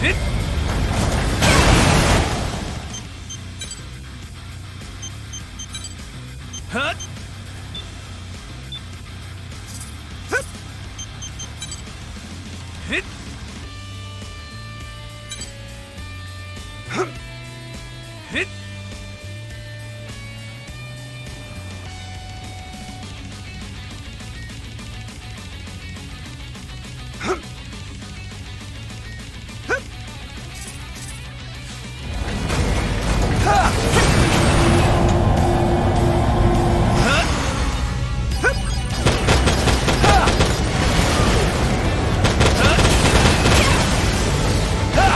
Hit! Hut! Hup! Hit! Hum! Hit! Hum! Hup! Ha! Hut! Hup! Ha! Hut! Ha!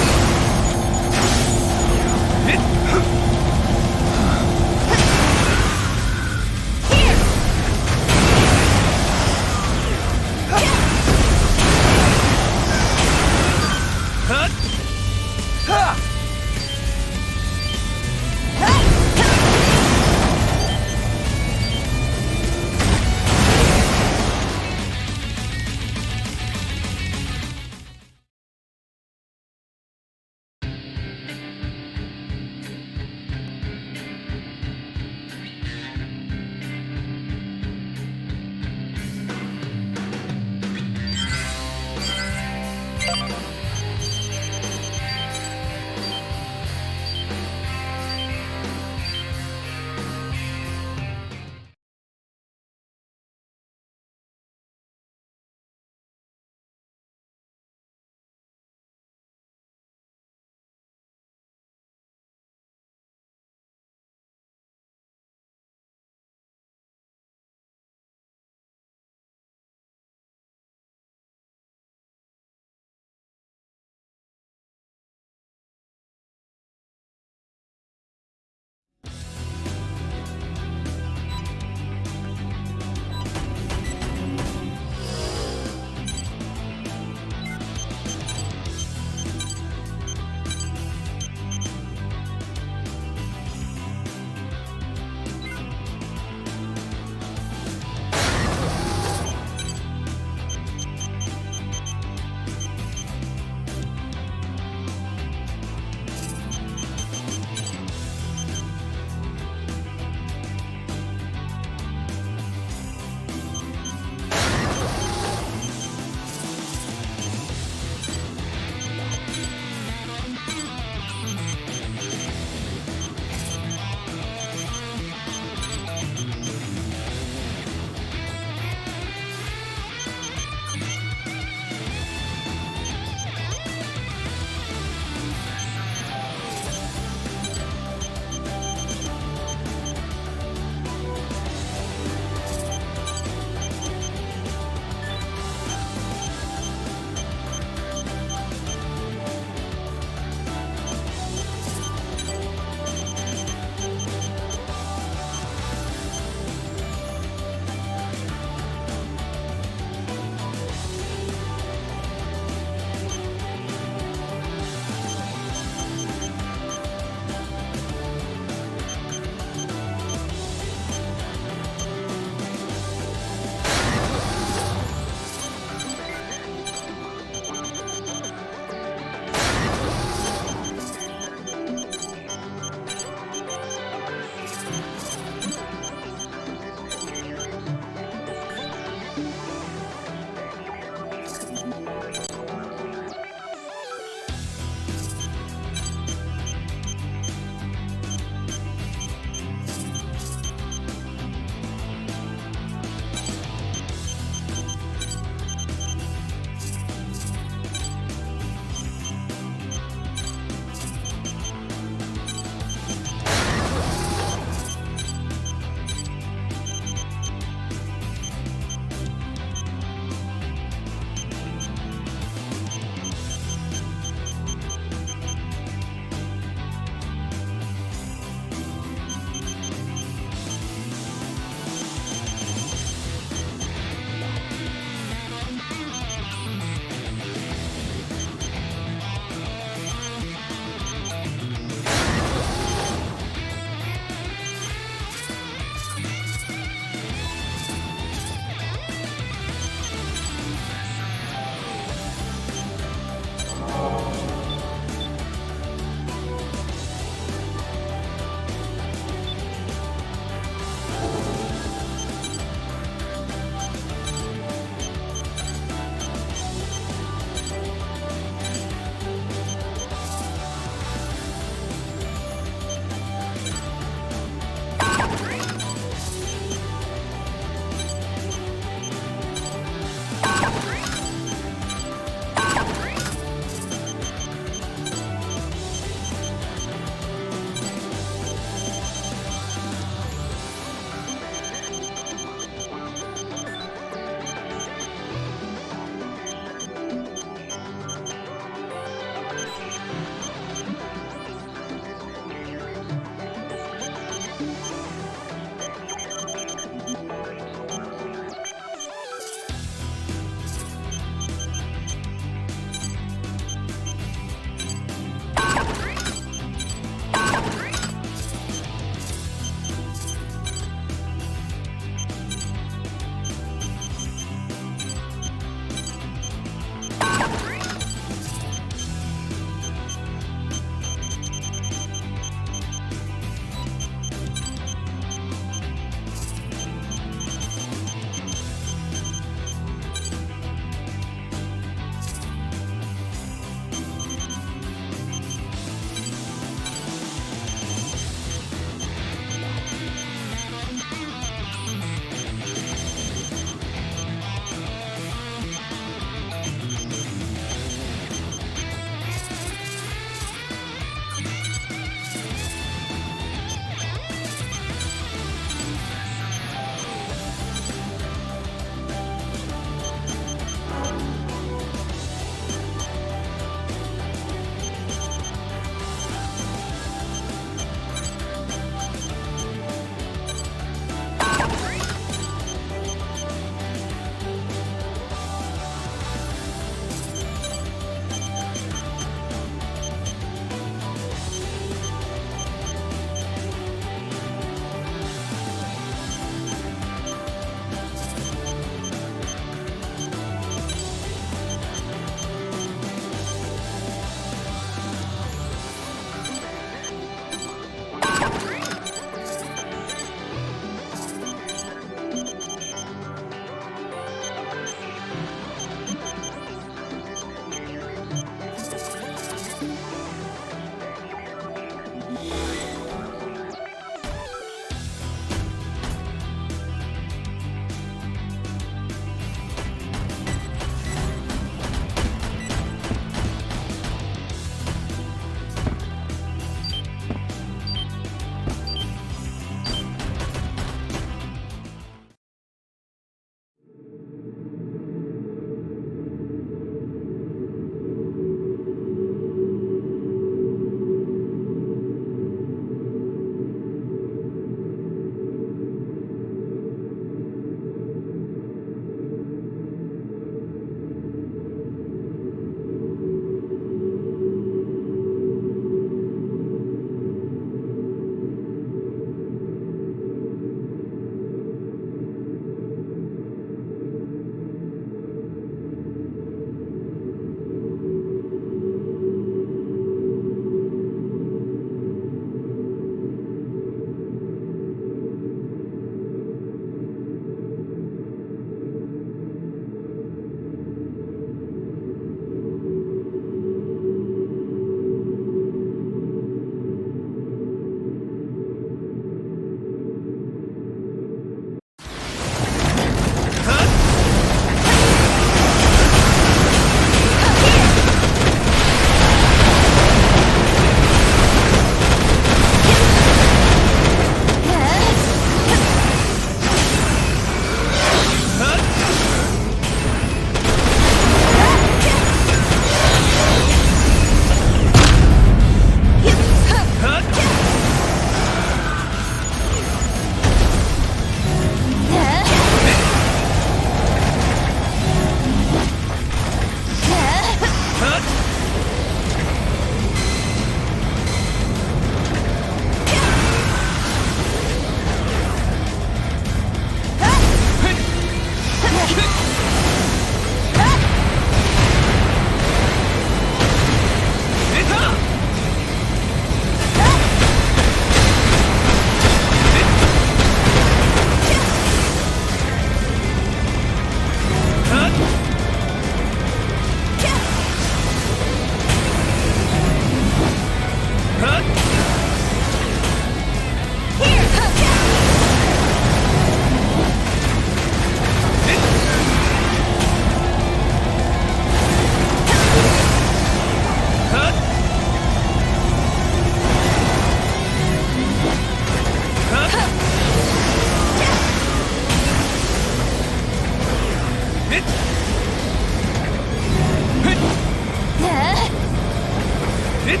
Hit!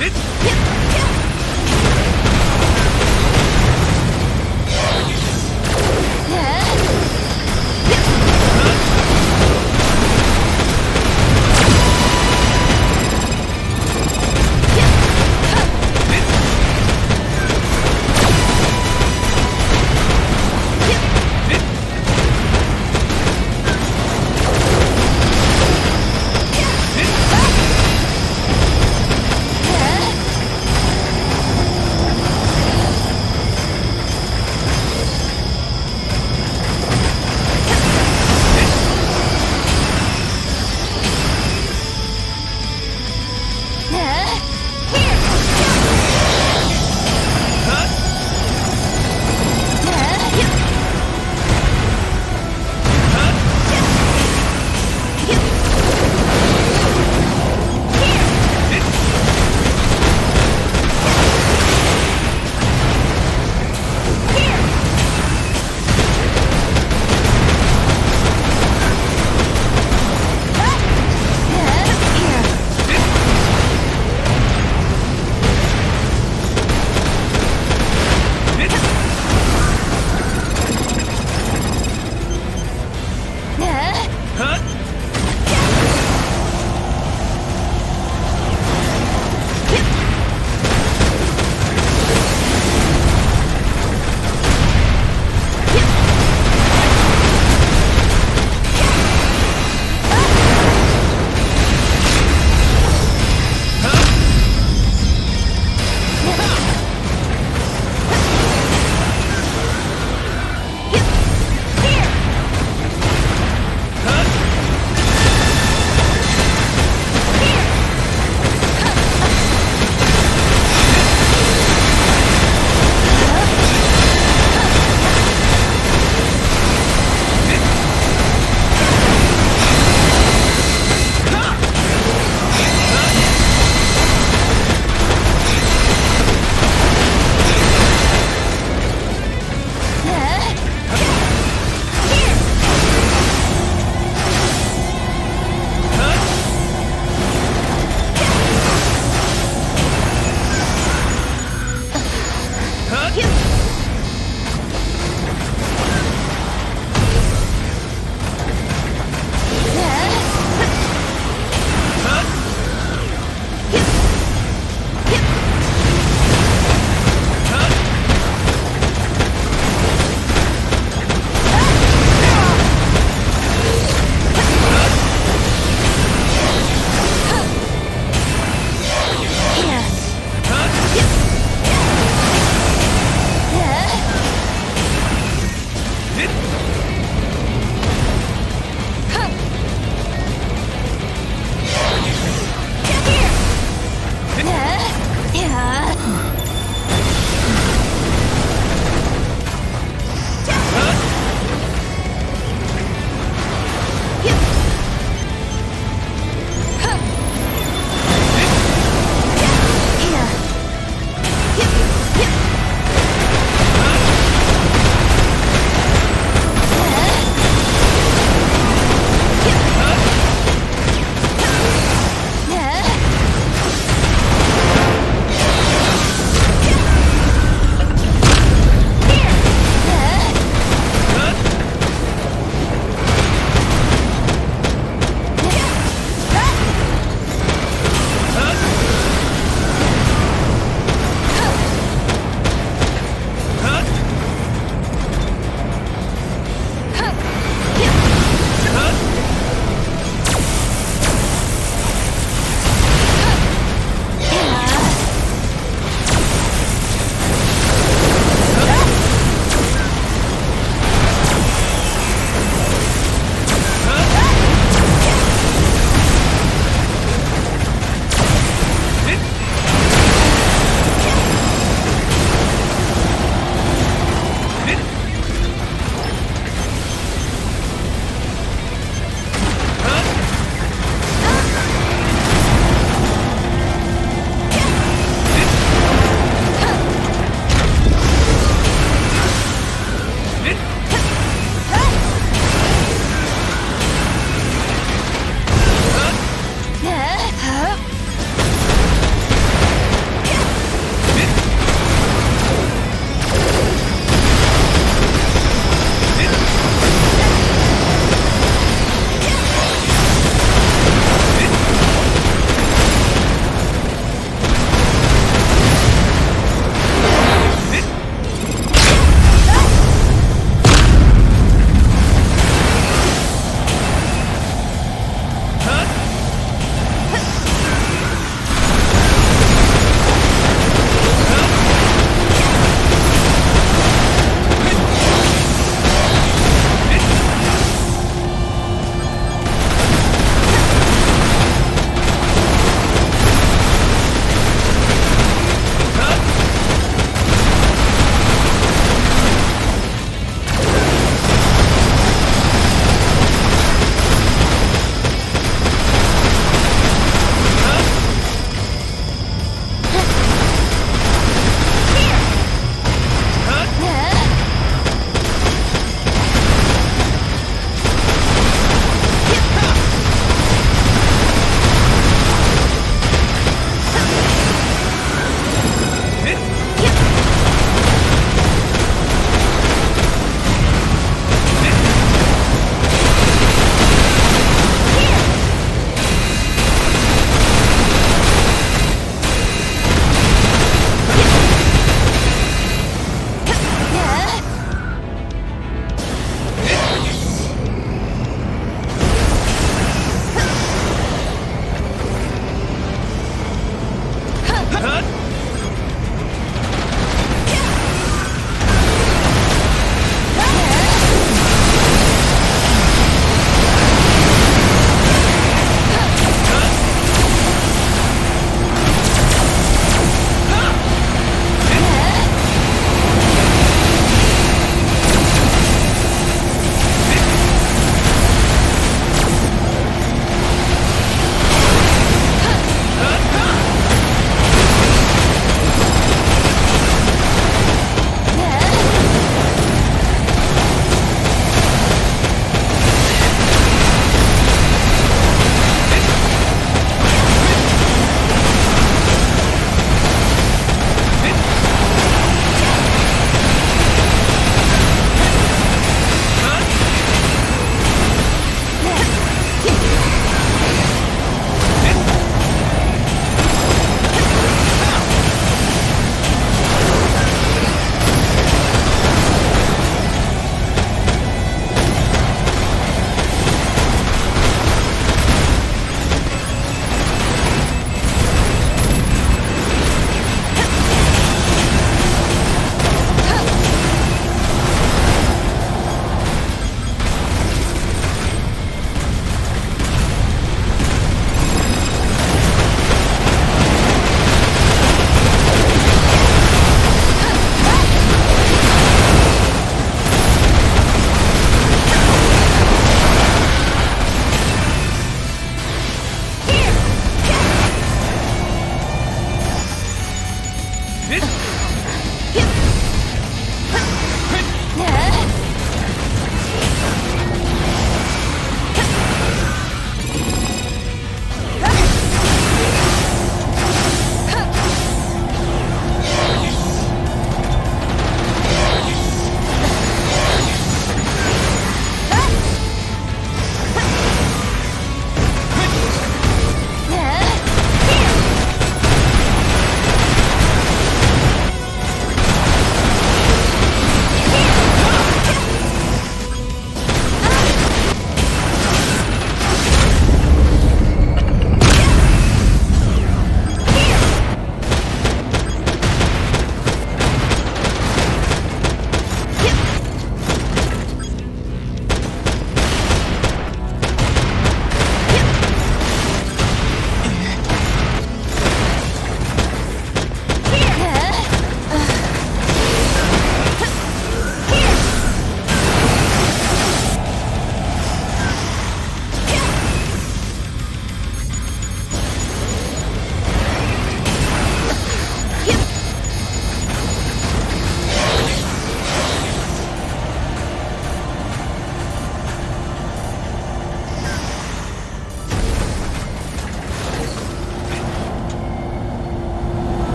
Hit!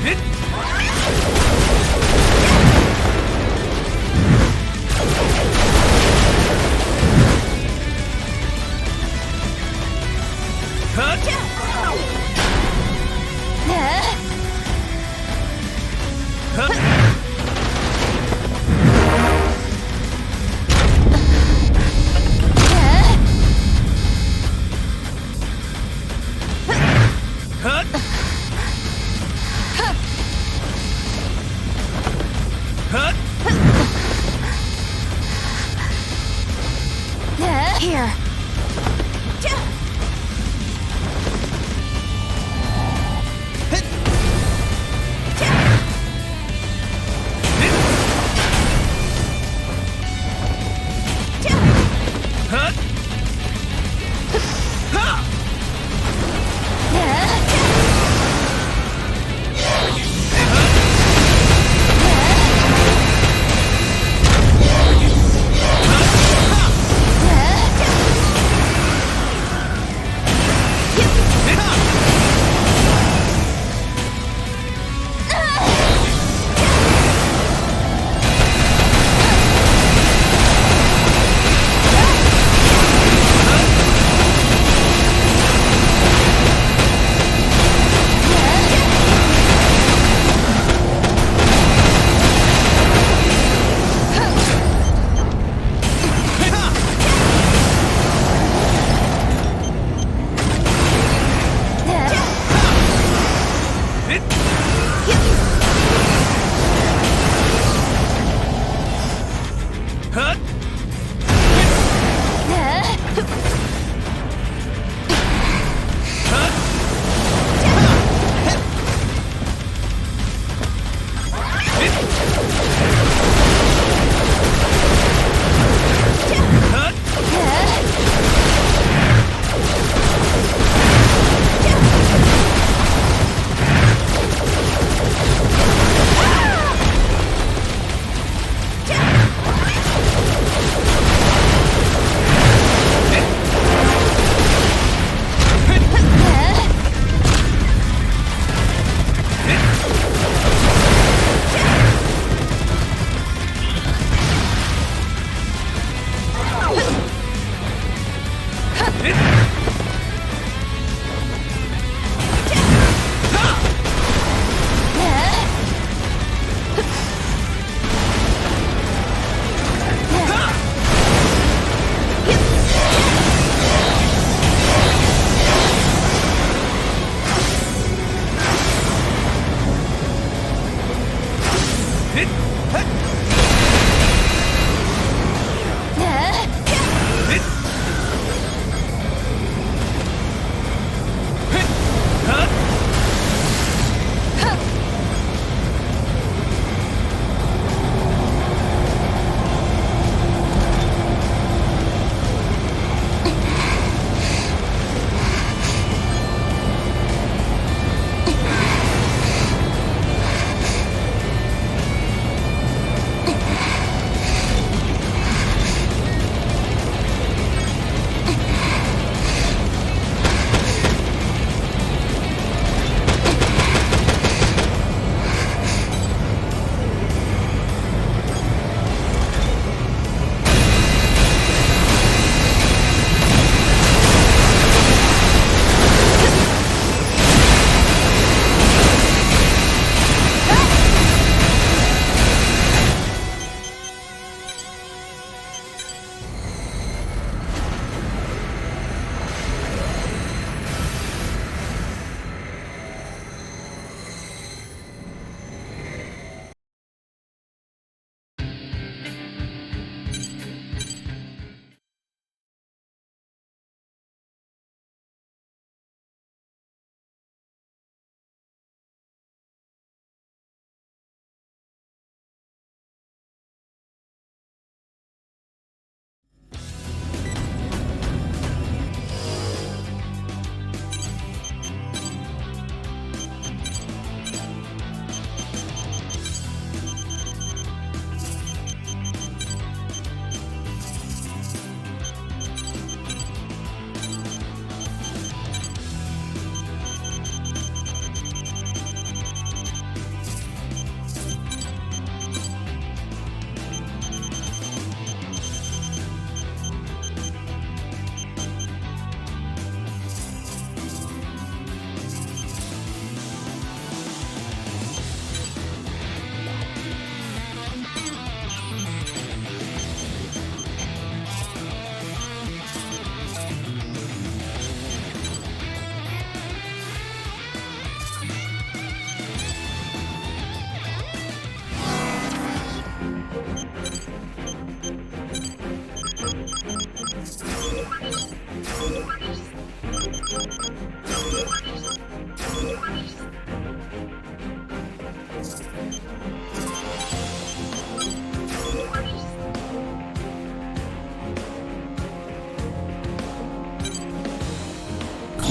Here.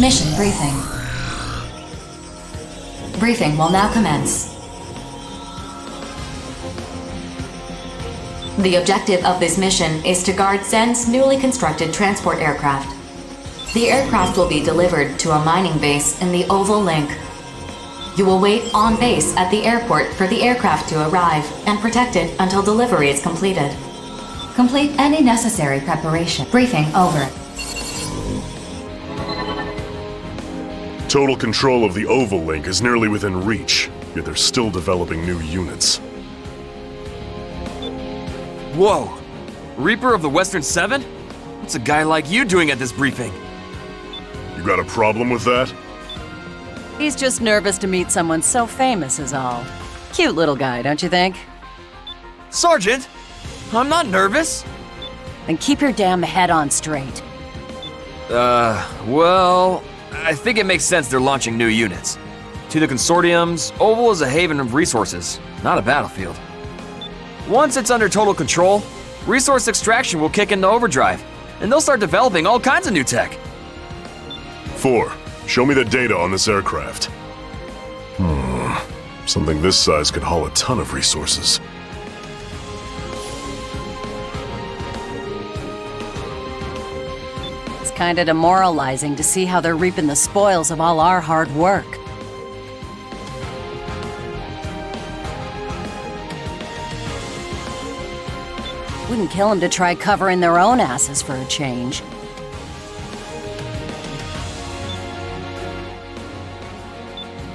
Mission briefing. Briefing will now commence. The objective of this mission is to guard Zen's newly constructed transport aircraft. The aircraft will be delivered to a mining base in the Oval Link. You will wait on base at the airport for the aircraft to arrive and protect it until delivery is completed. Complete any necessary preparation. Briefing over. Total control of the Oval Link is nearly within reach, yet they're still developing new units. Whoa! Reaper of the Western Seven? What's a guy like you doing at this briefing? You got a problem with that? He's just nervous to meet someone so famous is all. Cute little guy, don't you think? Sergeant! I'm not nervous. Then keep your damn head on straight. Well, I think it makes sense they're launching new units. To the consortiums, Oval is a haven of resources, not a battlefield. Once it's under total control, resource extraction will kick into overdrive, and they'll start developing all kinds of new tech. 4. Show me the data on this aircraft. Something this size could haul a ton of resources. It's kinda demoralizing to see how they're reaping the spoils of all our hard work. Wouldn't kill them to try covering their own asses for a change.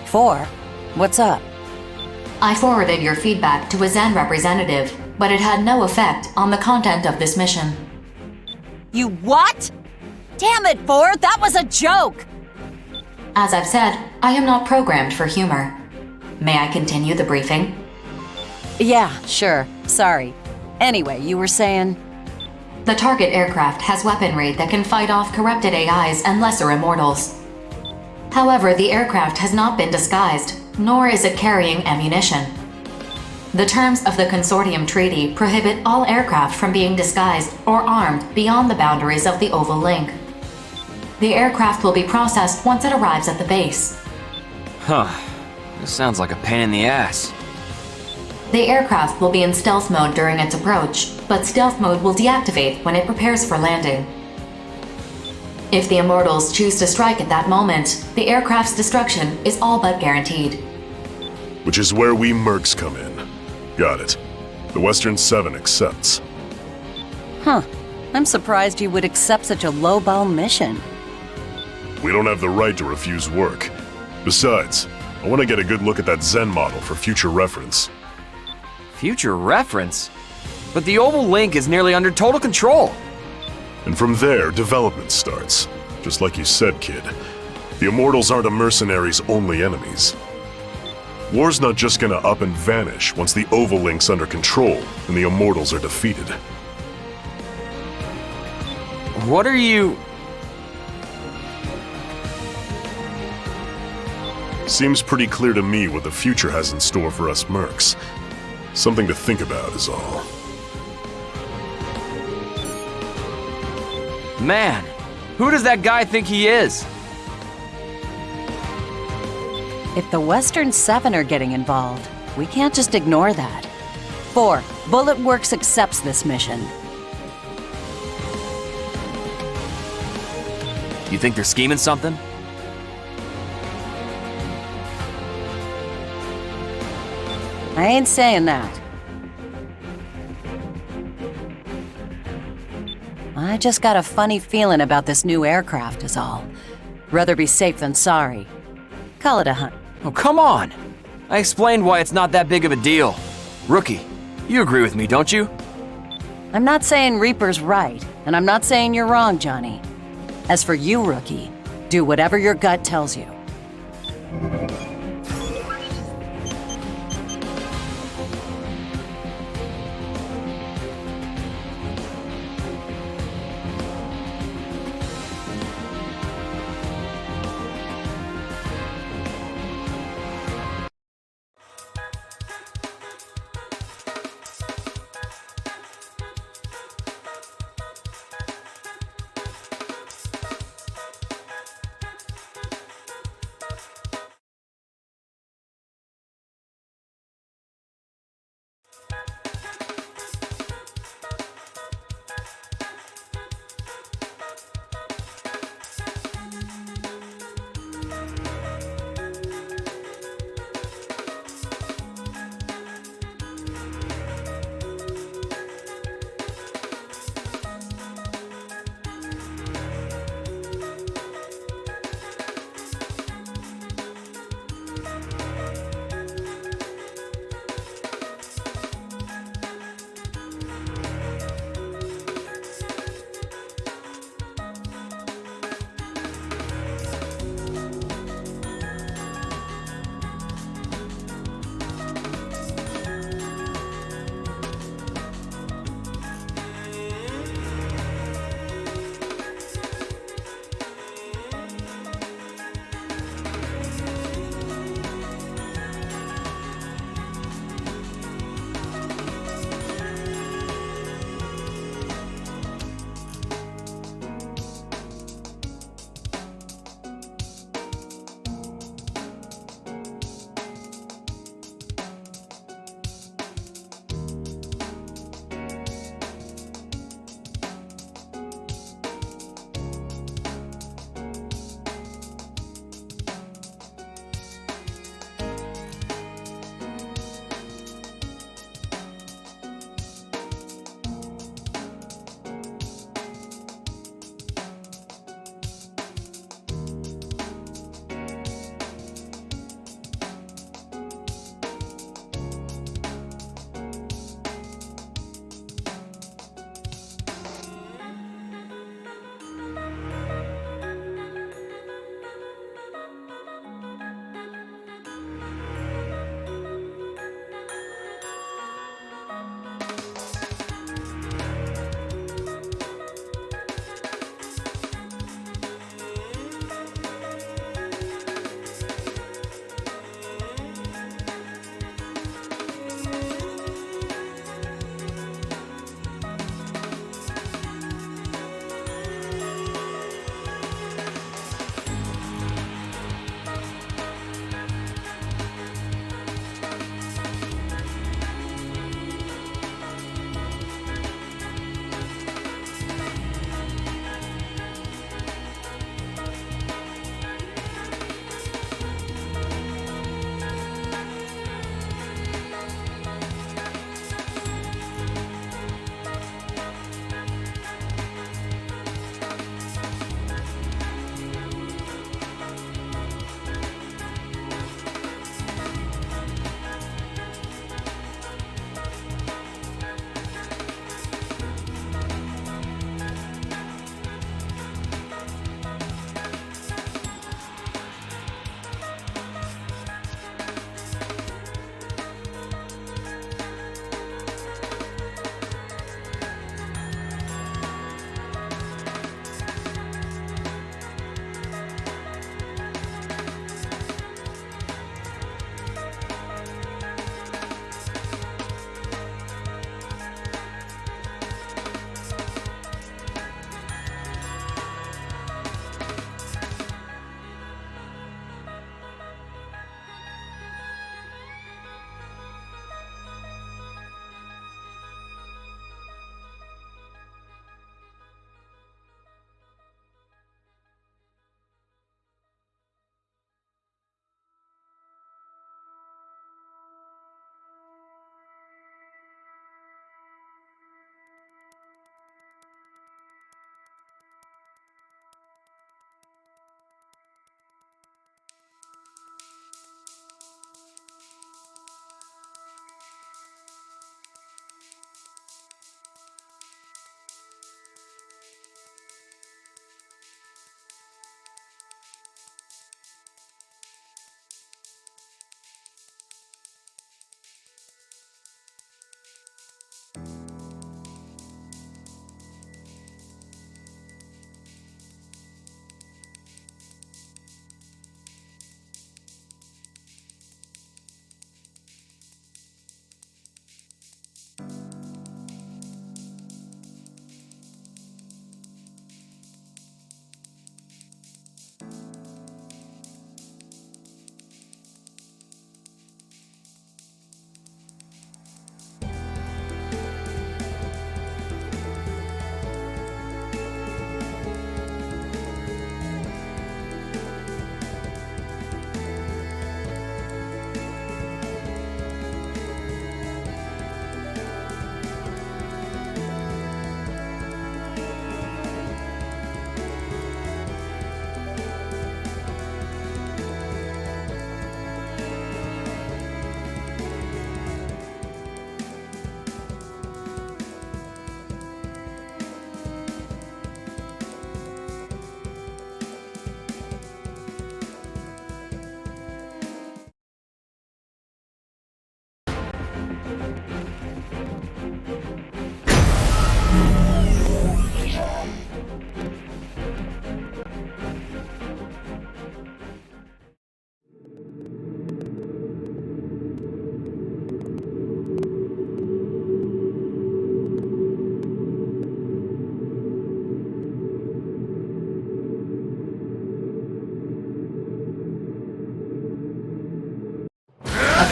Four, what's up? I forwarded your feedback to a Zen representative, but it had no effect on the content of this mission. You what? Damn it, Four, that was a joke! As I've said, I am not programmed for humor. May I continue the briefing? Yeah, sure. Sorry. Anyway, you were saying? The target aircraft has weaponry that can fight off corrupted AIs and lesser immortals. However, the aircraft has not been disguised, nor is it carrying ammunition. The terms of the Consortium Treaty prohibit all aircraft from being disguised or armed beyond the boundaries of the Oval Link. The aircraft will be processed once it arrives at the base. Huh. This sounds like a pain in the ass. The aircraft will be in stealth mode during its approach, but stealth mode will deactivate when it prepares for landing. If the Immortals choose to strike at that moment, the aircraft's destruction is all but guaranteed. Which is where we mercs come in. Got it. The Western Seven accepts. Huh. I'm surprised you would accept such a lowball mission. We don't have the right to refuse work. Besides, I want to get a good look at that Zen model for future reference. Future reference? But the Oval Link is nearly under total control. And from there, development starts. Just like you said, kid. The Immortals aren't a mercenary's only enemies. War's not just gonna up and vanish once the Oval Link's under control and the Immortals are defeated. What are you... Seems pretty clear to me what the future has in store for us mercs. Something to think about is all. Man, who does that guy think he is? If the Western Seven are getting involved, we can't just ignore that. 4. Bullet Works accepts this mission. You think they're scheming something? I ain't saying that. I just got a funny feeling about this new aircraft is all. Rather be safe than sorry. Call it a hunt. Oh, come on! I explained why it's not that big of a deal. Rookie, you agree with me, don't you? I'm not saying Reaper's right, and I'm not saying you're wrong, Johnny. As for you, Rookie, do whatever your gut tells you.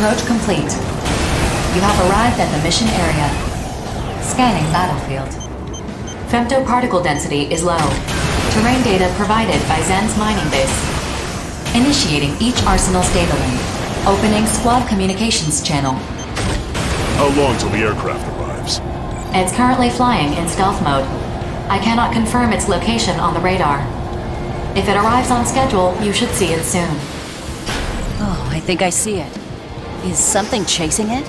Approach complete. You have arrived at the mission area. Scanning battlefield. Femtoparticle density is low. Terrain data provided by Zen's mining base. Initiating each Arsenal's data link. Opening squad communications channel. How long till the aircraft arrives? It's currently flying in stealth mode. I cannot confirm its location on the radar. If it arrives on schedule, you should see it soon. Oh, I think I see it. Is something chasing it?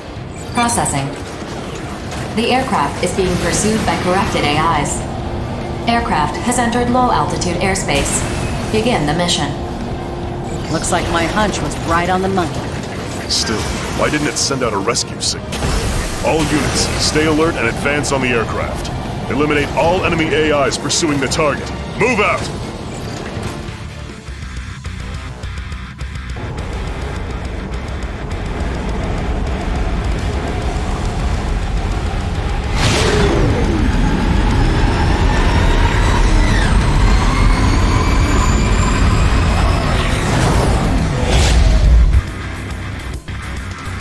Processing. The aircraft is being pursued by corrupted AIs. Aircraft has entered low-altitude airspace. Begin the mission. Looks like my hunch was right on the money. Still, why didn't it send out a rescue signal? All units, stay alert and advance on the aircraft. Eliminate all enemy AIs pursuing the target. Move out!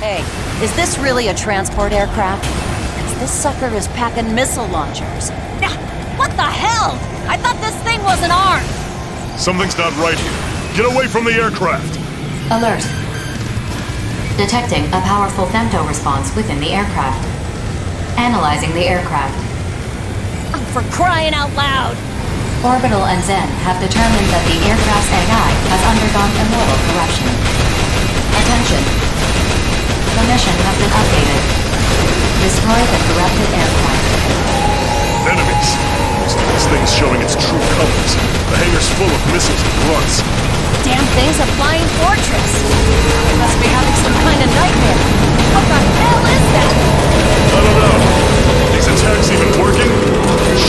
Hey, is this really a transport aircraft? 'Cause this sucker is packing missile launchers. Nah, what the hell? I thought this thing wasn't armed! Something's not right here. Get away from the aircraft! Alert. Detecting a powerful femto response within the aircraft. Analyzing the aircraft. Oh, for crying out loud! Orbital and Zen have determined that the aircraft's AI has undergone immortal corruption. Attention. The mission has been updated. Destroy the corrupted aircraft. Enemies! This thing's showing its true colors. The hangar's full of missiles and grunts. Damn thing's a flying fortress! I must be having some kind of nightmare. What the hell is that? I don't know. These attacks even working?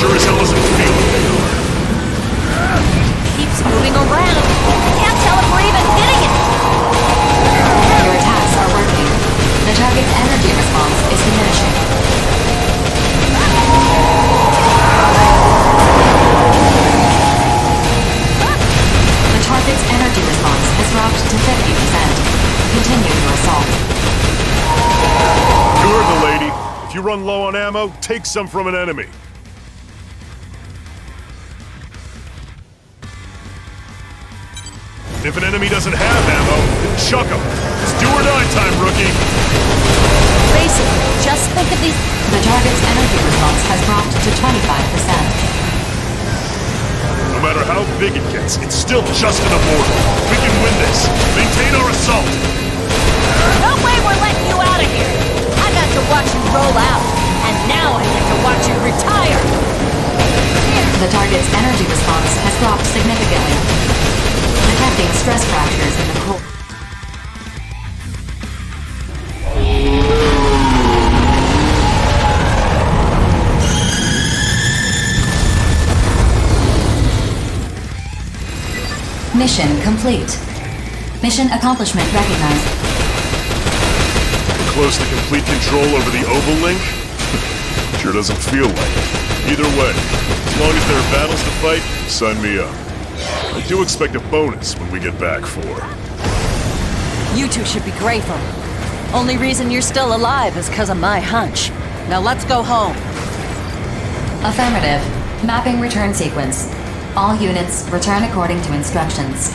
Sure as hell doesn't feel like they are. Keeps moving around. Can't tell if we're even hitting it. Your attacks are working. The target's energy response is diminishing. The target's energy response has dropped to 50%. Continue your assault. You heard the lady. If you run low on ammo, take some from an enemy. If an enemy doesn't have ammo, then chuck them. It's do or die time, rookie. Basically, just think of these... The target's energy response has dropped to 25%. No matter how big it gets, it's still just an immortal. We can win this. Maintain our assault. No way we're letting you out of here! I got to watch you roll out, and now I get to watch you retire! The target's energy response has dropped significantly. Detecting stress fractures in the core. Mission complete. Mission accomplishment recognized. Close to complete control over the Oval Link? Sure doesn't feel like it. Either way, as long as there are battles to fight, sign me up. I do expect a bonus when we get back for... You two should be grateful. Only reason you're still alive is because of my hunch. Now let's go home. Affirmative. Mapping return sequence. All units return according to instructions.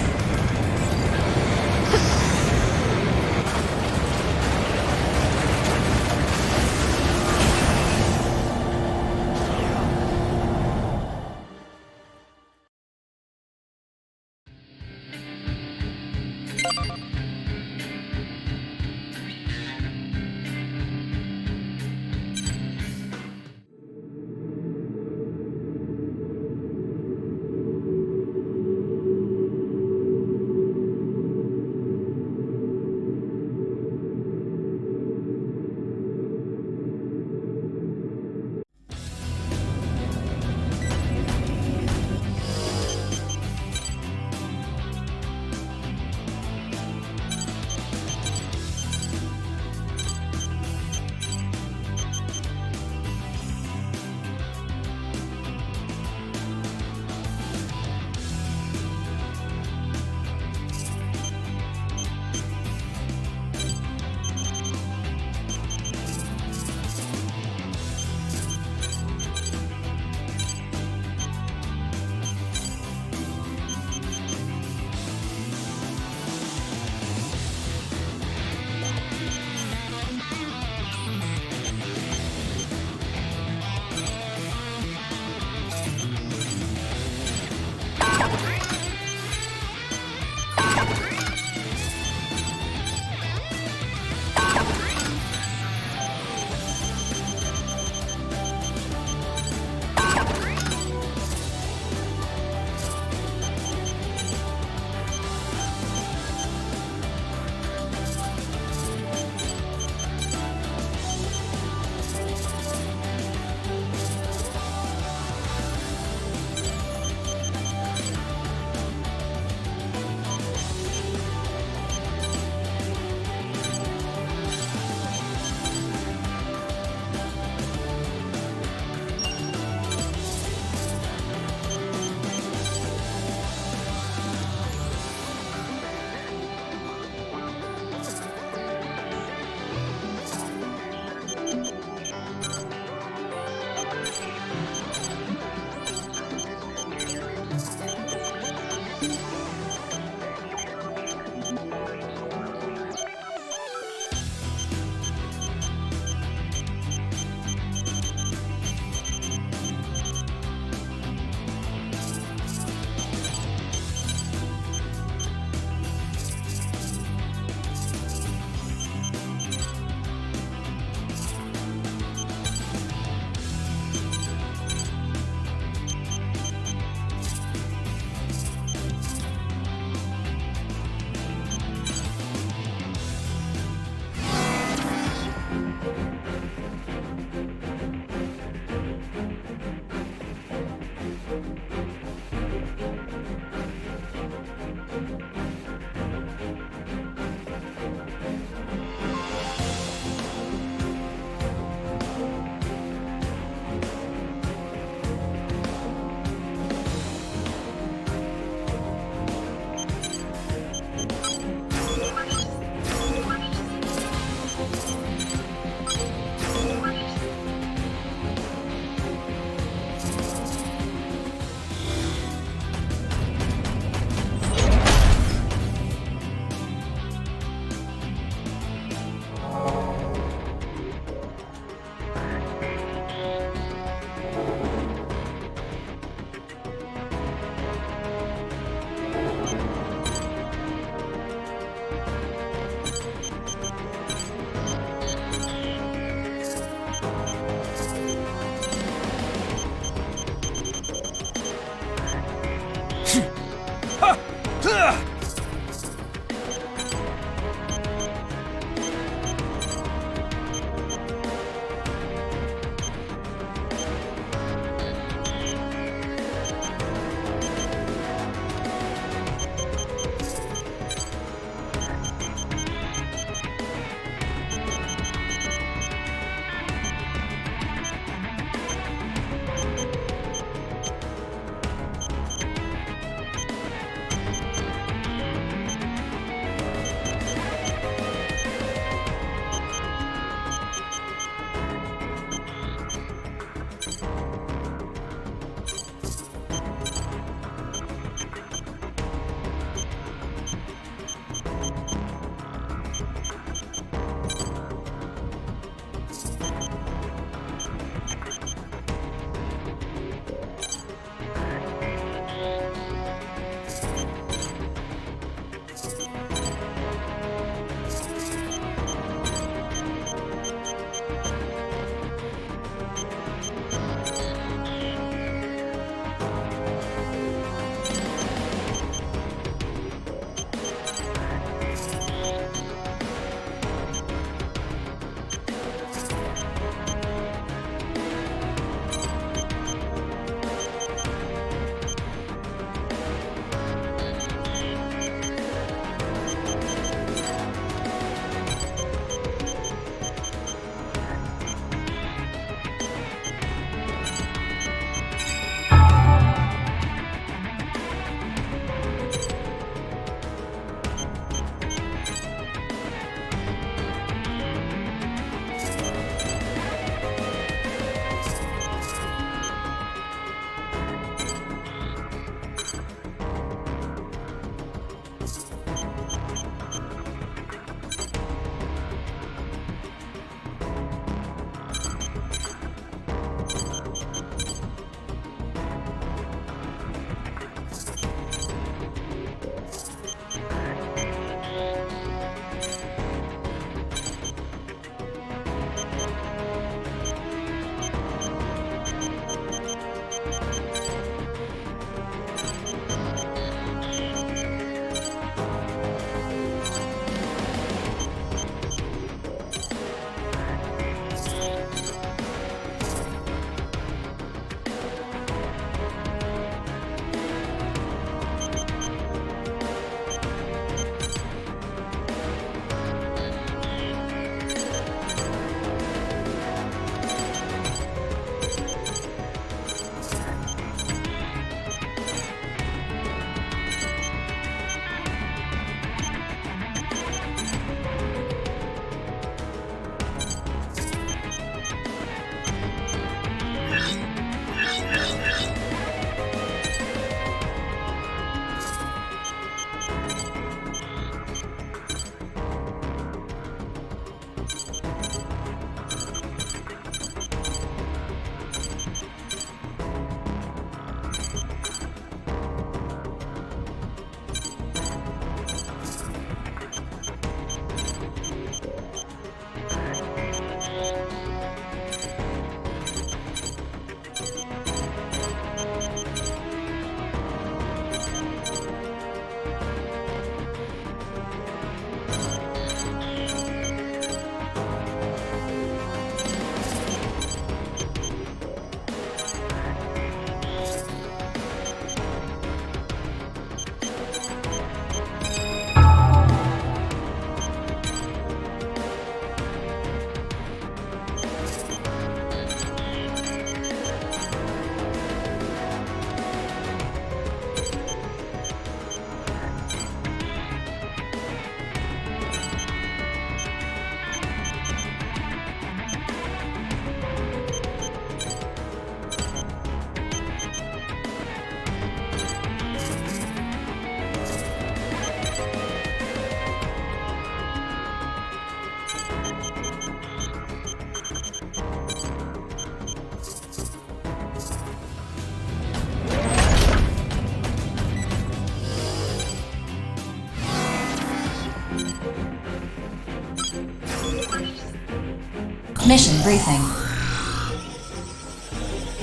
Mission briefing.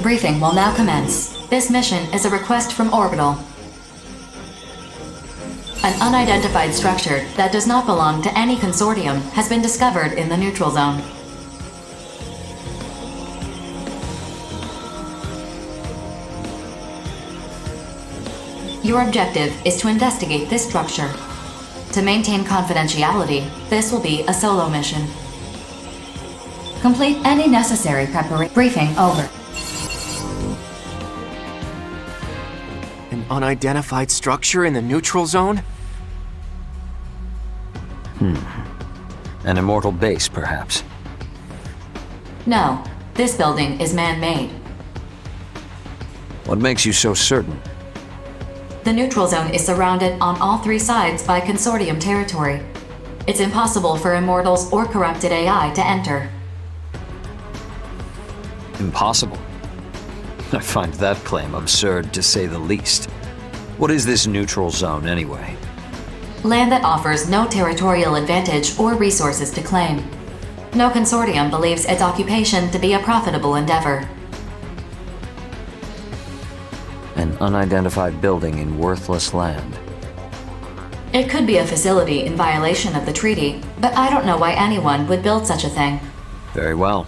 Briefing will now commence. This mission is a request from Orbital. An unidentified structure that does not belong to any consortium has been discovered in the neutral zone. Your objective is to investigate this structure. To maintain confidentiality, this will be a solo mission. Complete any necessary preparation. Briefing over. An unidentified structure in the neutral zone? An immortal base, perhaps. No, this building is man-made. What makes you so certain? The neutral zone is surrounded on all three sides by consortium territory. It's impossible for immortals or corrupted AI to enter. Impossible? I find that claim absurd, to say the least. What is this neutral zone, anyway? Land that offers no territorial advantage or resources to claim. No consortium believes its occupation to be a profitable endeavor. An unidentified building in worthless land. It could be a facility in violation of the treaty, but I don't know why anyone would build such a thing. Very well.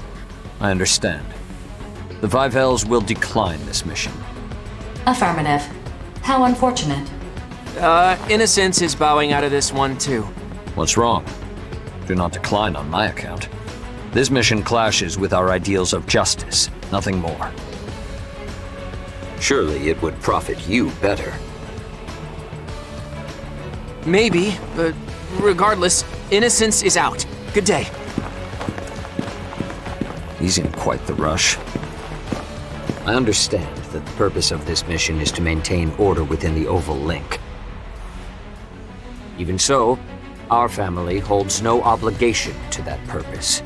I understand. The Five Hells will decline this mission. Affirmative. How unfortunate. Innocence is bowing out of this one too. What's wrong? Do not decline on my account. This mission clashes with our ideals of justice, nothing more. Surely it would profit you better. Maybe, but regardless, innocence is out. Good day. He's in quite the rush. I understand that the purpose of this mission is to maintain order within the Oval Link. Even so, our family holds no obligation to that purpose.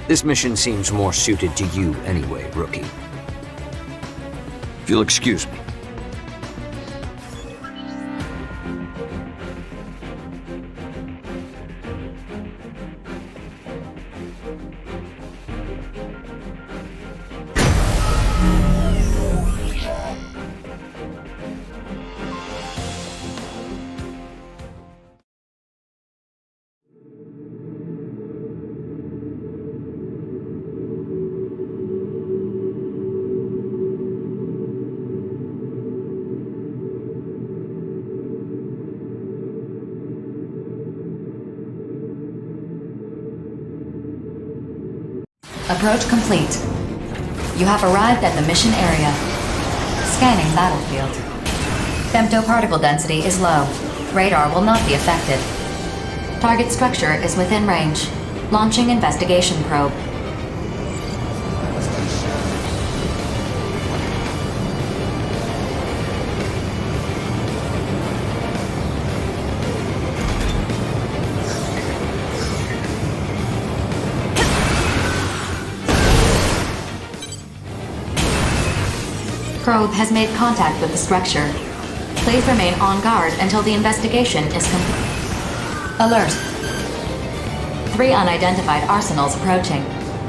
This mission seems more suited to you anyway, Rookie. If you'll excuse me. Approach complete. You have arrived at the mission area. Scanning battlefield. Femtoparticle density is low. Radar will not be affected. Target structure is within range. Launching investigation probe. Probe has made contact with the structure. Please remain on guard until the investigation is complete. Alert. 3 unidentified arsenals approaching.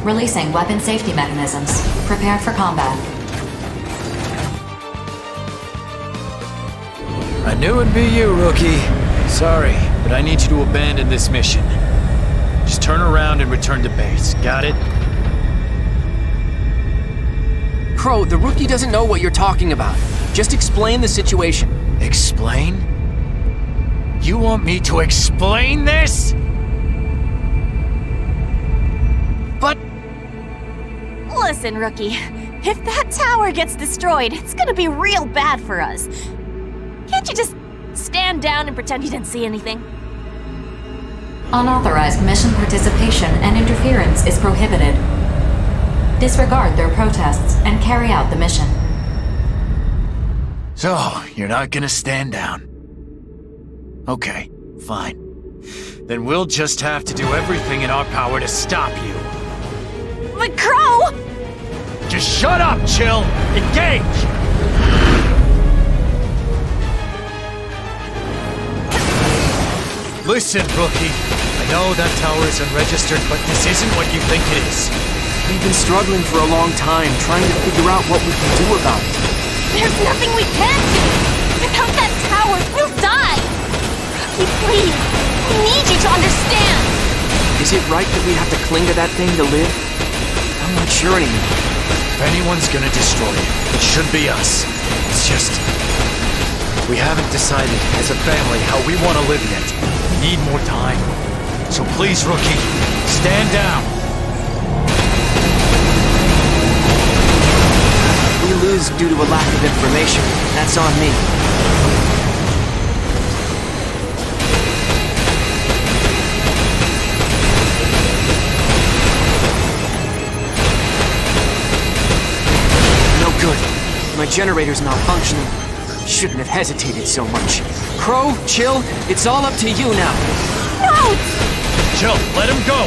Releasing weapon safety mechanisms. Prepare for combat. I knew it'd be you, Rookie. Sorry, but I need you to abandon this mission. Just turn around and return to base. Got it? Crow, the Rookie doesn't know what you're talking about. Just explain the situation. Explain? You want me to explain this? But Listen, Rookie. If that tower gets destroyed, it's gonna be real bad for us. Can't you just stand down and pretend you didn't see anything? Unauthorized mission participation and interference is prohibited. Disregard their protests and carry out the mission. So, you're not gonna stand down. Okay, fine. Then we'll just have to do everything in our power to stop you. But Crow! Just shut up, Chill! Engage! Listen, Rookie. I know that tower is unregistered, but this isn't what you think it is. We've been struggling for a long time, trying to figure out what we can do about it. There's nothing we can do! Without that tower, we'll die! Rocky, please! We need you to understand! Is it right that we have to cling to that thing to live? I'm not sure anymore. If anyone's gonna destroy it, it should be us. It's just... we haven't decided as a family how we want to live yet. We need more time. So please, Rookie, stand down. We lose due to a lack of information. That's on me. No good. My generator's malfunctioning. Shouldn't have hesitated so much. Crow, chill. It's all up to you now. No! Chill, let him go.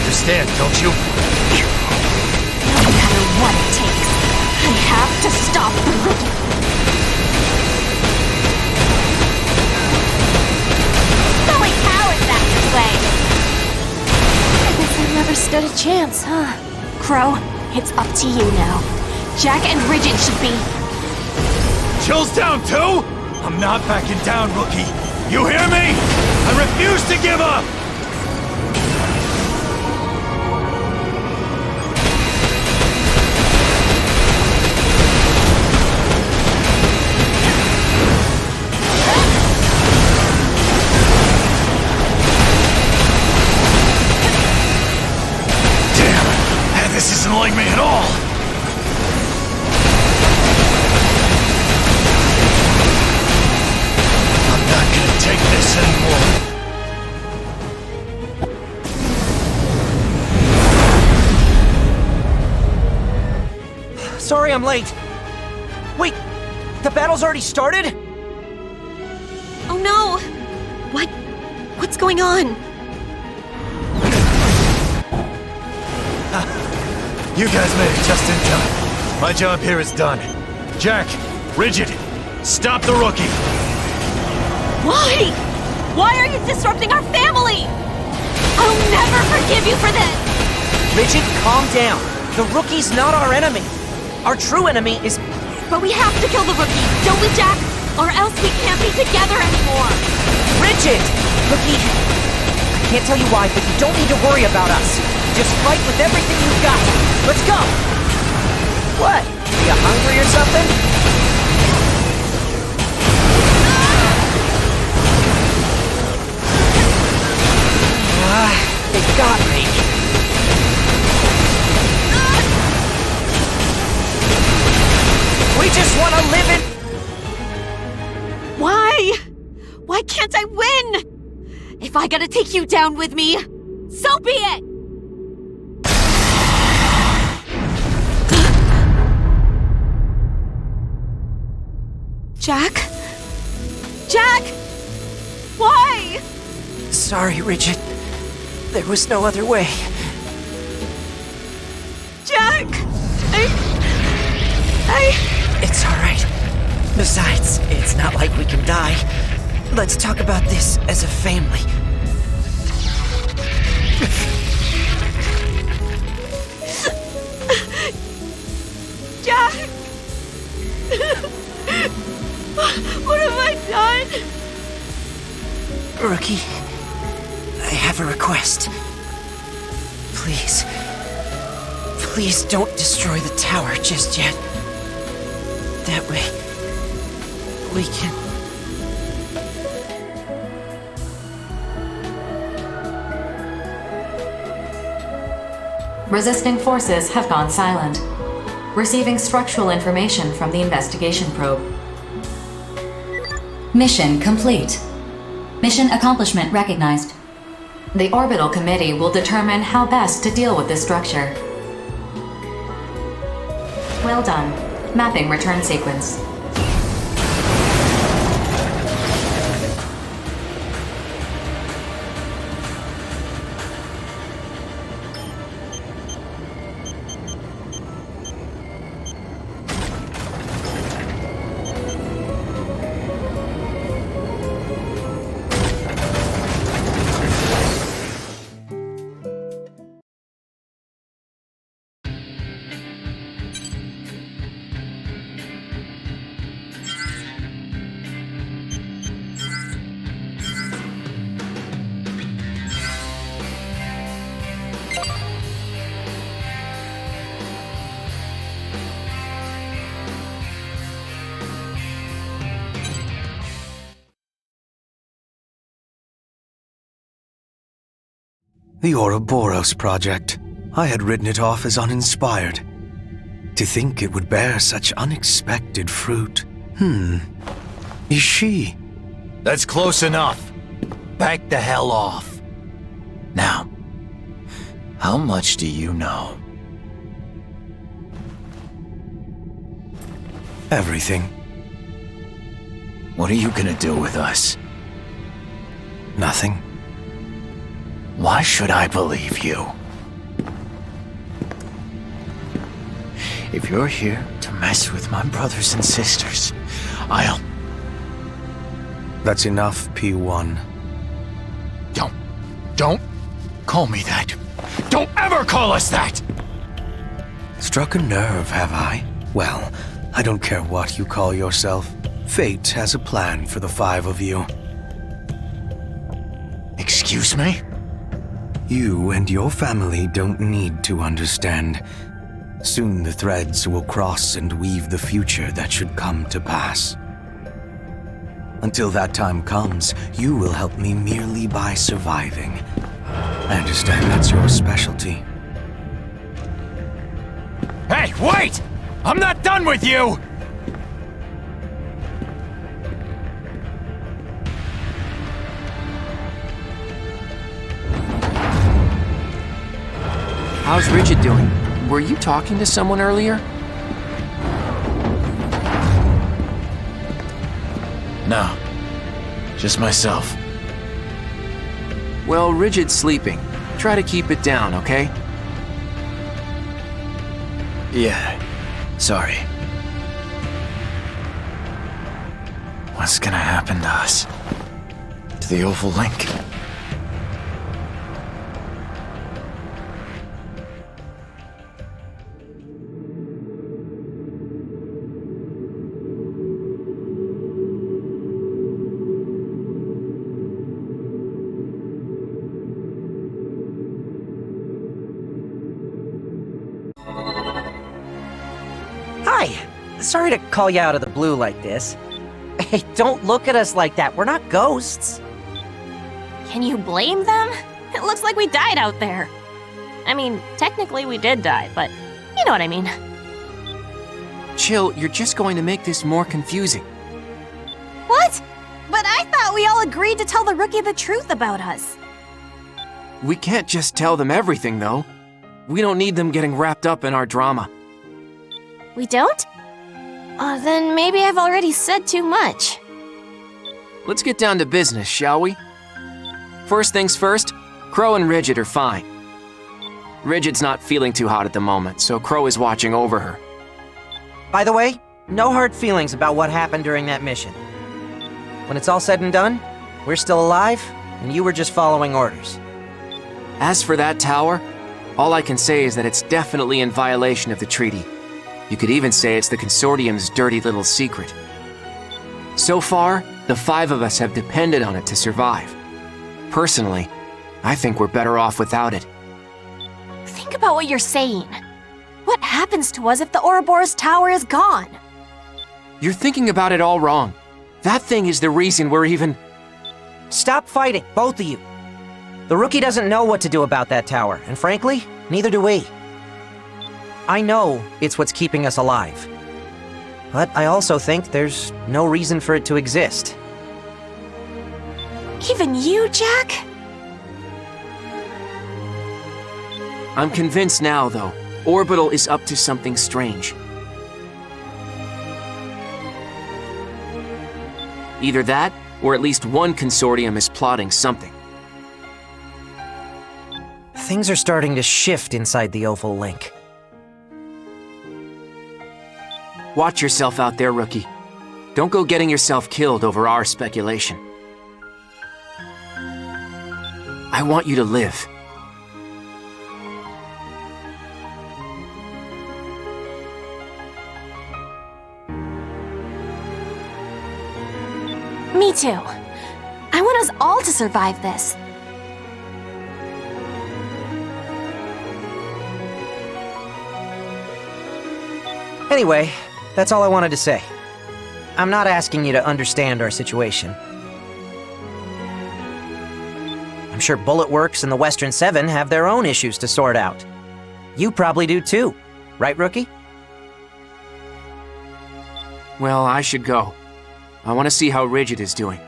Understand, don't you? No matter what it takes, I have to stop the Rookie. Silly cowards act this way. I guess I never stood a chance, huh? Crow, it's up to you now. Jack and Rigid should be... Chill's down too? I'm not backing down, Rookie. You hear me? I refuse to give up! Damn, this isn't like me at all. Take this anymore. Sorry I'm late. Wait, the battle's already started? Oh no! What's going on? You guys made it just in time. My job here is done. Jack, Rigid, stop the Rookie. Why? Why are you disrupting our family? I'll never forgive you for this! Rigid, calm down. The Rookie's not our enemy. Our true enemy is... But we have to kill the Rookie, don't we, Jack? Or else we can't be together anymore! Rigid! Rookie, I can't tell you why, but you don't need to worry about us. Just fight with everything you've got. Let's go! What? Are you hungry or something? They got me. We just want to live in... Why? Why can't I win? If I gotta take you down with me, so be it! Jack? Jack! Why? Sorry, Rigid. There was no other way. Jack! It's alright. Besides, it's not like we can die. Let's talk about this as a family. Jack! What have I done? Rookie, I have a request. Please. Please don't destroy the tower just yet. That way, we can... Resisting forces have gone silent. Receiving structural information from the investigation probe. Mission complete. Mission accomplishment recognized. The Orbital Committee will determine how best to deal with this structure. Well done. Mapping return sequence. The Ouroboros project. I had written it off as uninspired. To think it would bear such unexpected fruit. Is she? That's close enough. Back the hell off. Now, how much do you know? Everything. What are you gonna do with us? Nothing. Why should I believe you? If you're here to mess with my brothers and sisters, I'll... That's enough, P1. Don't call me that. Don't ever call us that! Struck a nerve, have I? Well, I don't care what you call yourself. Fate has a plan for the 5 of you. Excuse me? You and your family don't need to understand. Soon the threads will cross and weave the future that should come to pass. Until that time comes, you will help me merely by surviving. I understand that's your specialty. Hey, wait! I'm not done with you! How's Rigid doing? Were you talking to someone earlier? No. Just myself. Well, Rigid's sleeping. Try to keep it down, okay? Yeah. Sorry. What's gonna happen to us? To the Oval Link? Hi! Sorry to call you out of the blue like this. Hey, don't look at us like that. We're not ghosts. Can you blame them? It looks like we died out there. I mean, technically we did die, but you know what I mean. Chill, you're just going to make this more confusing. What? But I thought we all agreed to tell the rookie the truth about us. We can't just tell them everything, though. We don't need them getting wrapped up in our drama. We don't? Then maybe I've already said too much. Let's get down to business, shall we? First things first, Crow and Rigid are fine. Rigid's not feeling too hot at the moment, so Crow is watching over her. By the way, no hard feelings about what happened during that mission. When it's all said and done, we're still alive, and you were just following orders. As for that tower, all I can say is that it's definitely in violation of the treaty. You could even say it's the Consortium's dirty little secret. So far, the 5 of us have depended on it to survive. Personally, I think we're better off without it. Think about what you're saying. What happens to us if the Ouroboros Tower is gone? You're thinking about it all wrong. That thing is the reason we're even... Stop fighting, both of you. The rookie doesn't know what to do about that tower, and frankly, neither do we. I know it's what's keeping us alive. But I also think there's no reason for it to exist. Even you, Jack? I'm convinced now, though. Orbital is up to something strange. Either that, or at least one consortium is plotting something. Things are starting to shift inside the Oval Link. Watch yourself out there, rookie. Don't go getting yourself killed over our speculation. I want you to live. Me too. I want us all to survive this. Anyway, that's all I wanted to say. I'm not asking you to understand our situation. I'm sure Bullet Works and the Western Seven have their own issues to sort out. You probably do too, right, Rookie? Well, I should go. I want to see how Rigid is doing.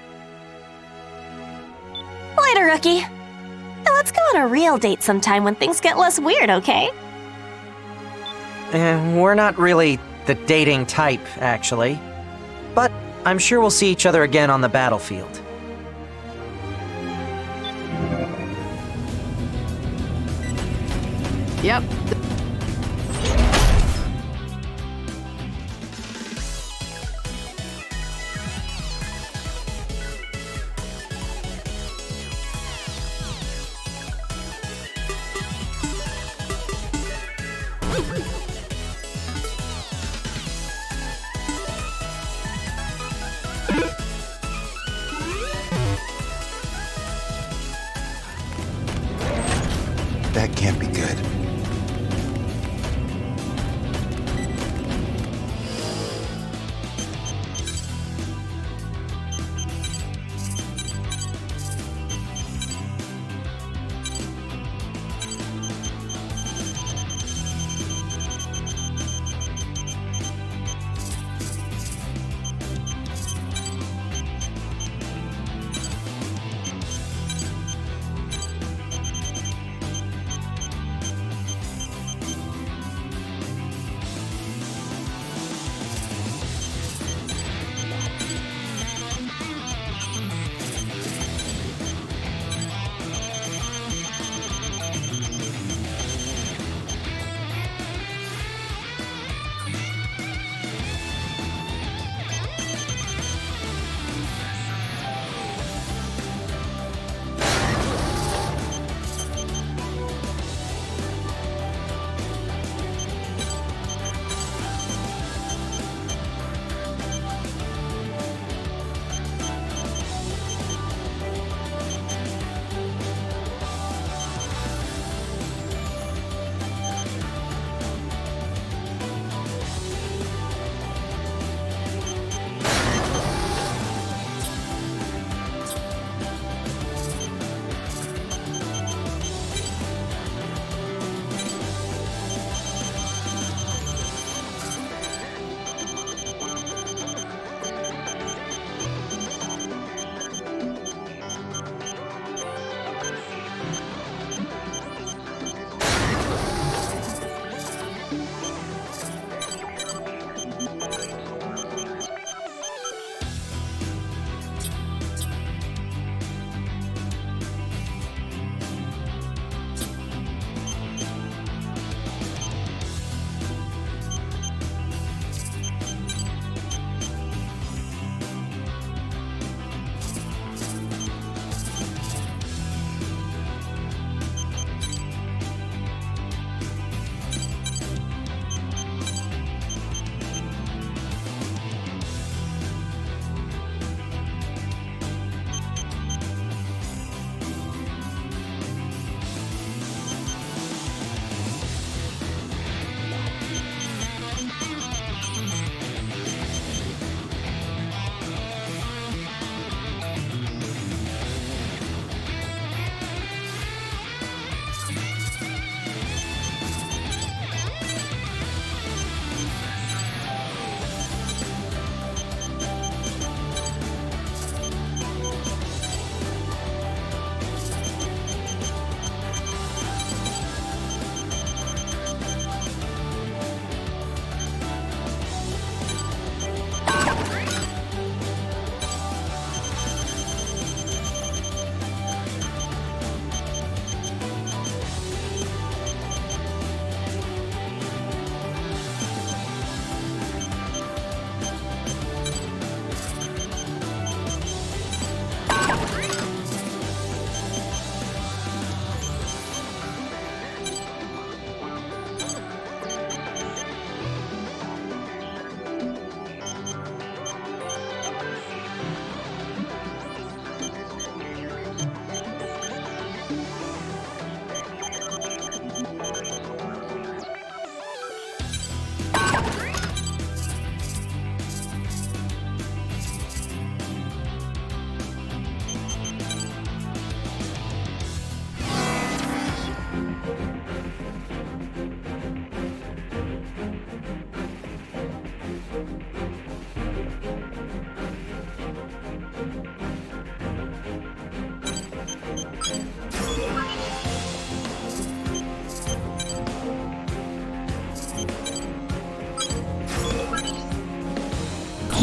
Later, Rookie. Now let's go on a real date sometime when things get less weird, okay? We're not really the dating type, actually. But I'm sure we'll see each other again on the battlefield. Yep. That can't be good.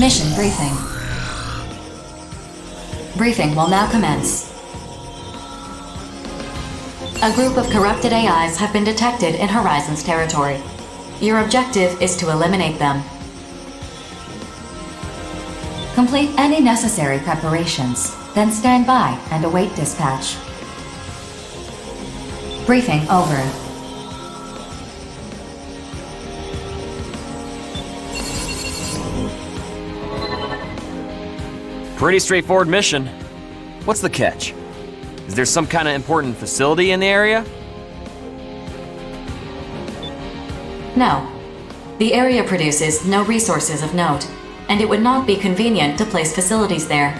Mission briefing. Briefing will now commence. A group of corrupted AIs have been detected in Horizon's territory. Your objective is to eliminate them. Complete any necessary preparations, then stand by and await dispatch. Briefing over. Pretty straightforward mission. What's the catch? Is there some kind of important facility in the area? No. The area produces no resources of note, and it would not be convenient to place facilities there.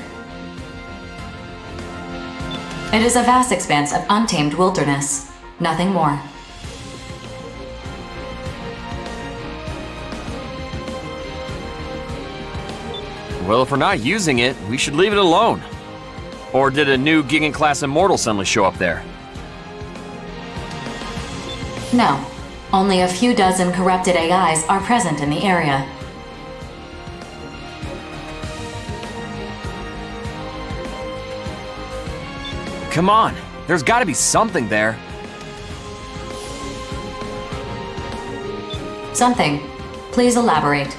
It is a vast expanse of untamed wilderness, nothing more. Well, if we're not using it, we should leave it alone. Or did a new Gigant-class Immortal suddenly show up there? No. Only a few dozen corrupted AIs are present in the area. Come on, there's gotta be something there. Something. Please elaborate.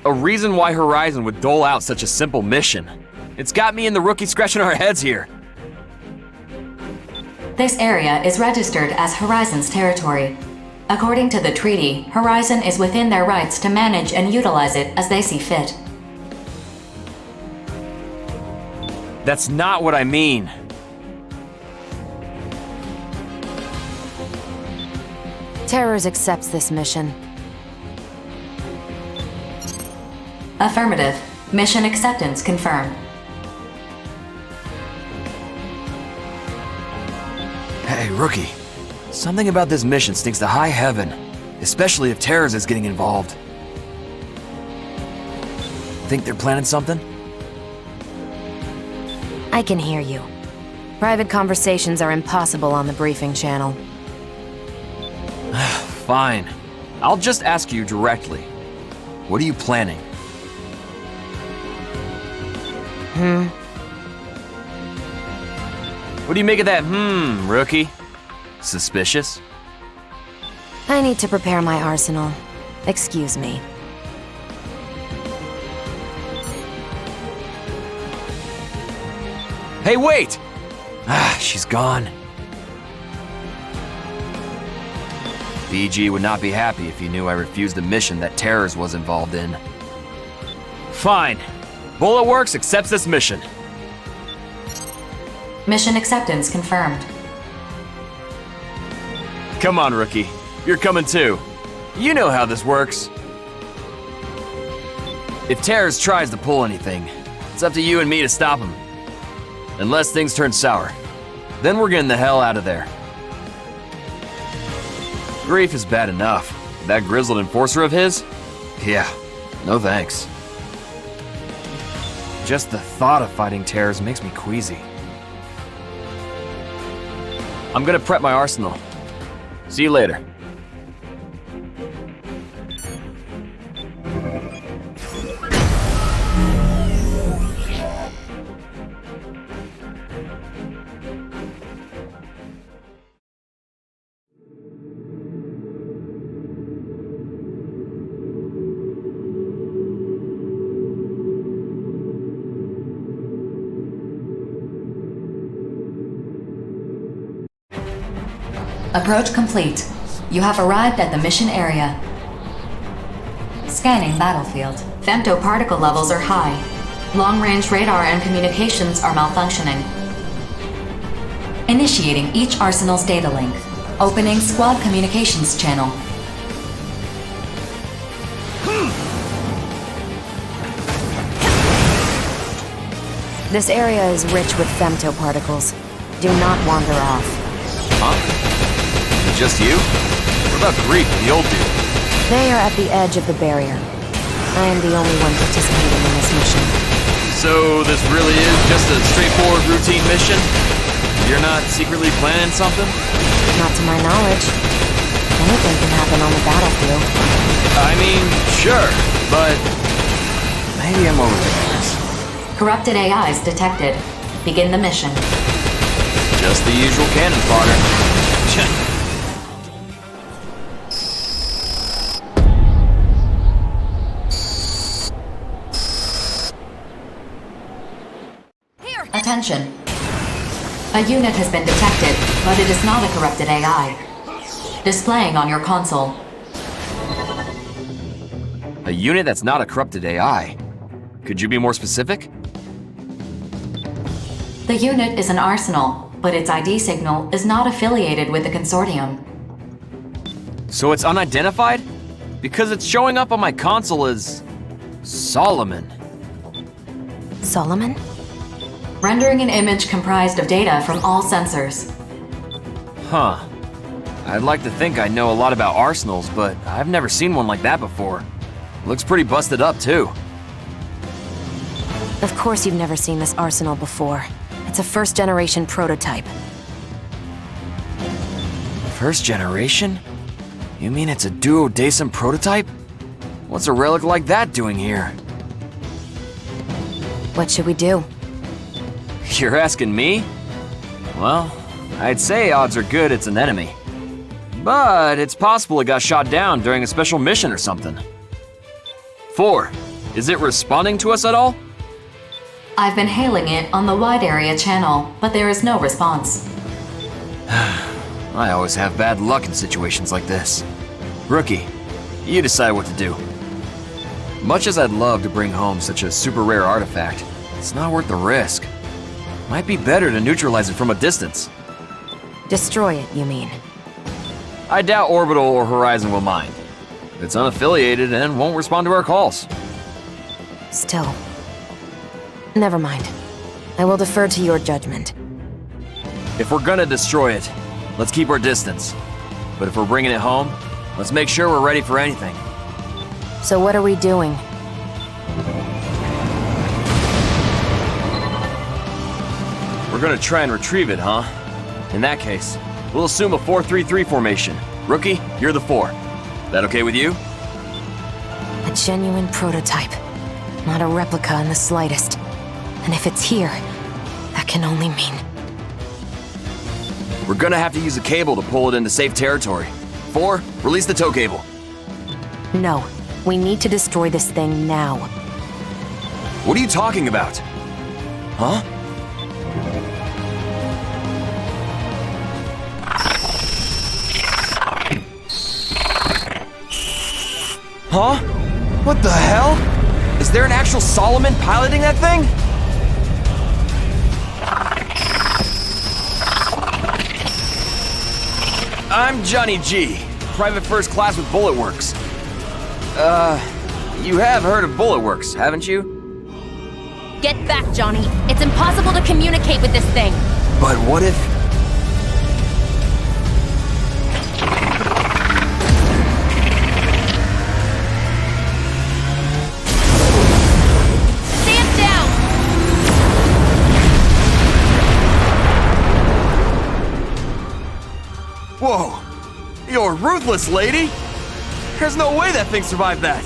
A reason why Horizon would dole out such a simple mission. It's got me and the rookie scratching our heads here. This area is registered as Horizon's territory. According to the treaty, Horizon is within their rights to manage and utilize it as they see fit. That's not what I mean. Terrors accepts this mission. Affirmative. Mission acceptance confirmed. Hey, rookie. Something about this mission stinks to high heaven, especially if Terrors is getting involved. Think they're planning something? I can hear you. Private conversations are impossible on the briefing channel. Fine. I'll just ask you directly. What are you planning? What do you make of that rookie? Suspicious? I need to prepare my arsenal. Excuse me. Hey, wait! She's gone. BG would not be happy if he knew I refused a mission that Terrors was involved in. Fine. Bulletworks accepts this mission. Mission acceptance confirmed. Come on, rookie. You're coming too. You know how this works. If Terrors tries to pull anything, it's up to you and me to stop him. Unless things turn sour. Then we're getting the hell out of there. Grief is bad enough. That grizzled enforcer of his? Yeah, no thanks. Just the thought of fighting Terrors makes me queasy. I'm gonna prep my arsenal. See you later. Approach complete. You have arrived at the mission area. Scanning battlefield. Femtoparticle levels are high. Long-range radar and communications are malfunctioning. Initiating each arsenal's data link. Opening squad communications channel. This area is rich with femtoparticles. Do not wander off. Huh? Just you? What about Greek, the old dude? They are at the edge of the barrier. I am the only one participating in this mission. So this really is just a straightforward routine mission? You're not secretly planning something? Not to my knowledge. Anything can happen on the battlefield. I mean, sure, but maybe I'm overthinking this. Corrupted AIs detected. Begin the mission. Just the usual cannon fodder. Attention. A unit has been detected, but it is not a corrupted AI. Displaying on your console. A unit that's not a corrupted AI. Could you be more specific? The unit is an arsenal, but its ID signal is not affiliated with the consortium. So it's unidentified? Because it's showing up on my console as Solomon. Solomon? Rendering an image comprised of data from all sensors. Huh. I'd like to think I know a lot about arsenals, but I've never seen one like that before. Looks pretty busted up, too. Of course you've never seen this arsenal before. It's a first-generation prototype. First generation? You mean it's a duodecim prototype? What's a relic like that doing here? What should we do? You're asking me? Well, I'd say odds are good it's an enemy. But it's possible it got shot down during a special mission or something. 4. Is it responding to us at all? I've been hailing it on the wide area channel, but there is no response. I always have bad luck in situations like this. Rookie, you decide what to do. Much as I'd love to bring home such a super rare artifact, it's not worth the risk. Might be better to neutralize it from a distance. Destroy it, you mean? I doubt Orbital or Horizon will mind. It's unaffiliated and won't respond to our calls. Still. Never mind. I will defer to your judgment. If we're gonna destroy it, let's keep our distance. But if we're bringing it home, let's make sure we're ready for anything. So what are we doing? We're gonna try and retrieve it, huh? In that case, we'll assume a 4-3-3 formation. Rookie, you're the 4. That okay with you? A genuine prototype. Not a replica in the slightest. And if it's here, that can only mean... We're gonna have to use a cable to pull it into safe territory. 4, release the tow cable. No. We need to destroy this thing now. What are you talking about? Huh? Huh? What the hell? Is there an actual Solomon piloting that thing? I'm Johnny G, private first class with Bullet Works. You have heard of Bullet Works, haven't you? Get back, Johnny. It's impossible to communicate with this thing. But what if... Stand down! Whoa! You're ruthless, lady! There's no way that thing survived that!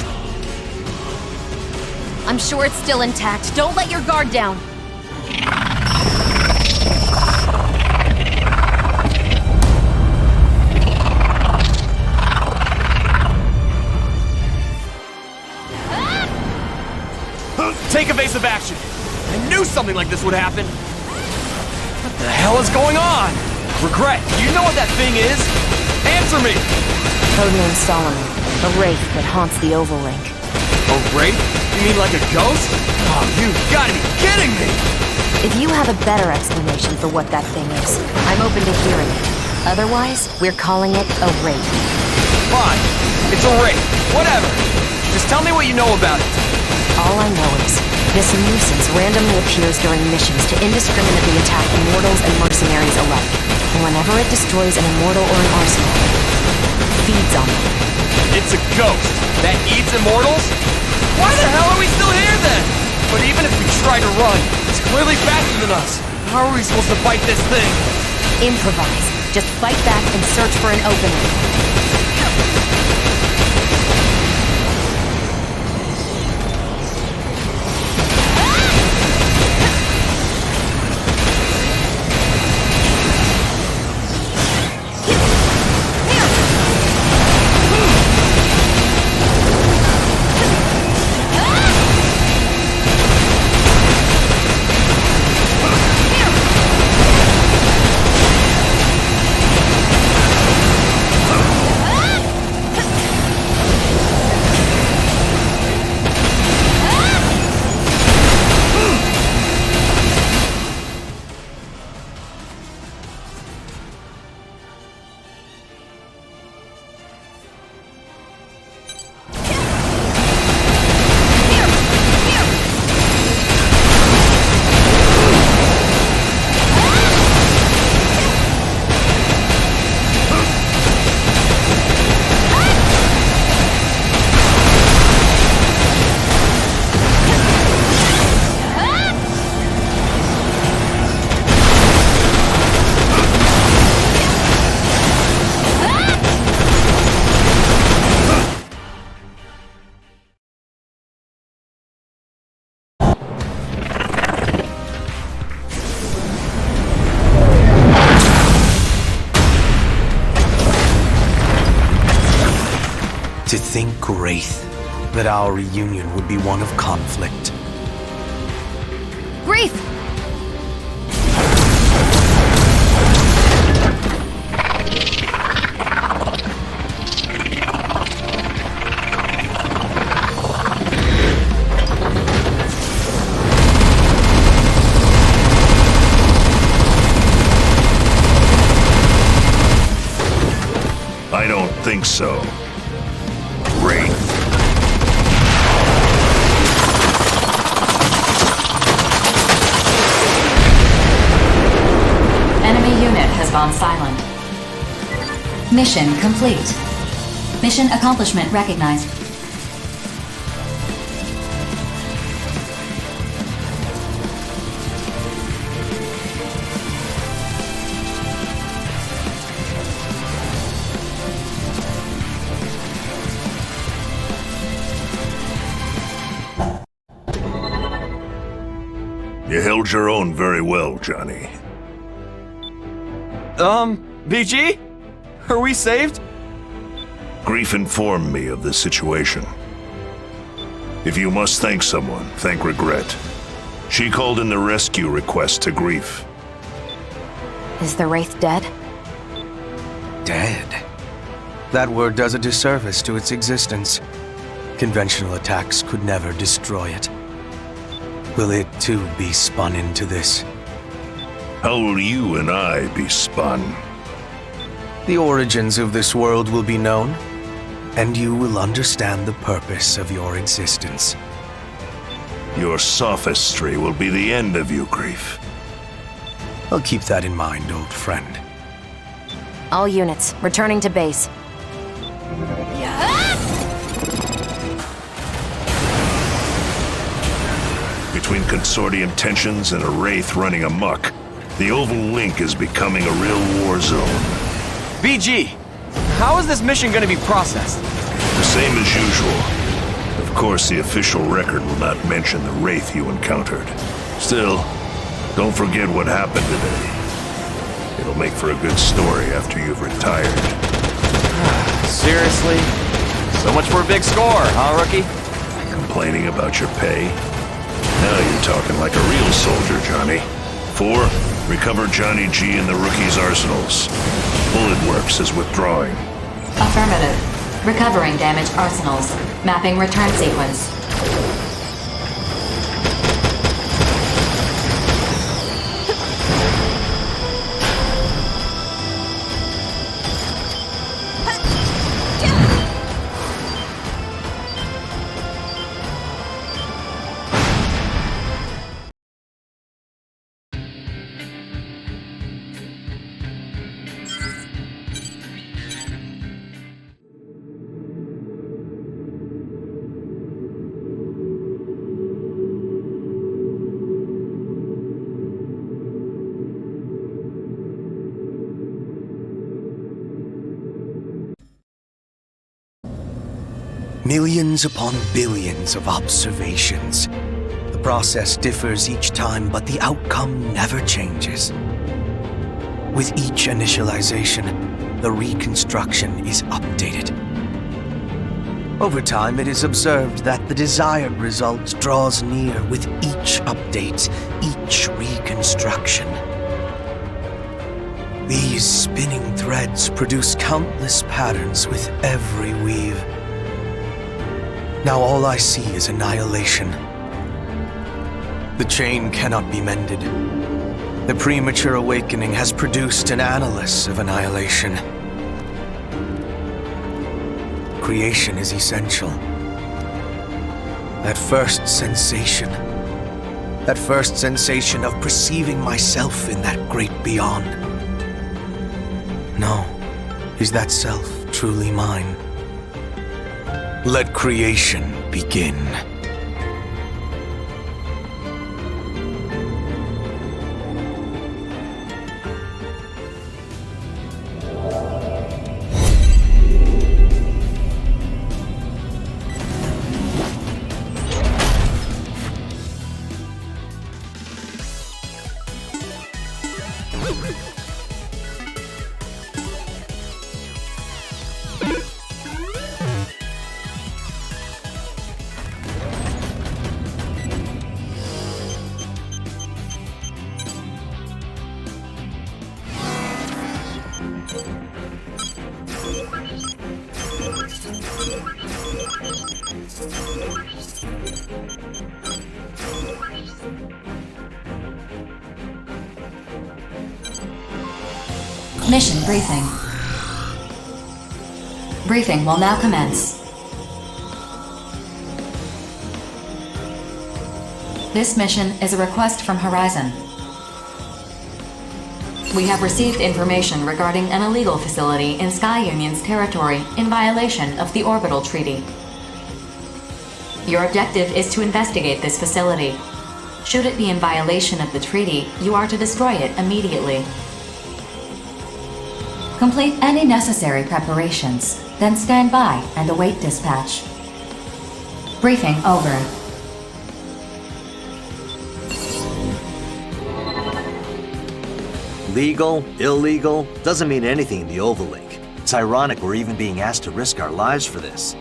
I'm sure it's still intact. Don't let your guard down. Take evasive action! I knew something like this would happen! What the hell is going on? Regret, do you know what that thing is? Answer me! Codename Solomon, a wraith that haunts the Oval Link. A wraith? You mean like a ghost? Oh, you've gotta be kidding me! If you have a better explanation for what that thing is, I'm open to hearing it. Otherwise, we're calling it a wraith. Fine, it's a wraith, whatever. Just tell me what you know about it. All I know is, this nuisance randomly appears during missions to indiscriminately attack immortals and mercenaries alike. And whenever it destroys an immortal or an arsenal, it feeds on them. It's a ghost that eats immortals? Why the hell are we still here then? But even if we try to run, it's clearly faster than us. How are we supposed to fight this thing? Improvise. Just fight back and search for an opening. To think, Wraith, that our reunion would be one of conflict. Grief! I don't think so. Wraith. Enemy unit has gone silent. Mission complete. Mission accomplishment recognized. You held your own very well, Johnny. BG? Are we saved? Grief informed me of the situation. If you must thank someone, thank Regret. She called in the rescue request to Grief. Is the Wraith dead? Dead? That word does a disservice to its existence. Conventional attacks could never destroy it. Will it too be spun into this? How will you and I be spun? The origins of this world will be known, and you will understand the purpose of your existence. Your sophistry will be the end of you, Grief. I'll keep that in mind, old friend. All units, returning to base. Between Consortium tensions and a Wraith running amok, the Oval Link is becoming a real war zone. BG, how is this mission gonna be processed? The same as usual. Of course, the official record will not mention the Wraith you encountered. Still, don't forget what happened today. It'll make for a good story after you've retired. Seriously? So much for a big score, huh, rookie? Complaining about your pay? Now you're talking like a real soldier, Johnny. 4, recover Johnny G in the rookie's arsenals. Bullet Works is withdrawing. Affirmative. Recovering damaged arsenals. Mapping return sequence. Millions upon billions of observations. The process differs each time, but the outcome never changes. With each initialization, the reconstruction is updated. Over time, it is observed that the desired result draws near with each update, each reconstruction. These spinning threads produce countless patterns with every weave. Now all I see is annihilation. The chain cannot be mended. The premature awakening has produced an annulus of annihilation. Creation is essential. That first sensation of perceiving myself in that great beyond. No, is that self truly mine? Let creation begin. Mission briefing. Briefing will now commence. This mission is a request from Horizon. We have received information regarding an illegal facility in Sky Union's territory in violation of the Orbital Treaty. Your objective is to investigate this facility. Should it be in violation of the treaty, you are to destroy it immediately. Complete any necessary preparations, then stand by and await dispatch. Briefing over. Legal, illegal, doesn't mean anything in the Ovalink. It's ironic we're even being asked to risk our lives for this.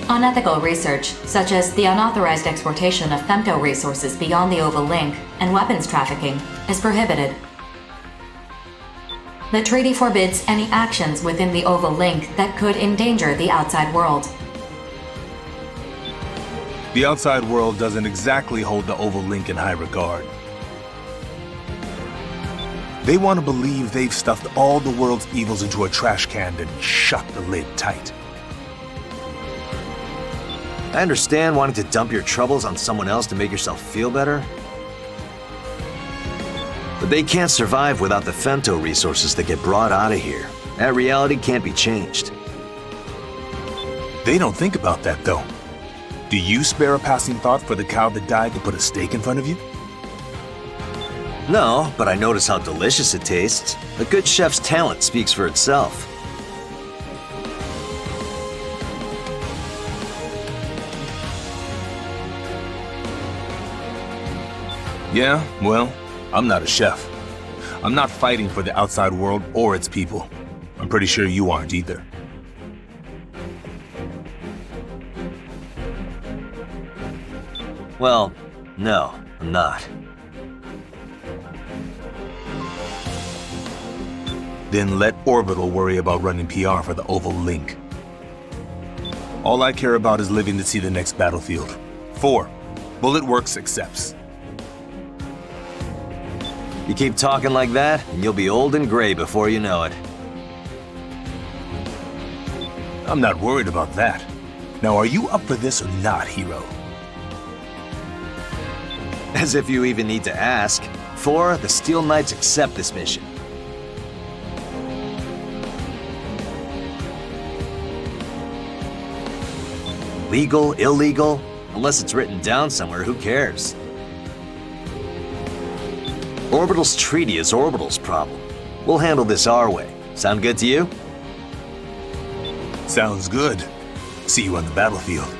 Unethical research, such as the unauthorized exportation of femto resources beyond the Oval Link and weapons trafficking, is prohibited. The treaty forbids any actions within the Oval Link that could endanger the outside world. The outside world doesn't exactly hold the Oval Link in high regard. They want to believe they've stuffed all the world's evils into a trash can and shut the lid tight. I understand wanting to dump your troubles on someone else to make yourself feel better. But they can't survive without the femto resources that get brought out of here. That reality can't be changed. They don't think about that, though. Do you spare a passing thought for the cow that died to put a steak in front of you? No, but I notice how delicious it tastes. A good chef's talent speaks for itself. Yeah, well, I'm not a chef. I'm not fighting for the outside world or its people. I'm pretty sure you aren't either. Well, no, I'm not. Then let Orbital worry about running PR for the Oval Link. All I care about is living to see the next battlefield. 4. Bullet Works accepts. You keep talking like that, and you'll be old and gray before you know it. I'm not worried about that. Now, are you up for this or not, hero? As if you even need to ask. 4, the Steel Knights accept this mission. Legal, illegal? Unless it's written down somewhere, who cares? Orbital's treaty is Orbital's problem. We'll handle this our way. Sound good to you? Sounds good. See you on the battlefield.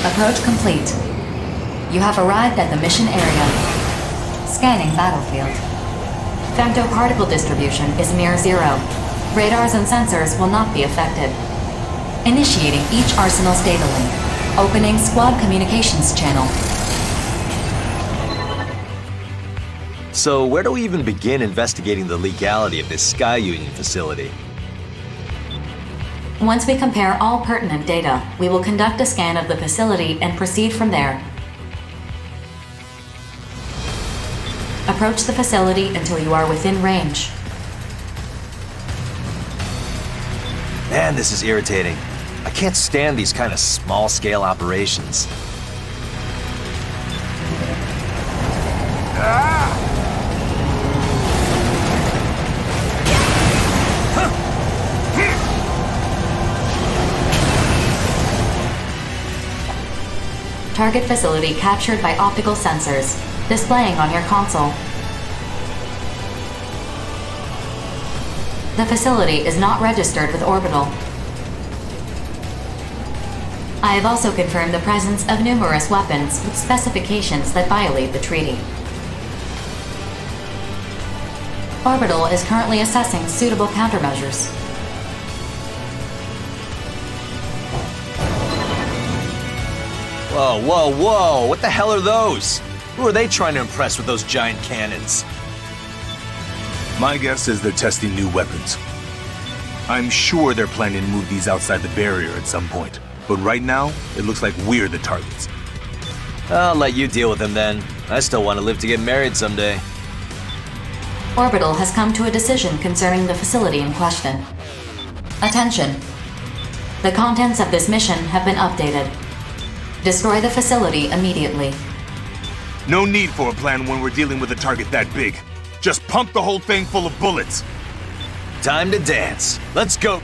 Approach complete. You have arrived at the mission area. Scanning battlefield. Femtoparticle distribution is near zero. Radars and sensors will not be affected. Initiating each Arsenal's data link. Opening squad communications channel. So where do we even begin investigating the legality of this Sky Union facility? Once we compare all pertinent data, we will conduct a scan of the facility and proceed from there. Approach the facility until you are within range. Man, this is irritating. I can't stand these kind of small-scale operations. Target facility captured by optical sensors, displaying on your console. The facility is not registered with Orbital. I have also confirmed the presence of numerous weapons with specifications that violate the treaty. Orbital is currently assessing suitable countermeasures. Whoa, whoa, whoa! What the hell are those? Who are they trying to impress with those giant cannons? My guess is they're testing new weapons. I'm sure they're planning to move these outside the barrier at some point. But right now, it looks like we're the targets. I'll let you deal with them then. I still want to live to get married someday. Orbital has come to a decision concerning the facility in question. Attention! The contents of this mission have been updated. Destroy the facility immediately. No need for a plan when we're dealing with a target that big. Just pump the whole thing full of bullets. Time to dance. Let's go.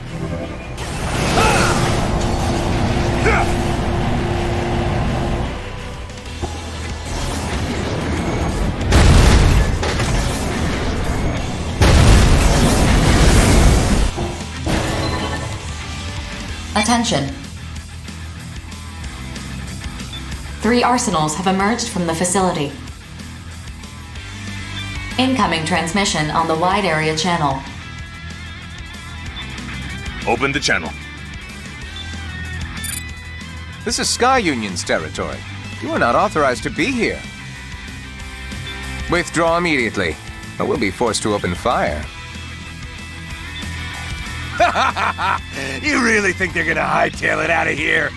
Attention. 3 arsenals have emerged from the facility. Incoming transmission on the wide area channel. Open the channel. This is Sky Union's territory. You are not authorized to be here. Withdraw immediately, or we'll be forced to open fire. You really think they're gonna hightail it out of here?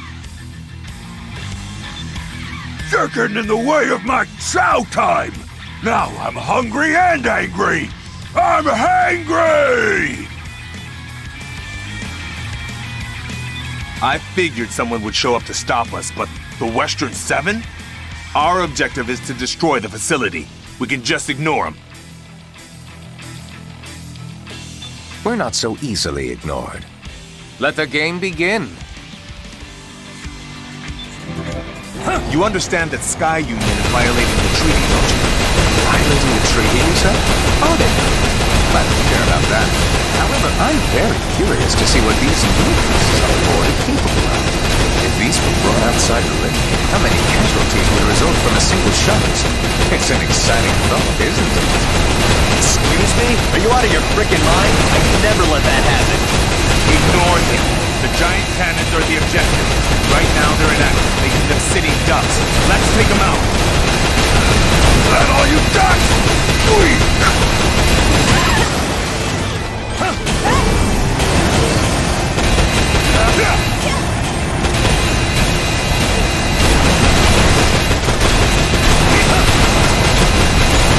You're getting in the way of my chow time! Now I'm hungry and angry! I'm hangry! I figured someone would show up to stop us, but the Western 7? Our objective is to destroy the facility. We can just ignore them. We're not so easily ignored. Let the game begin. You understand that Sky Union is violating the treaty, don't you? Violating the treaty, you said? Oh, they I don't care about that. However, I'm very curious to see what these universes on board are capable of. If these were brought outside the ring, how many casualties would result from a single shot? It's an exciting thought, isn't it? Excuse me? Are you out of your frickin' mind? I can never let that happen. Ignore them. The giant cannons are the objective. Right now they're inactive, making them sitting ducks. Let's take them out. Is that all you got?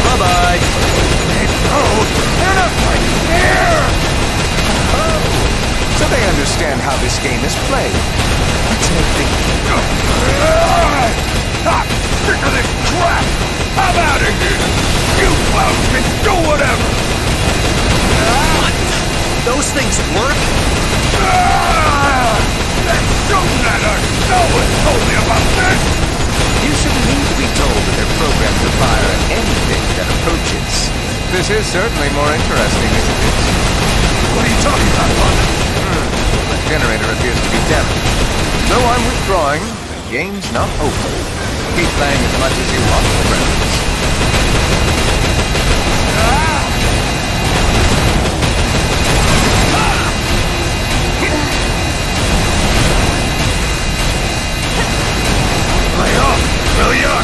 Bye-bye. how this game is played. Let's make things... I'm sick of this crap! I'm out of here! You clowns can do whatever! What? Those things work? They're shooting at us! No one told me about this! You shouldn't need to be told that they're programmed to fire at anything that approaches. This is certainly more interesting, isn't it? What are you talking about, Father? The generator appears to be damaged. So I'm withdrawing. The game's not over. Keep playing as much as you want, friends. Lay off, will ya?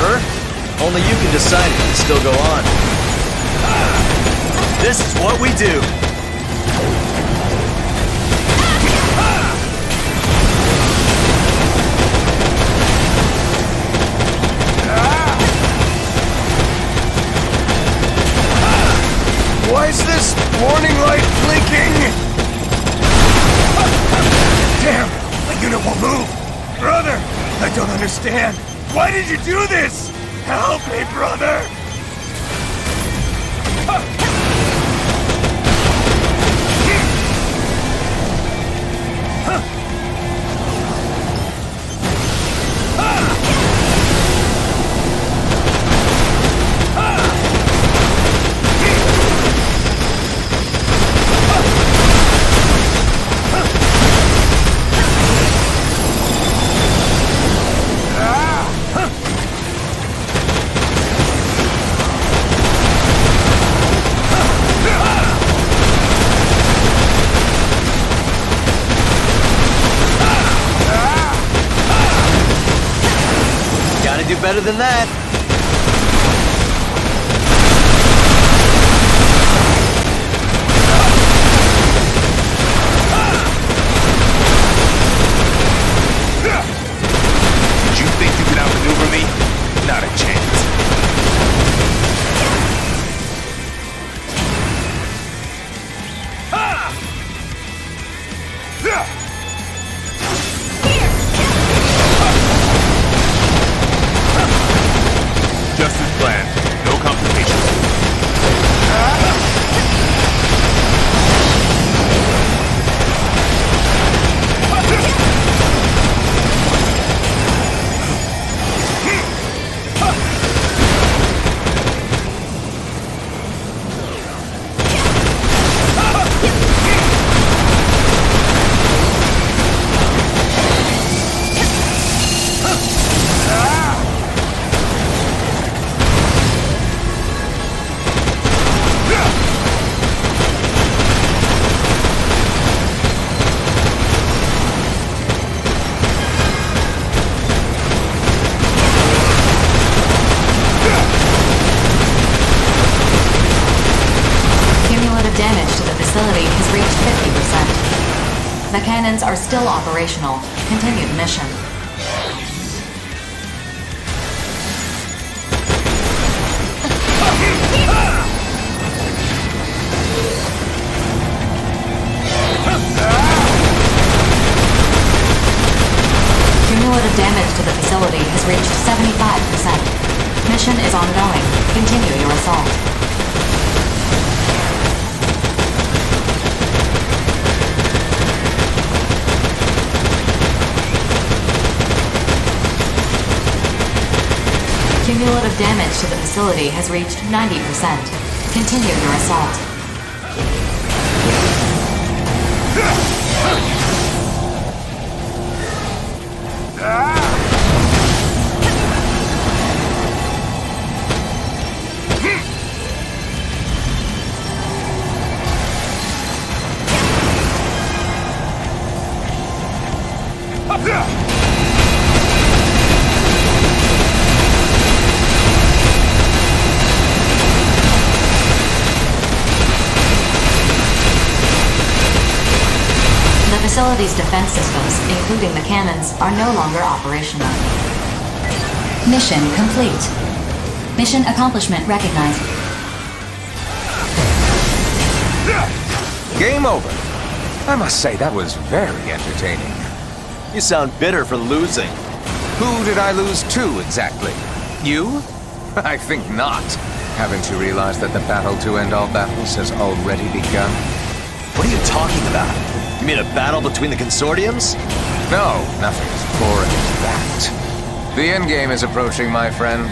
Her? Only you can decide it can still go on. This is what we do. Why is this warning light blinking? Damn! The unit won't move! Brother! I don't understand! Why did you do this? Help me, brother! Do better than that. Did you think you could outmaneuver me? Not a chance. Just as planned. No complications. Damage to the facility has reached 50%. The cannons are still operational. Continue the mission. Cumulative damage to the facility has reached 75%. Mission is ongoing. Continue your assault. Cumulative damage to the facility has reached 90%. Continue your assault. The facility's defense systems, including the cannons, are no longer operational. Mission complete. Mission accomplishment recognized. Game over. I must say, that was very entertaining. You sound bitter for losing. Who did I lose to, exactly? You? I think not. Haven't you realized that the battle to end all battles has already begun? What are you talking about? You mean a battle between the consortiums? No, nothing as boring as that. The endgame is approaching, my friend.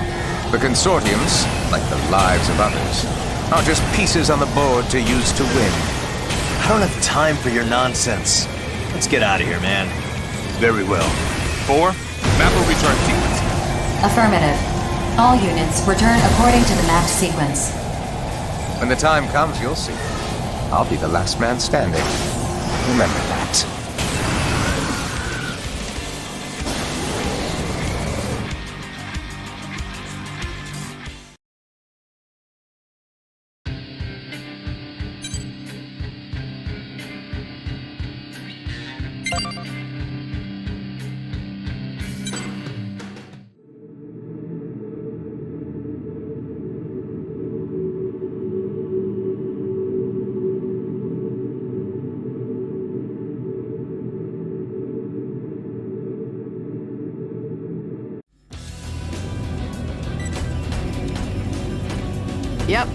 The consortiums, like the lives of others, are just pieces on the board to use to win. I don't have time for your nonsense. Let's get out of here, man. Very well. 4, map will return sequence. Affirmative. All units return according to the mapped sequence. When the time comes, you'll see. I'll be the last man standing. Remember that. Yep.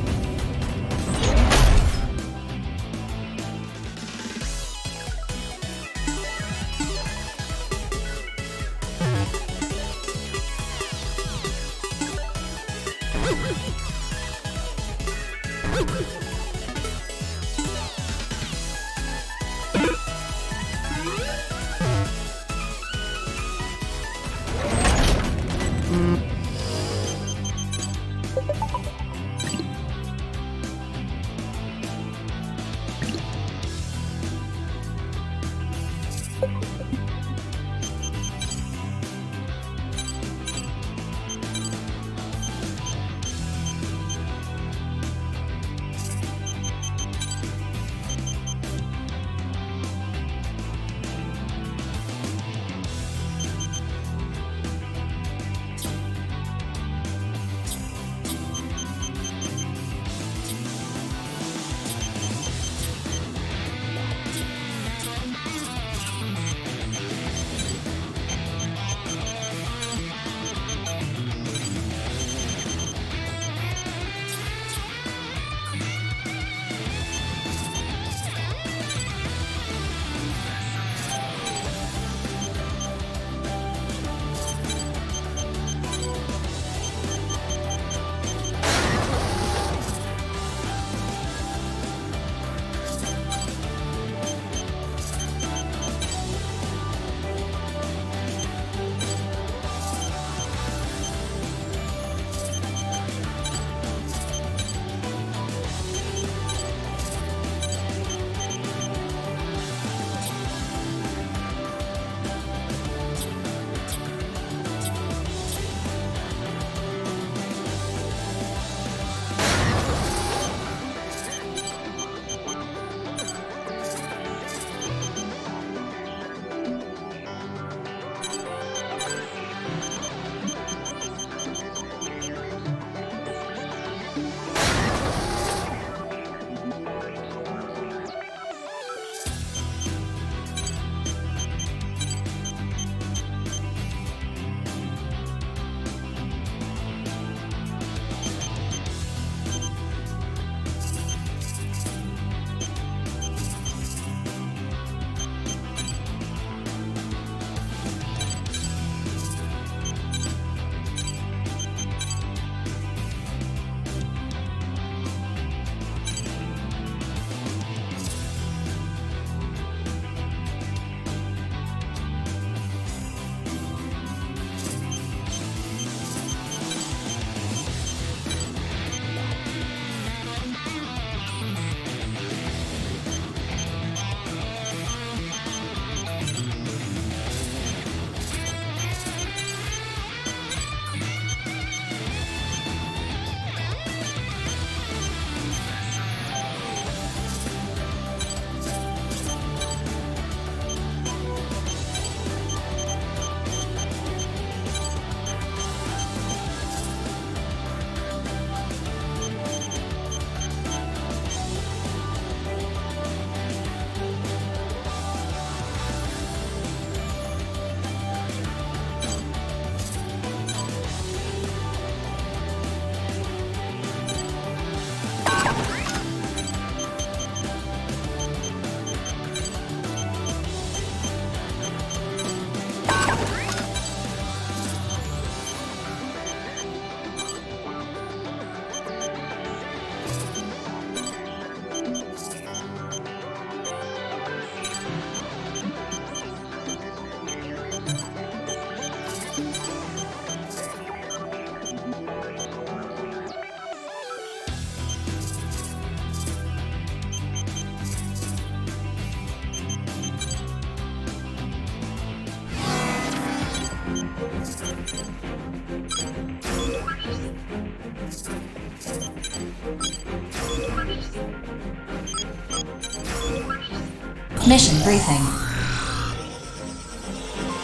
Mission briefing.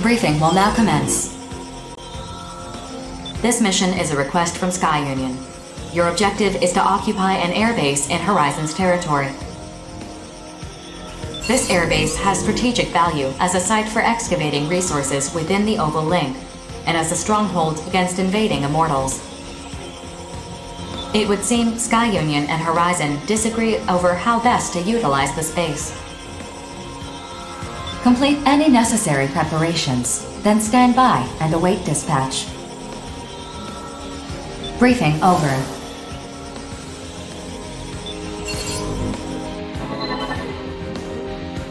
Briefing will now commence. This mission is a request from Sky Union. Your objective is to occupy an airbase in Horizon's territory. This airbase has strategic value as a site for excavating resources within the Oval Link, and as a stronghold against invading Immortals. It would seem Sky Union and Horizon disagree over how best to utilize the space. Complete any necessary preparations, then stand by and await dispatch. Briefing over.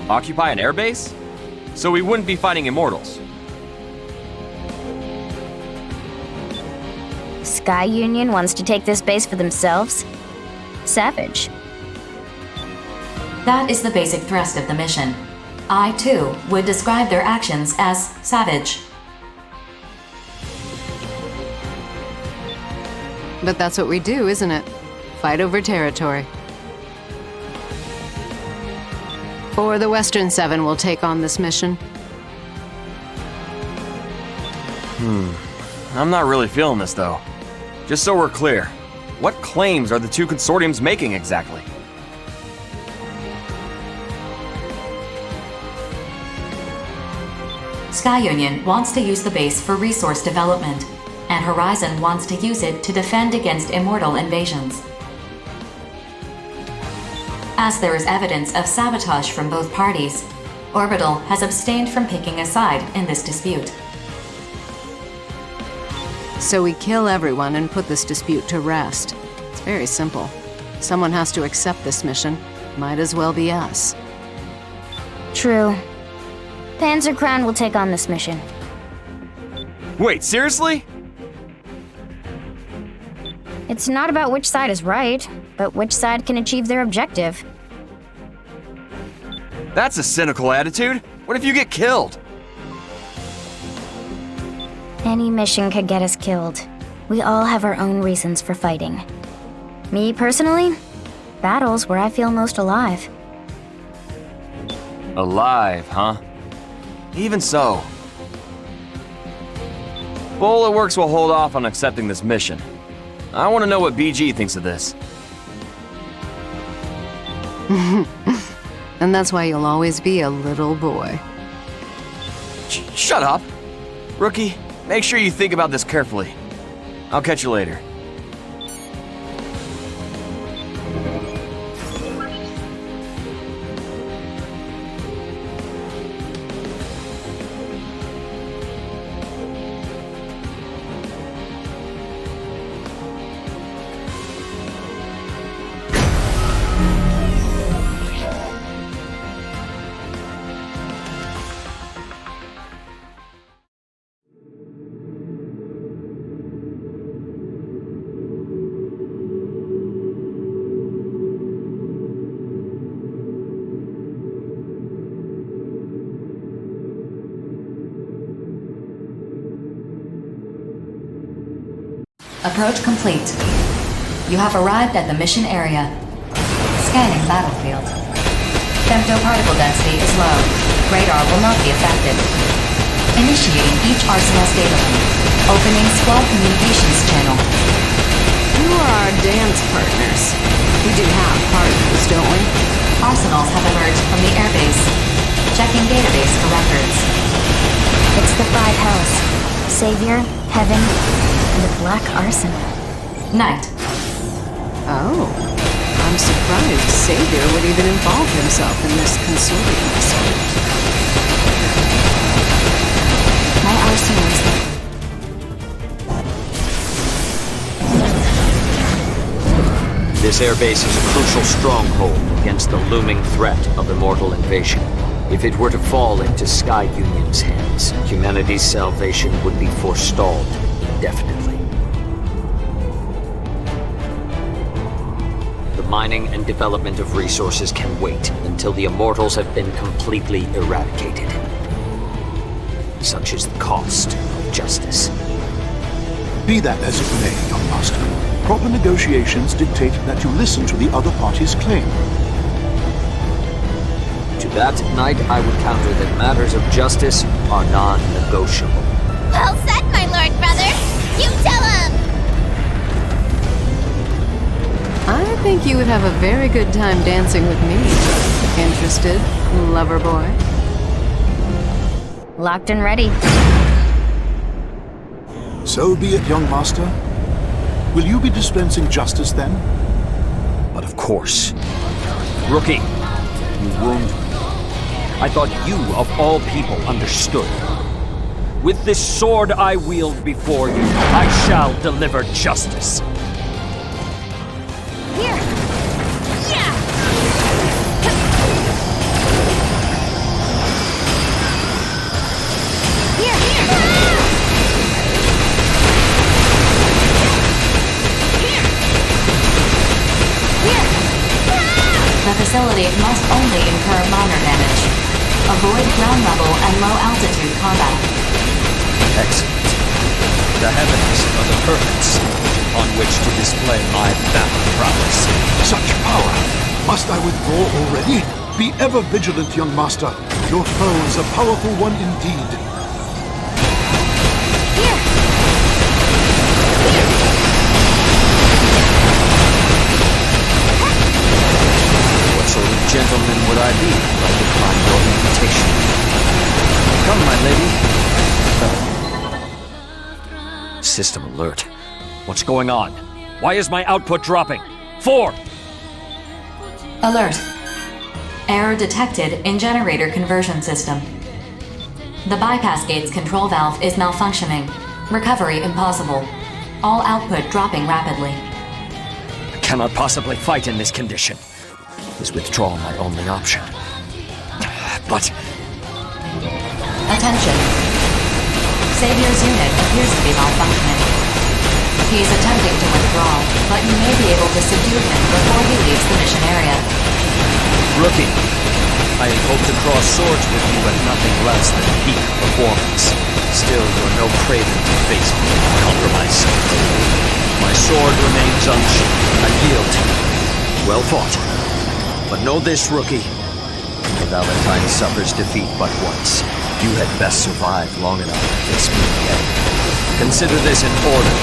Occupy an airbase? So we wouldn't be fighting Immortals. Sky Union wants to take this base for themselves? Savage. That is the basic thrust of the mission. I, too, would describe their actions as savage. But that's what we do, isn't it? Fight over territory. Or the Western Seven will take on this mission. I'm not really feeling this, though. Just so we're clear, what claims are the two consortiums making exactly? Sky Union wants to use the base for resource development, and Horizon wants to use it to defend against Immortal invasions. As there is evidence of sabotage from both parties, Orbital has abstained from picking a side in this dispute. So we kill everyone and put this dispute to rest. It's very simple. Someone has to accept this mission. Might as well be us. True. Panzer Crown will take on this mission. Wait, seriously? It's not about which side is right, but which side can achieve their objective. That's a cynical attitude. What if you get killed? Any mission could get us killed. We all have our own reasons for fighting. Me personally, battle's where I feel most alive. Alive, huh? Even so. Bullet Works will hold off on accepting this mission. I want to know what BG thinks of this. And that's why you'll always be a little boy. Shut up! Rookie, make sure you think about this carefully. I'll catch you later. Approach complete. You have arrived at the mission area. Scanning battlefield. Femtoparticle density is low. Radar will not be affected. Initiating each Arsenal's data link. Opening squad communications channel. Who are our dance partners? We do have partners, don't we? Arsenals have emerged from the airbase. Checking database for records. It's the five hells. Savior, Heaven, and the Black Arsenal. Night. Oh. I'm surprised Savior would even involve himself in this consortium dispute. My arsenal is there. This airbase is a crucial stronghold against the looming threat of Immortal invasion. If it were to fall into Sky Union's hands, humanity's salvation would be forestalled indefinitely. The mining and development of resources can wait until the Immortals have been completely eradicated. Such is the cost of justice. Be that as it may, young master, proper negotiations dictate that you listen to the other party's claim. To that, Knight, I would counter that matters of justice are non-negotiable. Well said, my lord brother! You tell him! I think you would have a very good time dancing with me. Interested, lover boy? Locked and ready. So be it, young master. Will you be dispensing justice then? But of course. Rookie, you wound me. I thought you, of all people, understood. With this sword I wield before you, I shall deliver justice. Here! Yeah! Here! The facility must only incur minor damage. Avoid ground level and low altitude combat. Excellent. The heavens are the purpose on which to display my battle prowess. Such power! Must I withdraw already? Be ever vigilant, young master. Your foe is a powerful one indeed. What sort of gentleman would I be if I declined your invitation? Come, my lady. System alert. What's going on? Why is my output dropping? 4! Alert. Error detected in generator conversion system. The bypass gate's control valve is malfunctioning. Recovery impossible. All output dropping rapidly. I cannot possibly fight in this condition. Is withdrawal my only option? But... Attention. Savior's unit appears to be malfunctioning. He is attempting to withdraw, but you may be able to subdue him before he leaves the mission area. Rookie, I had hoped to cross swords with you at nothing less than peak performance. Still, you're no craven to face me and compromise. My sword remains unsheathed. I yield. Well fought. But know this, rookie. The Valentine suffers defeat but once. You had best survive long enough to face me again. Consider this an order.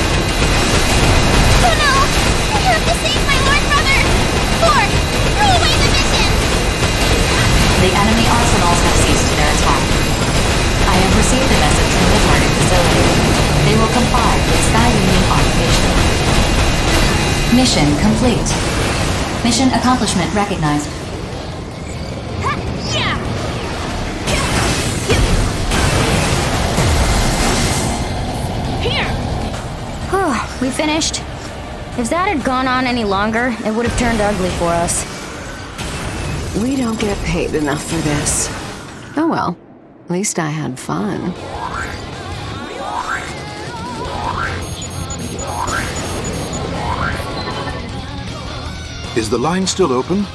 Oh no! I have to save my lord brother! 4! Throw away the mission! The enemy arsenals have ceased their attack. I have received a message from the target facility. They will comply with Sky Union occupation. Mission complete. Mission accomplishment recognized. Whew, we finished. If that had gone on any longer, it would have turned ugly for us. We don't get paid enough for this. Oh well, at least I had fun. Is the line still open?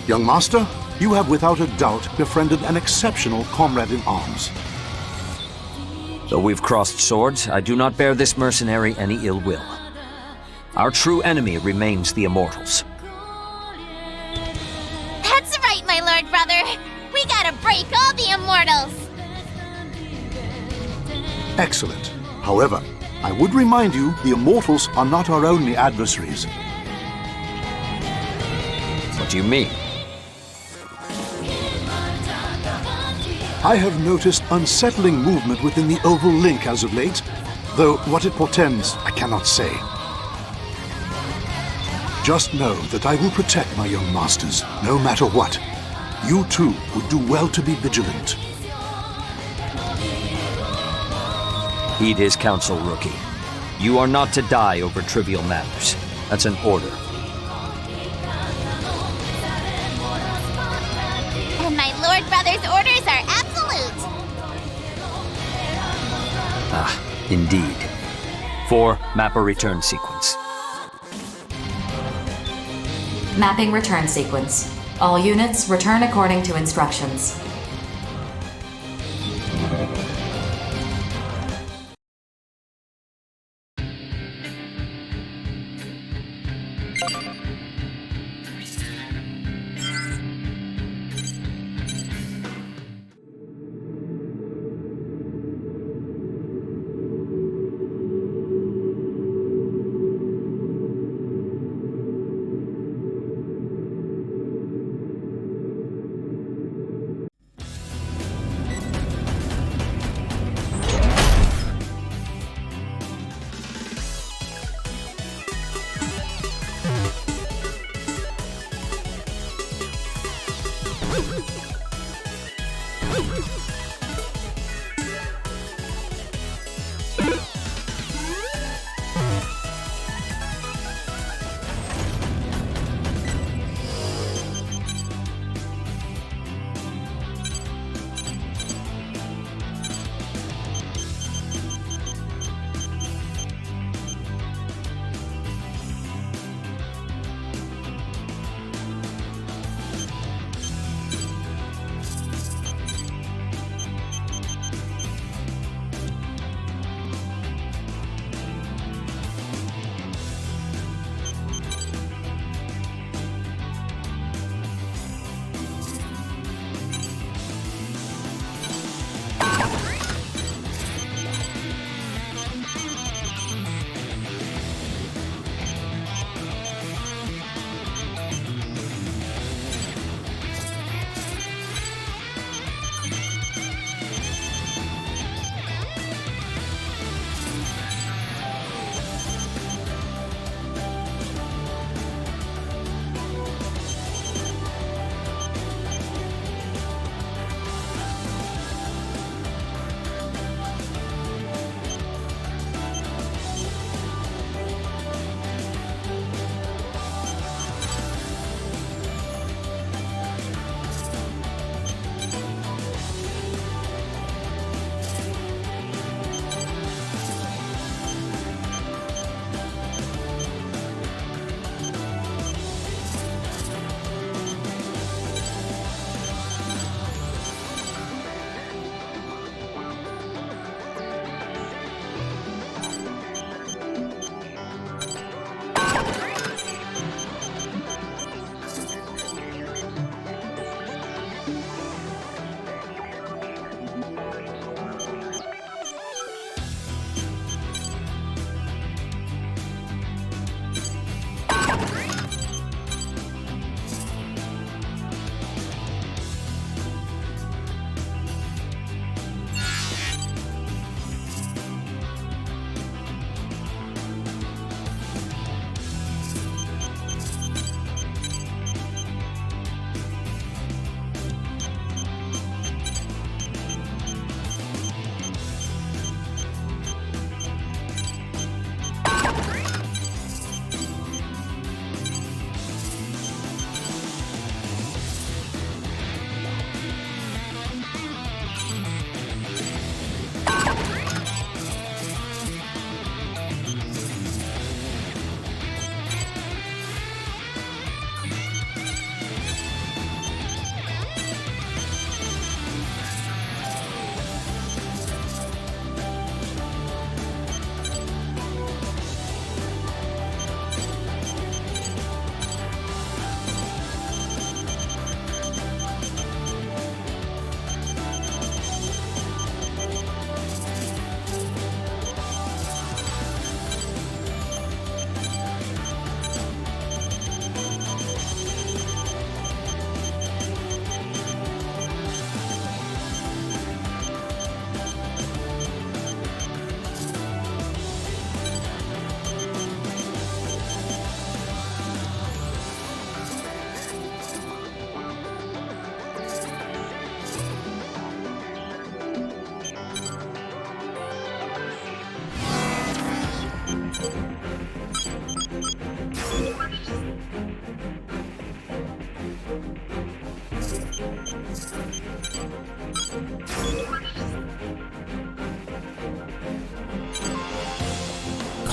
Young master, you have without a doubt befriended an exceptional comrade in arms. Though we've crossed swords, I do not bear this mercenary any ill will. Our true enemy remains the Immortals. That's right, my lord brother! We gotta break all the Immortals! Excellent. However, I would remind you the Immortals are not our only adversaries. What do you mean? I have noticed unsettling movement within the Oval Link as of late, though what it portends, I cannot say. Just know that I will protect my young masters, no matter what. You too would do well to be vigilant. Heed his counsel, rookie. You are not to die over trivial matters. That's an order. And my lord brother's orders are absolute! Ah, indeed. 4, map a return sequence. Mapping return sequence. All units return according to instructions.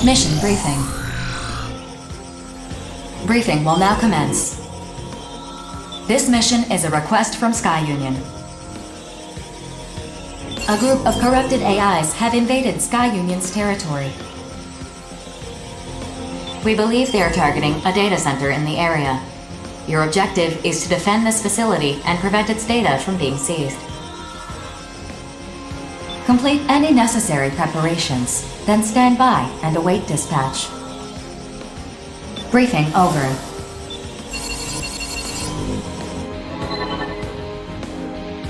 Mission briefing. Briefing will now commence. This mission is a request from Sky Union. A group of corrupted AIs have invaded Sky Union's territory. We believe they are targeting a data center in the area. Your objective is to defend this facility and prevent its data from being seized. Complete any necessary preparations, then stand by and await dispatch. Briefing over.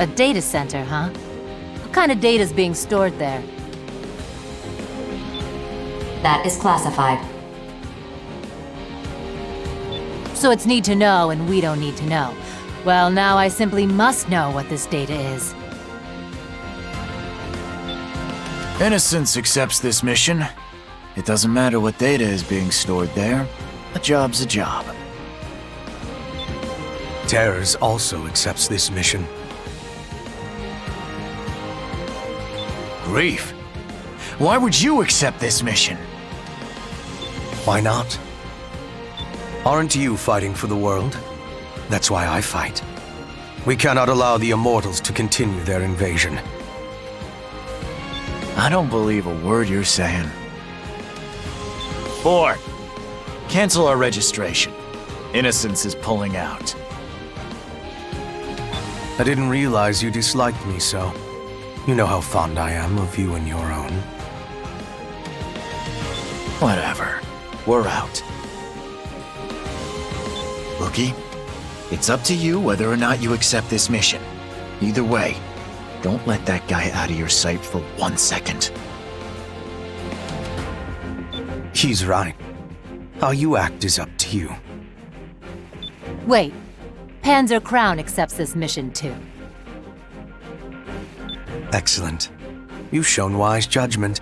A data center, huh? What kind of data's being stored there? That is classified. So it's need to know and we don't need to know. Well, now I simply must know what this data is. Innocence accepts this mission. It doesn't matter what data is being stored there. A job's a job. Terrors also accepts this mission. Grief. Why would you accept this mission? Why not? Aren't you fighting for the world? That's why I fight. We cannot allow the Immortals to continue their invasion. I don't believe a word you're saying. 4. Cancel our registration. Innocence is pulling out. I didn't realize you disliked me so. You know how fond I am of you and your own. Whatever. We're out. Rookie, it's up to you whether or not you accept this mission. Either way, don't let that guy out of your sight for 1 second. He's right. How you act is up to you. Wait. Panzer Crown accepts this mission too. Excellent. You've shown wise judgment.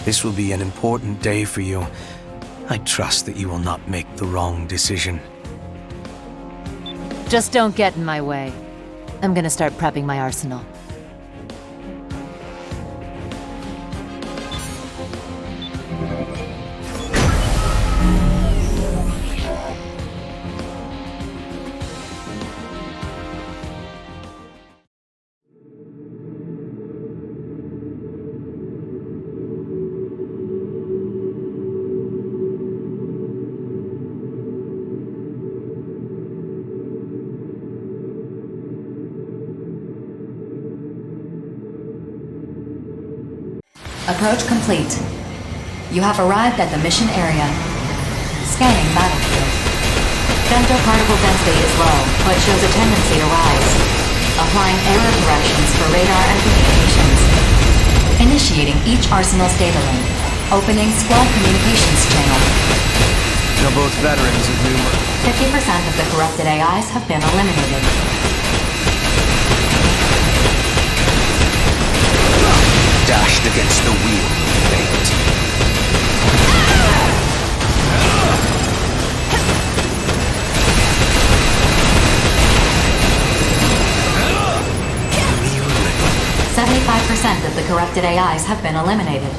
This will be an important day for you. I trust that you will not make the wrong decision. Just don't get in my way. I'm gonna start prepping my arsenal. Approach complete. You have arrived at the mission area. Scanning battlefield. Femtoparticle density is low, but shows a tendency to rise. Applying error corrections for radar and communications. Initiating each arsenal's data link. Opening squad communications channel. You're both veterans of humor. 50% of the corrupted AIs have been eliminated. Dashed against the wheel of fate. Leave 75% of the corrupted AIs have been eliminated.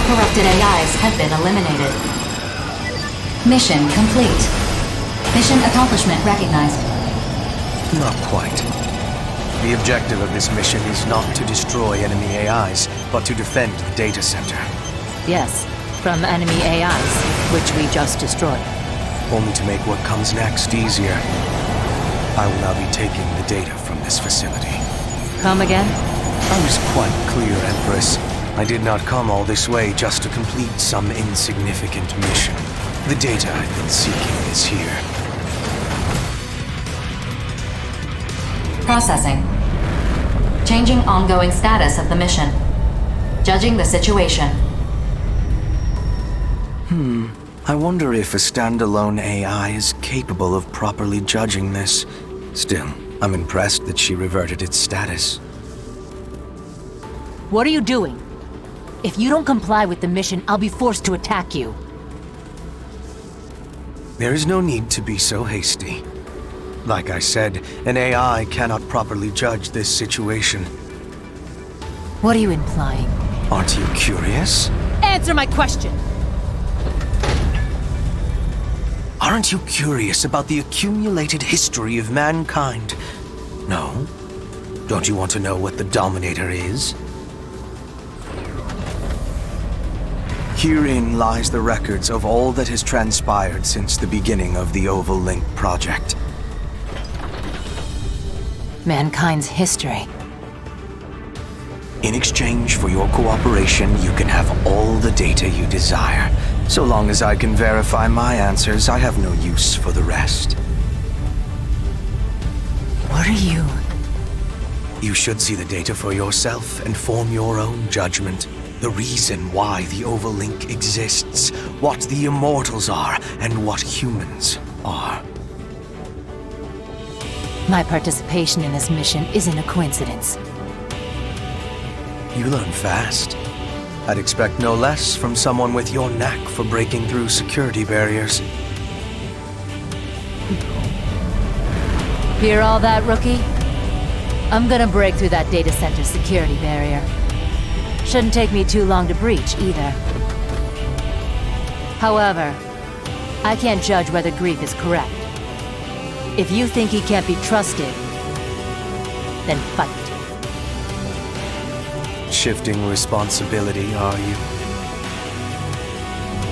Corrupted AIs have been eliminated. Mission complete. Mission accomplishment recognized. Not quite. The objective of this mission is not to destroy enemy AIs, but to defend the data center. Yes, from enemy AIs, which we just destroyed. Only to make what comes next easier. I will now be taking the data from this facility. Come again? I was quite clear, Empress. I did not come all this way just to complete some insignificant mission. The data I've been seeking is here. Processing. Changing ongoing status of the mission. judging the situation. I wonder if a standalone AI is capable of properly judging this. Still, I'm impressed that she reverted its status. What are you doing? If you don't comply with the mission, I'll be forced to attack you. There is no need to be so hasty. Like I said, an AI cannot properly judge this situation. What are you implying? Aren't you curious? Answer my question! Aren't you curious about the accumulated history of mankind? No? Don't you want to know what the Dominator is? Herein lies the records of all that has transpired since the beginning of the Oval Link project. Mankind's history. In exchange for your cooperation, you can have all the data you desire. So long as I can verify my answers, I have no use for the rest. What are you? You should see the data for yourself and form your own judgment. The reason why the Oval Link exists, what the Immortals are, and what humans are. My participation in this mission isn't a coincidence. You learn fast. I'd expect no less from someone with your knack for breaking through security barriers. Hear all that, rookie? I'm gonna break through that data center security barrier. Shouldn't take me too long to breach, either. However, I can't judge whether Grief is correct. If you think he can't be trusted, then fight. Shifting responsibility, are you?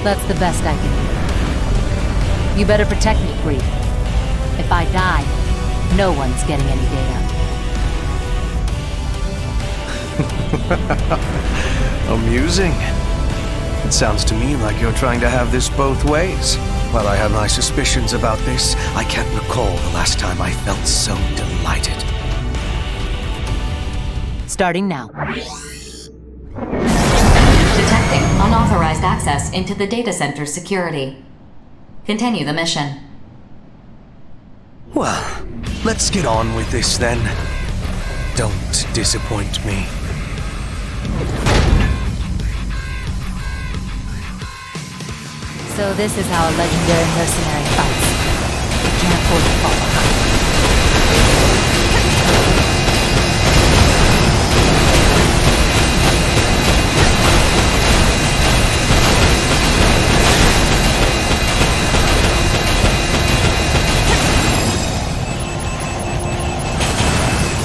That's the best I can do. You better protect me, Grief. If I die, no one's getting any data. Amusing. It sounds to me like you're trying to have this both ways. While I have my suspicions about this, I can't recall the last time I felt so delighted. Starting now. Detecting unauthorized access into the data center security. Continue the mission. Well, let's get on with this then. Don't disappoint me. So this is how a legendary mercenary fights. You can't afford to fall behind.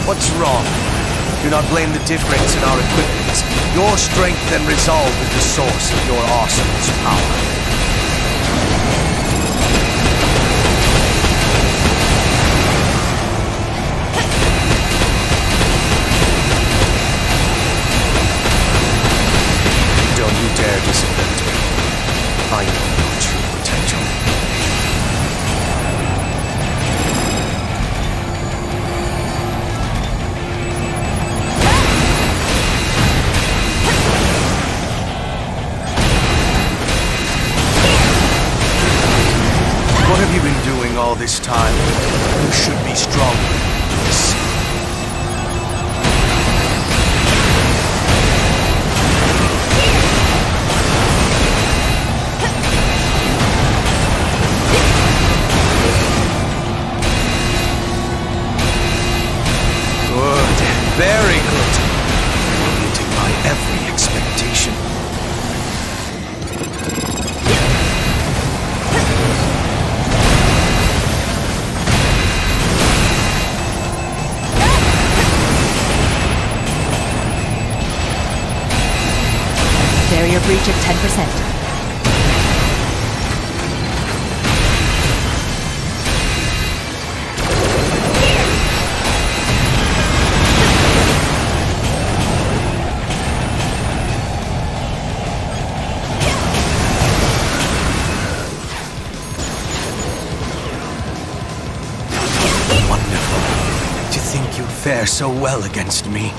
What's wrong? Do not blame the difference in our equipment. Your strength and resolve is the source of your arsenal's power. Don't you dare disappoint me. I know your true potential. What have you been doing all this time? You should be stronger than this. Good. Very good. You're meeting my every expectation. Barrier breach at 10%. Wonderful. To think you'd fare so well against me.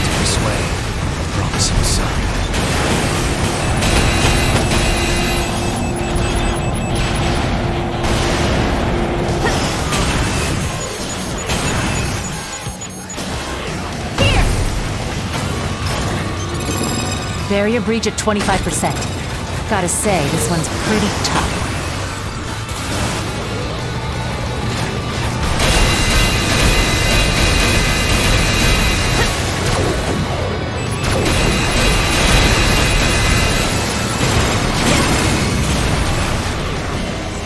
to persuade a promising son. Barrier breach at 25%. Gotta say, this one's pretty tough.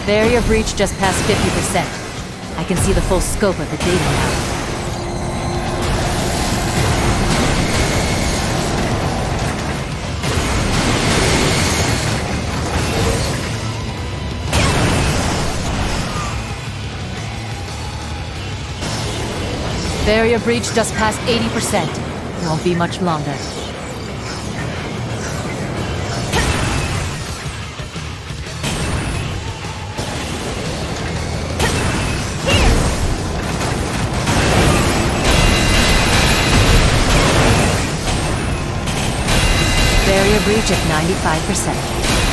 Barrier breach just past 50%. I can see the full scope of the data now. Barrier breach just past 80%. It won't be much longer. Barrier breach at 95%.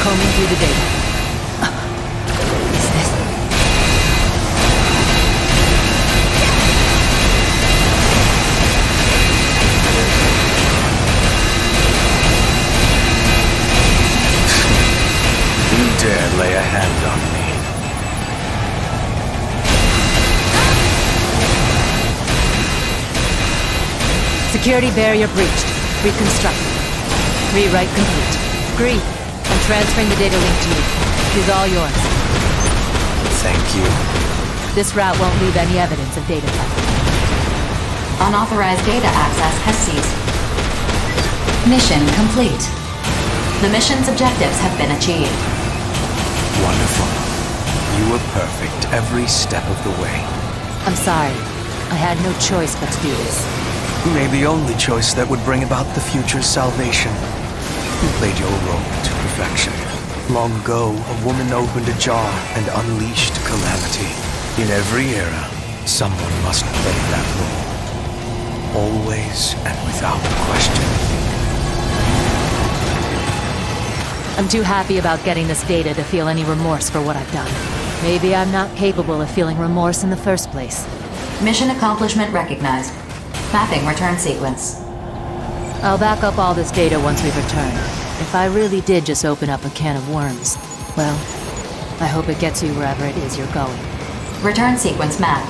Combing through the data. Is this? You dare lay a hand on me? Security barrier breached. Reconstructed. Rewrite complete. Agree. I'm transferring the data link to you. It is all yours. Thank you. This route won't leave any evidence of data theft. Unauthorized data access has ceased. Mission complete. The mission's objectives have been achieved. Wonderful. You were perfect every step of the way. I'm sorry. I had no choice but to do this. You made the only choice that would bring about the future's salvation. You played your role to perfection. Long ago, a woman opened a jar and unleashed calamity. In every era, someone must play that role. Always and without question. I'm too happy about getting this data to feel any remorse for what I've done. Maybe I'm not capable of feeling remorse in the first place. Mission accomplishment recognized. Mapping return sequence. I'll back up all this data once we return. If I really did just open up a can of worms, well, I hope it gets you wherever it is you're going. Return sequence map.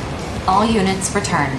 All units return.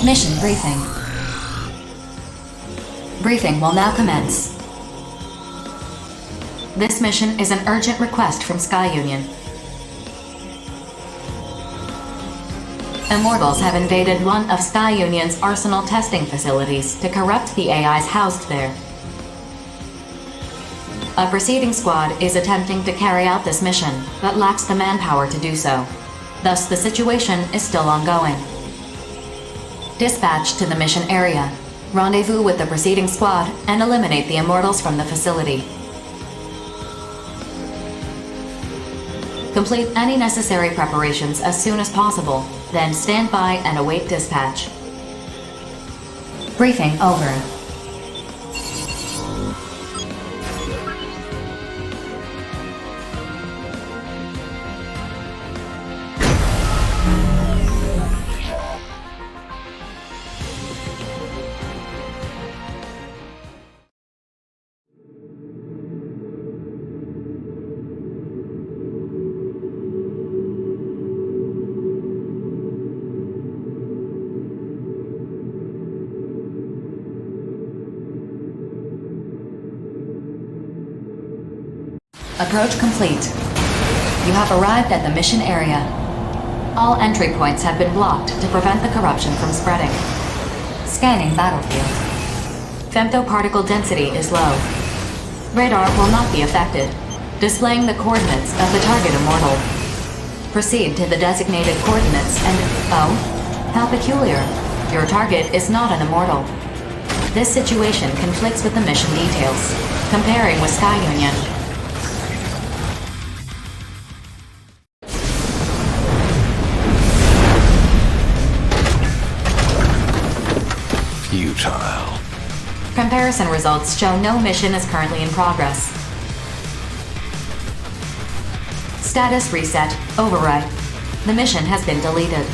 Mission briefing. Briefing will now commence. This mission is an urgent request from Sky Union. Immortals have invaded one of Sky Union's arsenal testing facilities to corrupt the AIs housed there. A proceeding squad is attempting to carry out this mission, but lacks the manpower to do so. Thus, the situation is still ongoing. Dispatch to the mission area. Rendezvous with the proceeding squad and eliminate the Immortals from the facility. Complete any necessary preparations as soon as possible, then stand by and await dispatch. Briefing over. Approach complete. You have arrived at the mission area. All entry points have been blocked to prevent the corruption from spreading. Scanning battlefield. Femtoparticle density is low. Radar will not be affected, displaying the coordinates of the target immortal. Proceed to the designated coordinates and... oh? How peculiar. Your target is not an immortal. This situation conflicts with the mission details. Comparing with Sky Union. Futile. Comparison results show no mission is currently in progress. Status reset. Override. The mission has been deleted.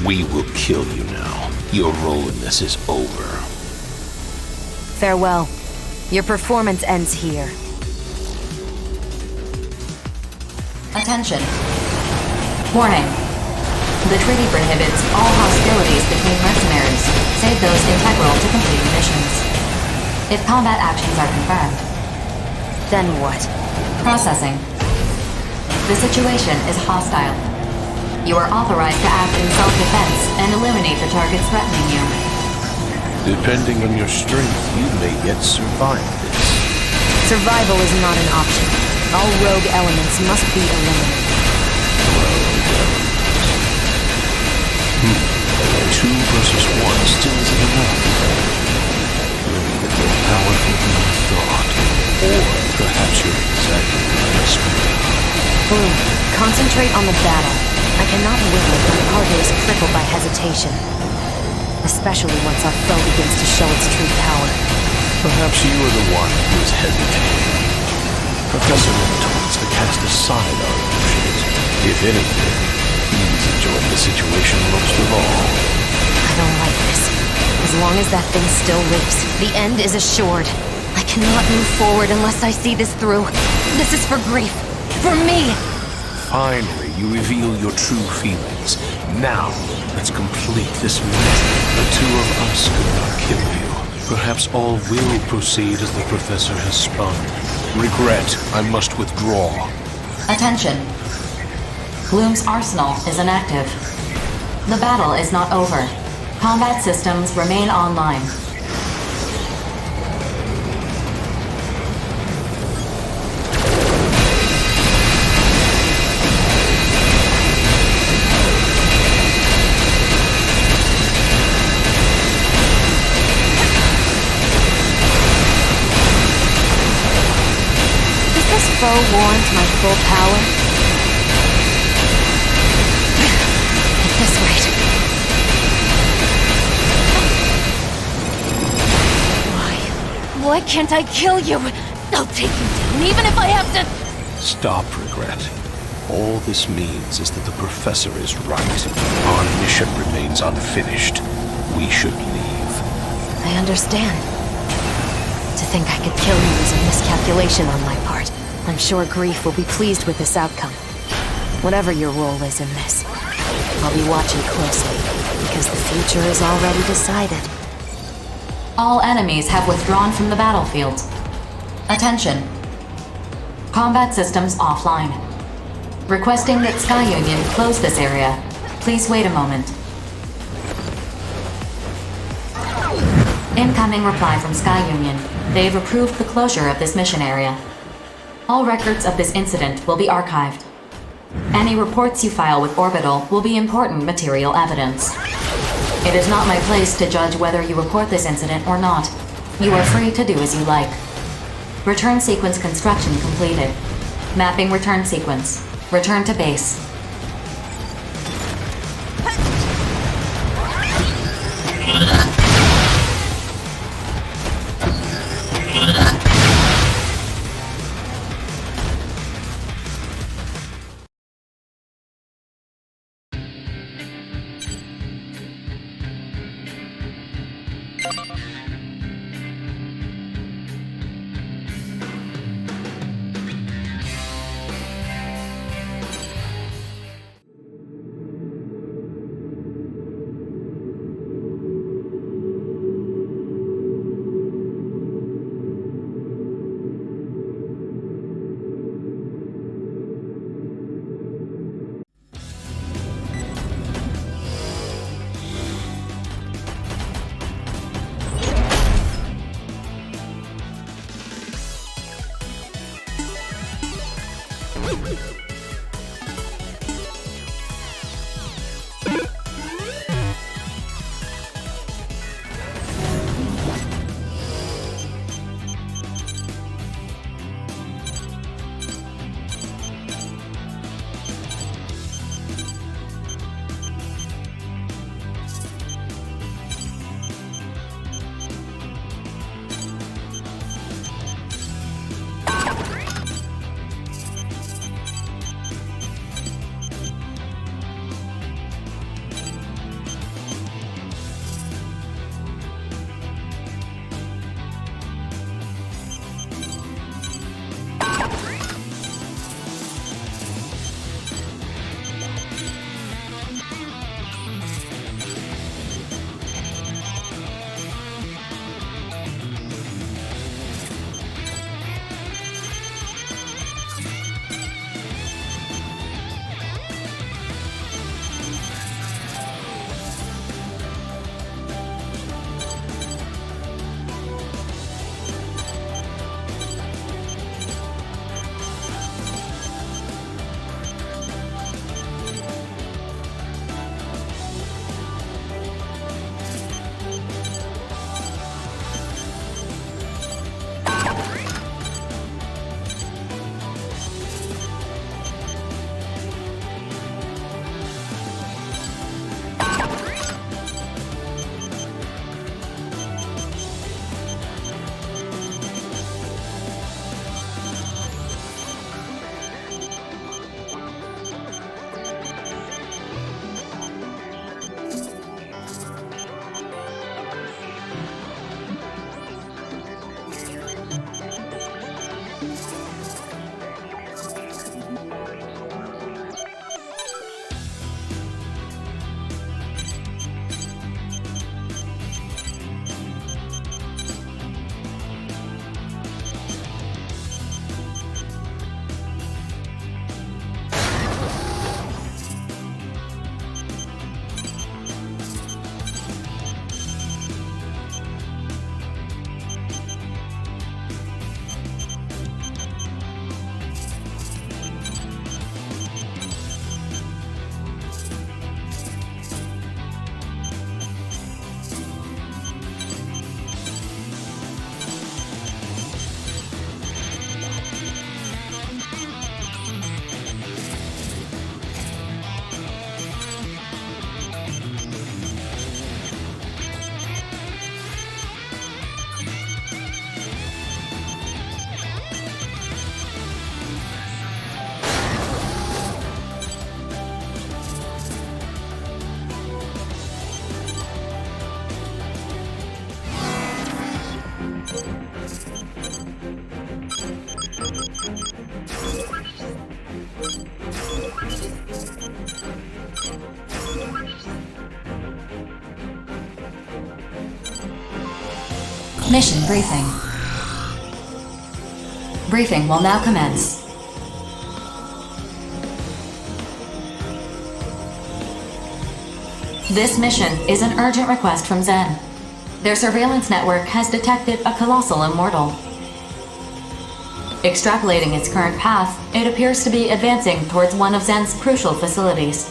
We will kill you now. Your role in this is over. Farewell. Your performance ends here. Attention. Warning. The treaty prohibits all hostilities between mercenaries, save those integral to completing missions. If combat actions are confirmed. Then what? Processing. The situation is hostile. You are authorized to act in self-defense and eliminate the targets threatening you. Depending on your strength, you may yet survive this. Survival is not an option. All rogue elements must be eliminated. 2 versus 1 still isn't enough. You're even more powerful than I thought. Or perhaps you're exactly what I expected. Bloom, concentrate on the battle. I cannot win if my partner is crippled by hesitation. Especially once our foe begins to show its true power. Perhaps you are the one who is hesitating. Professor Lim told us to cast aside our emotions. If anything, he's enjoying the situation most of all. I don't like this. As long as that thing still lives, the end is assured. I cannot move forward unless I see this through. This is for grief. For me! Finally, you reveal your true feelings. Now, let's complete this mission. The 2 of us could not kill you. Perhaps all will proceed as the Professor has spun. Regret, I must withdraw. Attention. Gloom's arsenal is inactive. The battle is not over. Combat systems remain online. Does this foe warrant my full power? At this rate. Why can't I kill you? I'll take you down, even if I have to... Stop, Regret. All this means is that the Professor is right. Our mission remains unfinished. We should leave. I understand. To think I could kill you is a miscalculation on my part. I'm sure Grief will be pleased with this outcome. Whatever your role is in this. I'll be watching closely, because the future is already decided. All enemies have withdrawn from the battlefield. Attention. Combat systems offline. Requesting that Sky Union close this area. Please wait a moment. Incoming reply from Sky Union. They've approved the closure of this mission area. All records of this incident will be archived. Any reports you file with Orbital will be important material evidence. It is not my place to judge whether you report this incident or not. You are free to do as you like. Return sequence construction completed. Mapping return sequence. Return to base. Mission briefing. Briefing will now commence. This mission is an urgent request from Zen. Their surveillance network has detected a colossal immortal. Extrapolating its current path, it appears to be advancing towards one of Zen's crucial facilities.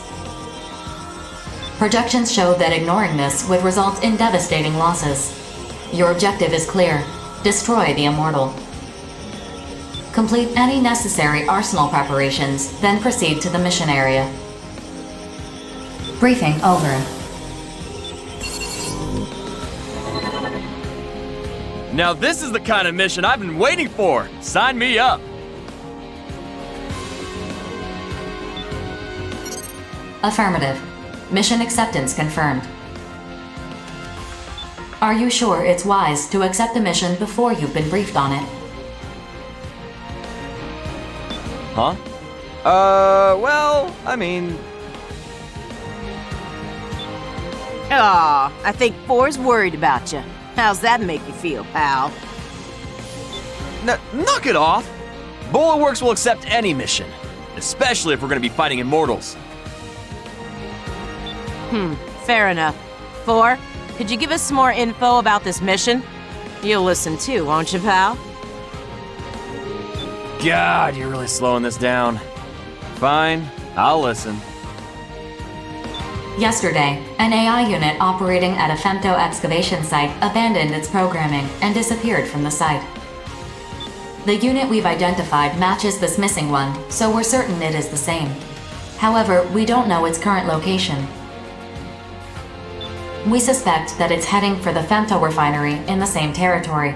Projections show that ignoring this would result in devastating losses. Your objective is clear: destroy the immortal. Complete any necessary arsenal preparations, then proceed to the mission area. Briefing over. Now this is the kind of mission I've been waiting for! Sign me up! Affirmative. Mission acceptance confirmed. Are you sure it's wise to accept the mission before you've been briefed on it? Huh? Well, I mean... Aw, I think 4's worried about you. How's that make you feel, pal? Knock it off! Bulletworks will accept any mission, especially if we're gonna be fighting immortals. Fair enough. 4, could you give us some more info about this mission? You'll listen too, won't you, pal? God, you're really slowing this down. Fine, I'll listen. Yesterday, an AI unit operating at a femto excavation site abandoned its programming and disappeared from the site. The unit we've identified matches this missing one, so we're certain it is the same. However, we don't know its current location. We suspect that it's heading for the femto refinery in the same territory.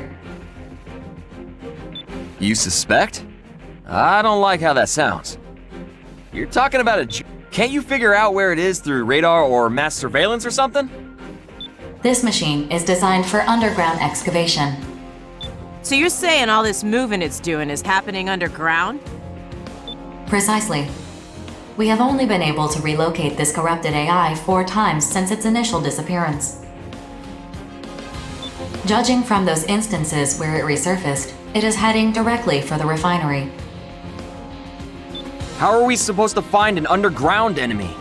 You suspect? I don't like how that sounds. You're talking about Can't you figure out where it is through radar or mass surveillance or something? This machine is designed for underground excavation. So you're saying all this moving it's doing is happening underground? Precisely. We have only been able to relocate this corrupted AI 4 times since its initial disappearance. Judging from those instances where it resurfaced, it is heading directly for the refinery. How are we supposed to find an underground enemy?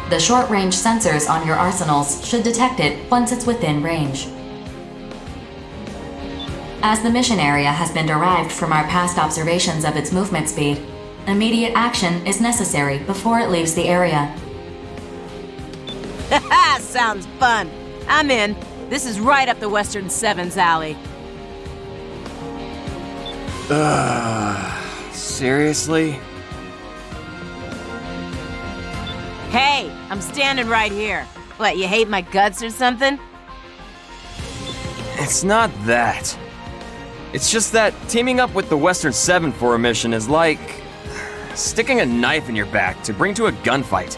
The short-range sensors on your arsenals should detect it once it's within range. As the mission area has been derived from our past observations of its movement speed, immediate action is necessary before it leaves the area. Haha, sounds fun. I'm in. This is right up the Western 7's alley. Seriously? Hey, I'm standing right here. What, you hate my guts or something? It's not that. It's just that teaming up with the Western 7 for a mission is like sticking a knife in your back to bring to a gunfight.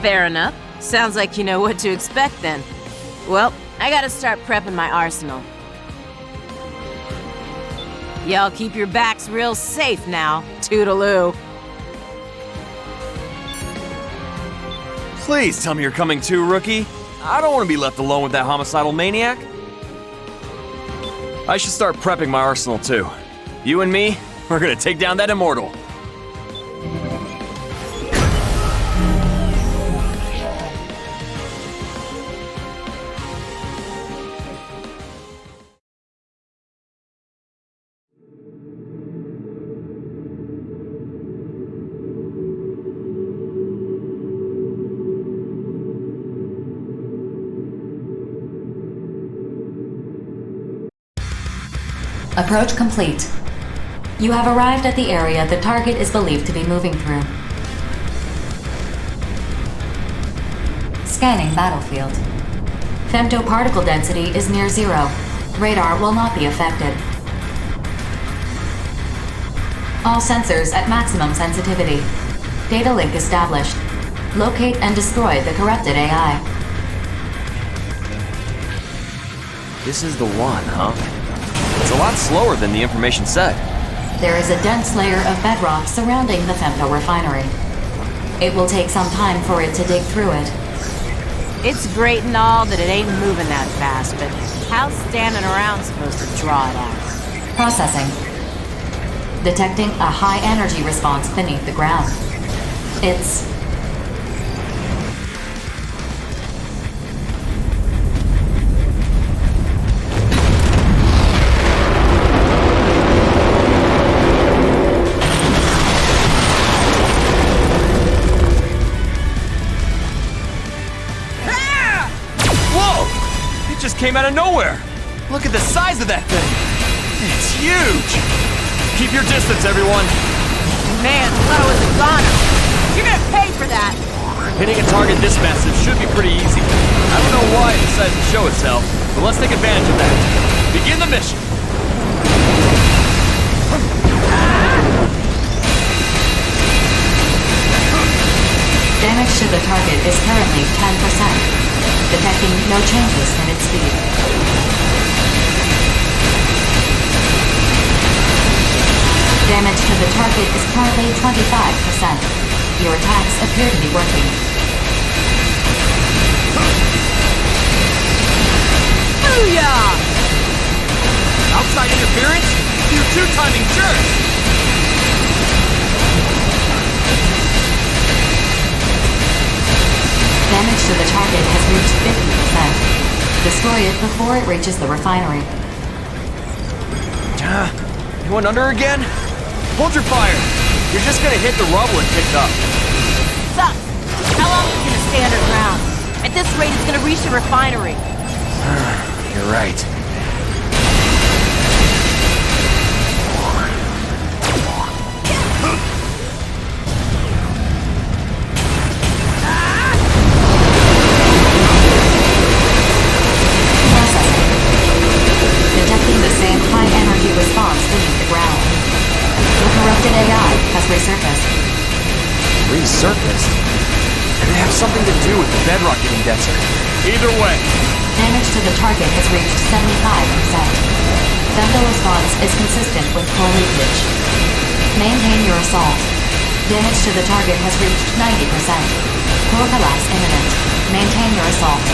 Fair enough. Sounds like you know what to expect then. Well, I gotta start prepping my arsenal. Y'all keep your backs real safe now. Toodaloo. Please tell me you're coming too, rookie. I don't want to be left alone with that homicidal maniac. I should start prepping my arsenal too. You and me, we're gonna take down that immortal. Approach complete. You have arrived at the area the target is believed to be moving through. Scanning battlefield. Femtoparticle density is near 0. Radar will not be affected. All sensors at maximum sensitivity. Data link established. Locate and destroy the corrupted AI. This is the one, huh? It's a lot slower than the information said. There is a dense layer of bedrock surrounding the femto refinery. It will take some time for it to dig through it. It's great and all that it ain't moving that fast, but how's standing around supposed to draw it out? Processing. Detecting a high energy response beneath the ground. It's... Whoa! It just came out of nowhere! Look at the size of that thing! It's huge! Keep your distance, everyone! Man, I thought I was a goner. You're gonna pay for that! Hitting a target this massive should be pretty easy. I don't know why it decided to show itself, but let's take advantage of that. Begin the mission! Damage to the target is currently 10%. Detecting no changes in its speed. Damage to the target is currently 25%. Your attacks appear to be working. Booyah! Outside interference? You two-timing jerk! Damage to the target has reached 50%. Destroy it before it reaches the refinery. You went under again? Hold your fire! You're just gonna hit the rubble it picked up. Sucks! How long is it gonna stay underground? At this rate, it's gonna reach the refinery. You're right. Detecting the same high-energy response beneath the ground. The corrupted AI has resurfaced. Resurfaced? Could it have something to do with the bedrock getting denser? Either way. Damage to the target has reached 75%. Femto response is consistent with core leakage. Maintain your assault. Damage to the target has reached 90%. Core collapse imminent. Maintain your assault.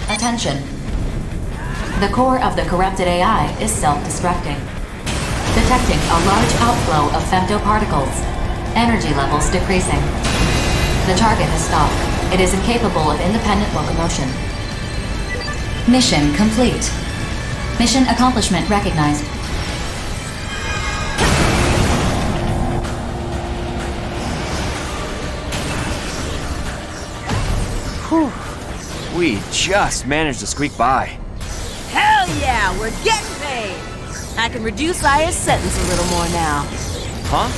Attention. The core of the corrupted AI is self-destructing. Detecting a large outflow of femtoparticles. Energy levels decreasing. The target has stopped. It is incapable of independent locomotion. Mission complete. Mission accomplishment recognized. Whew. We just managed to squeak by. Hell yeah, we're getting paid! I can reduce Aya's sentence a little more now. Huh?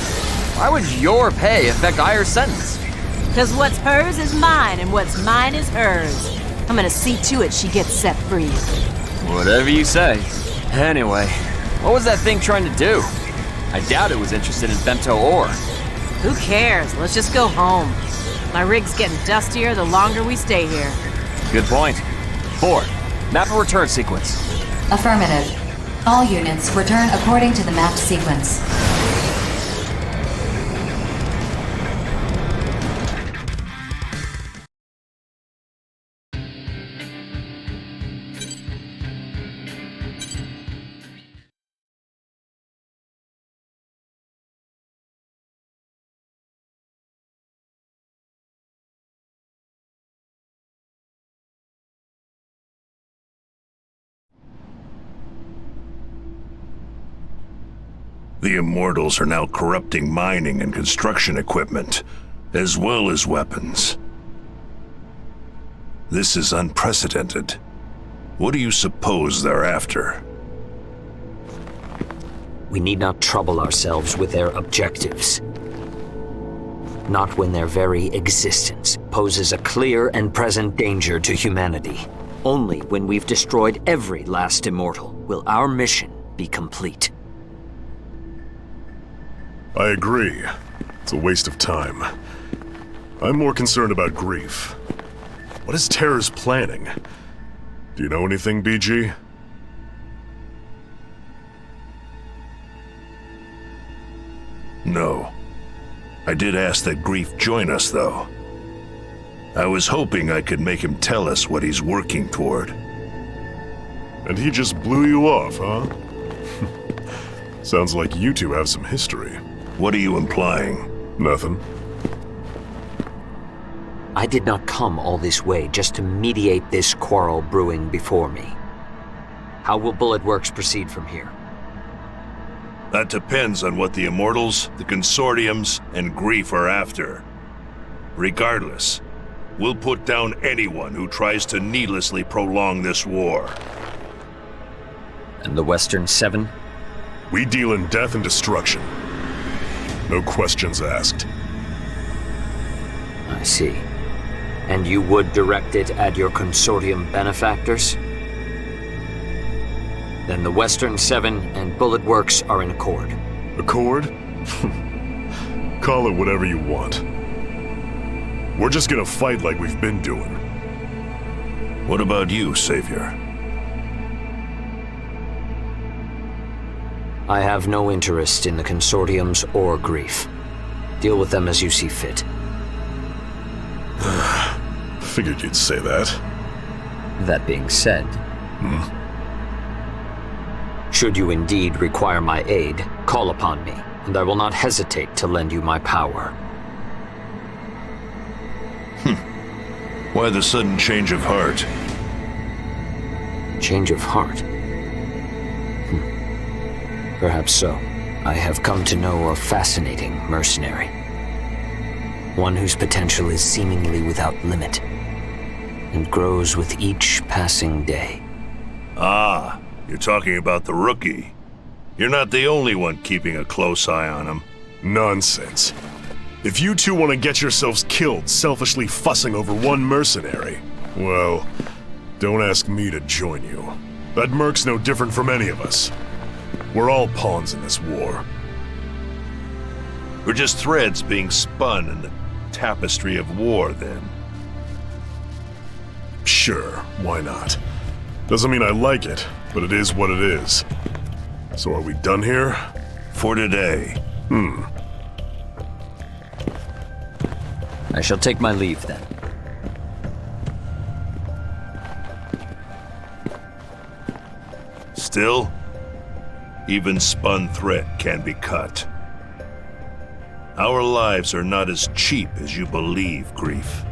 Why would your pay affect Aya's sentence? Cause what's hers is mine, and what's mine is hers. I'm gonna see to it she gets set free. Whatever you say. Anyway, what was that thing trying to do? I doubt it was interested in femto ore. Who cares? Let's just go home. My rig's getting dustier the longer we stay here. Good point. 4. Map a return sequence. Affirmative. All units return according to the mapped sequence. The Immortals are now corrupting mining and construction equipment, as well as weapons. This is unprecedented. What do you suppose they're after? We need not trouble ourselves with their objectives. Not when their very existence poses a clear and present danger to humanity. Only when we've destroyed every last immortal will our mission be complete. I agree. It's a waste of time. I'm more concerned about grief. What is Terror's planning? Do you know anything, BG? No. I did ask that Grief join us, though. I was hoping I could make him tell us what he's working toward. And he just blew you off, huh? Sounds like you two have some history. What are you implying? Nothing. I did not come all this way just to mediate this quarrel brewing before me. How will Bullet Works proceed from here? That depends on what the Immortals, the Consortiums, and Grief are after. Regardless, we'll put down anyone who tries to needlessly prolong this war. And the Western Seven? We deal in death and destruction. No questions asked. I see. And you would direct it at your Consortium benefactors? Then the Western Seven and Bullet Works are in accord. Accord? Call it whatever you want. We're just gonna fight like we've been doing. What about you, Savior? I have no interest in the Consortiums or Grief. Deal with them as you see fit. Figured you'd say that. That being said, should you indeed require my aid, call upon me, and I will not hesitate to lend you my power. Why the sudden change of heart? Change of heart? Perhaps so. I have come to know a fascinating mercenary. One whose potential is seemingly without limit, and grows with each passing day. Ah, you're talking about the rookie. You're not the only one keeping a close eye on him. Nonsense. If you two want to get yourselves killed selfishly fussing over one mercenary, well, don't ask me to join you. That merc's no different from any of us. We're all pawns in this war. We're just threads being spun in the tapestry of war, then. Sure, why not? Doesn't mean I like it, but it is what it is. So are we done here? For today. I shall take my leave then. Still, even spun thread can be cut. Our lives are not as cheap as you believe, Grief.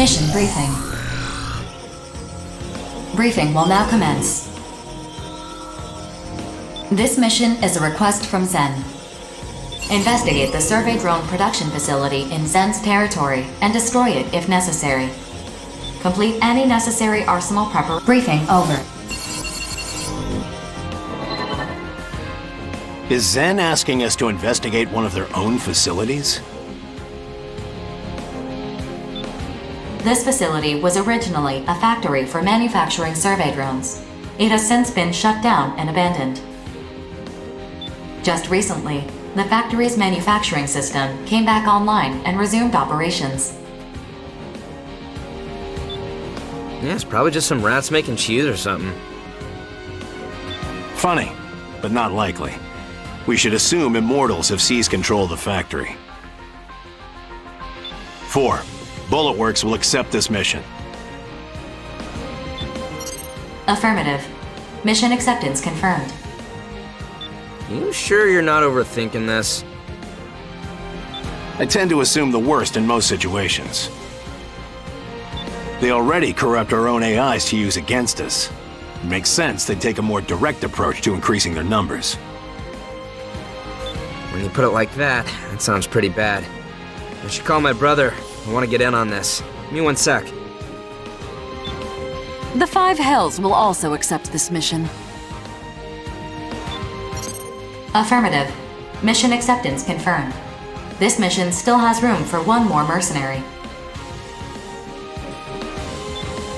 Mission briefing. Briefing will now commence. This mission is a request from Zen. Investigate the survey drone production facility in Zen's territory and destroy it if necessary. Complete any necessary arsenal preparation. Briefing over. Is Zen asking us to investigate one of their own facilities? This facility was originally a factory for manufacturing survey drones. It has since been shut down and abandoned. Just recently, the factory's manufacturing system came back online and resumed operations. Yeah, it's probably just some rats making cheese or something. Funny, but not likely. We should assume Immortals have seized control of the factory. 4. Bullet Works will accept this mission. Affirmative. Mission acceptance confirmed. You sure you're not overthinking this? I tend to assume the worst in most situations. They already corrupt our own AIs to use against us. It makes sense they'd take a more direct approach to increasing their numbers. When you put it like that, that sounds pretty bad. I should call my brother. I want to get in on this. Give me 1 sec. The Five Hells will also accept this mission. Affirmative. Mission acceptance confirmed. This mission still has room for one more mercenary.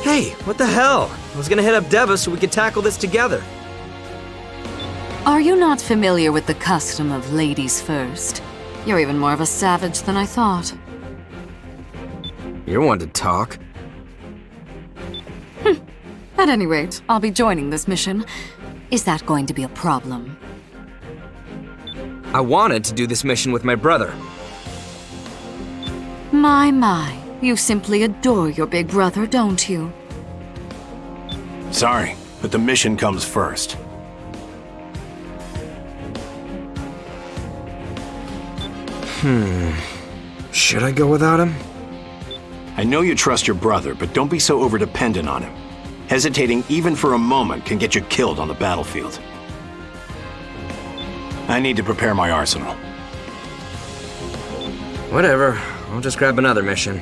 Hey, what the hell? I was gonna hit up Deva so we could tackle this together. Are you not familiar with the custom of ladies first? You're even more of a savage than I thought. You're one to talk. At any rate, I'll be joining this mission. Is that going to be a problem? I wanted to do this mission with my brother. My, you simply adore your big brother, don't you? Sorry, but the mission comes first. Should I go without him? I know you trust your brother, but don't be so overdependent on him. Hesitating even for a moment can get you killed on the battlefield. I need to prepare my arsenal. Whatever. I'll just grab another mission.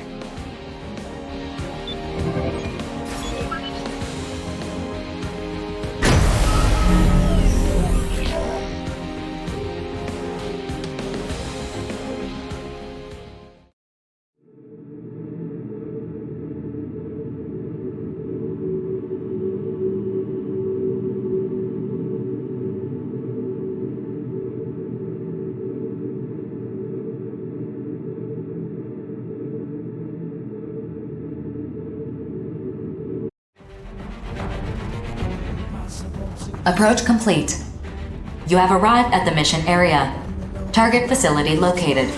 Approach complete. You have arrived at the mission area. Target facility located.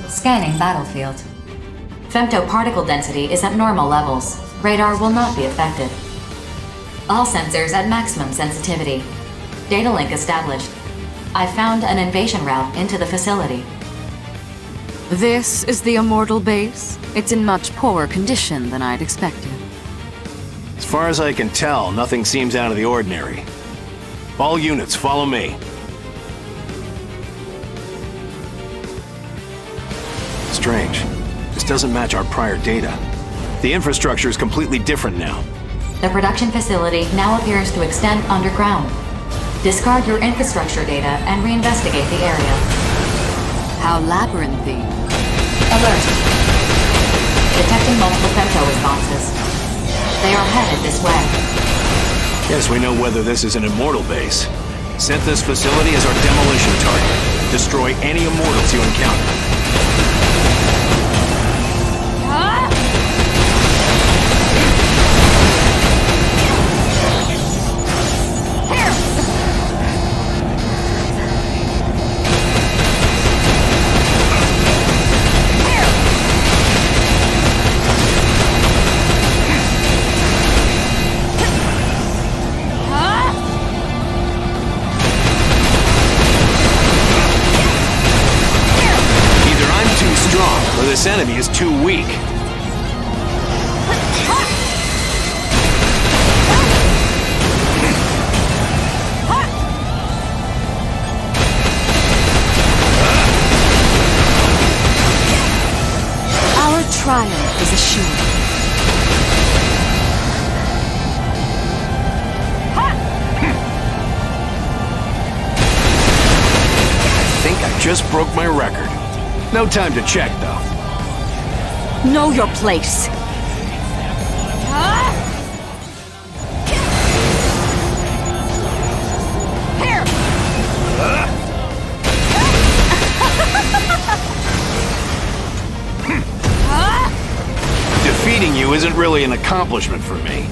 Scanning battlefield. Femtoparticle density is at normal levels. Radar will not be affected. All sensors at maximum sensitivity. Data link established. I found an invasion route into the facility. This is the Immortal base. It's in much poorer condition than I'd expected. As far as I can tell, nothing seems out of the ordinary. All units, follow me. Strange. This doesn't match our prior data. The infrastructure is completely different now. The production facility now appears to extend underground. Discard your infrastructure data and reinvestigate the area. How labyrinthy. Alert. Detecting multiple femto responses. They are headed this way. Yes, we know whether this is an Immortal base. Set this facility as our demolition target. Destroy any Immortals you encounter. This enemy is is assured. I think I just broke my record. No time to check, though. Know your place. Here! Defeating you isn't really an accomplishment for me.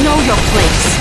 Know your place.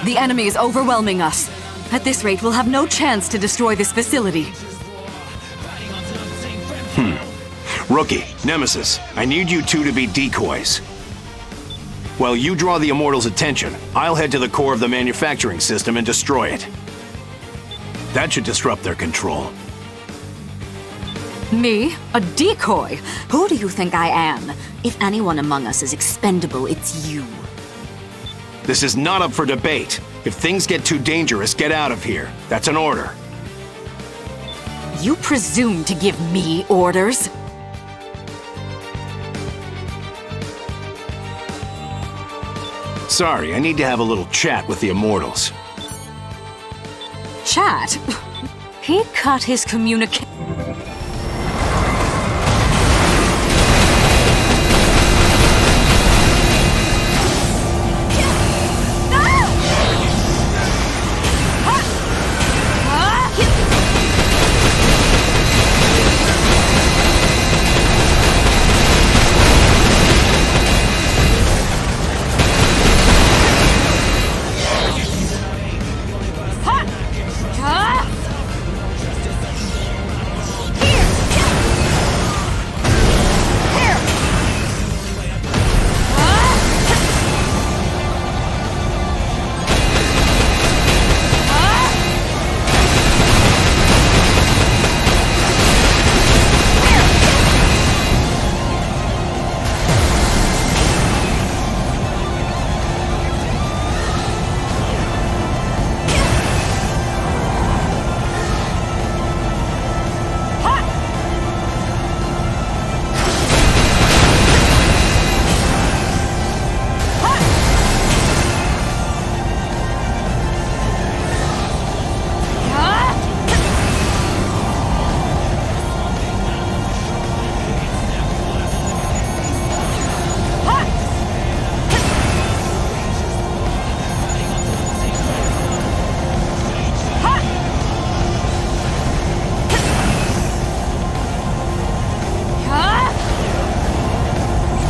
The enemy is overwhelming us. At this rate, we'll have no chance to destroy this facility. Rookie, Nemesis, I need you two to be decoys. While you draw the Immortals' attention, I'll head to the core of the manufacturing system and destroy it. That should disrupt their control. Me? A decoy? Who do you think I am? If anyone among us is expendable, it's you. This is not up for debate. If things get too dangerous, get out of here. That's an order. You presume to give me orders? Sorry, I need to have a little chat with the Immortals. Chat? He cut his communication.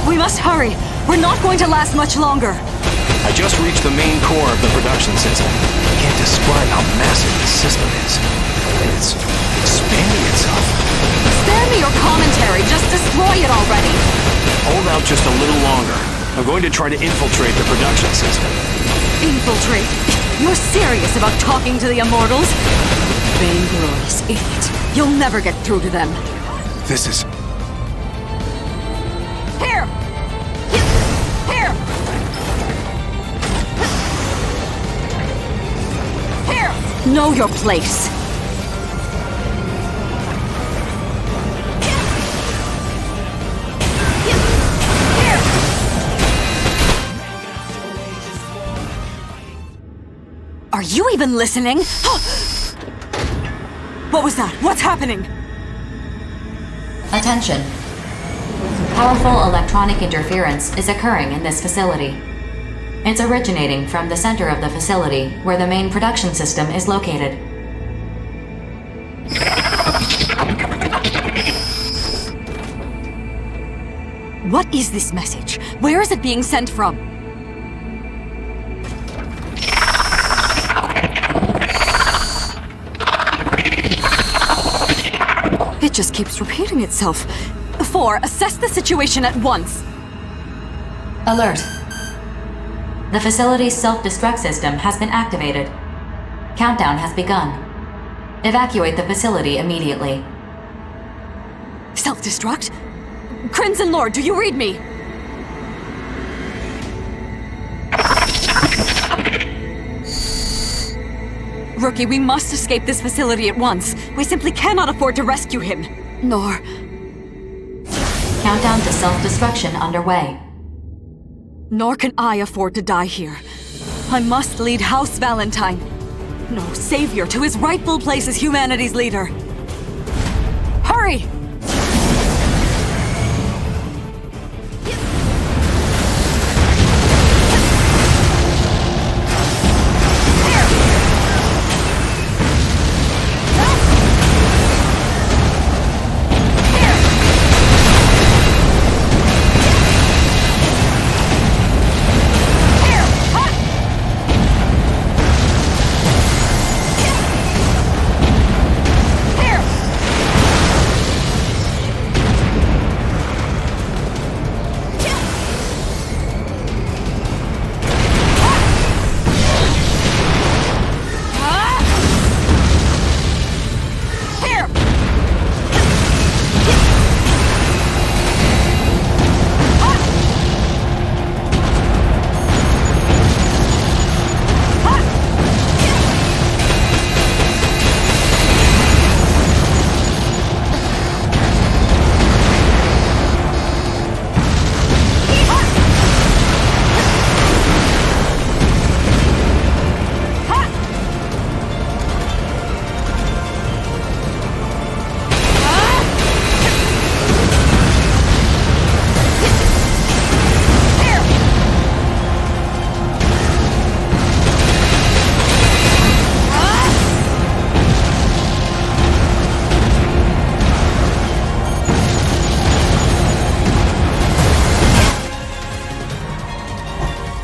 We must hurry! We're not going to last much longer! I just reached the main core of the production system. I can't describe how massive this system is. It's expanding itself. Spare me your commentary, just destroy it already! Hold out just a little longer. I'm going to try to infiltrate the production system. Infiltrate? You're serious about talking to the Immortals? Vainglorious idiot. You'll never get through to them. This is... Here! Here! Here! Know your place. Are you even listening? What was that? What's happening? Attention. Powerful electronic interference is occurring in this facility. It's originating from the center of the facility, where the main production system is located. What is this message? Where is it being sent from? It just keeps repeating itself. 4, assess the situation at once. Alert. The facility's self-destruct system has been activated. Countdown has begun. Evacuate the facility immediately. Self-destruct? Crimson Lord, do you read me? Rookie, we must escape this facility at once. We simply cannot afford to rescue him. Nor... Countdown to self-destruction underway. Nor can I afford to die here. I must lead House Valentine, no, Savior, to his rightful place as humanity's leader. Hurry!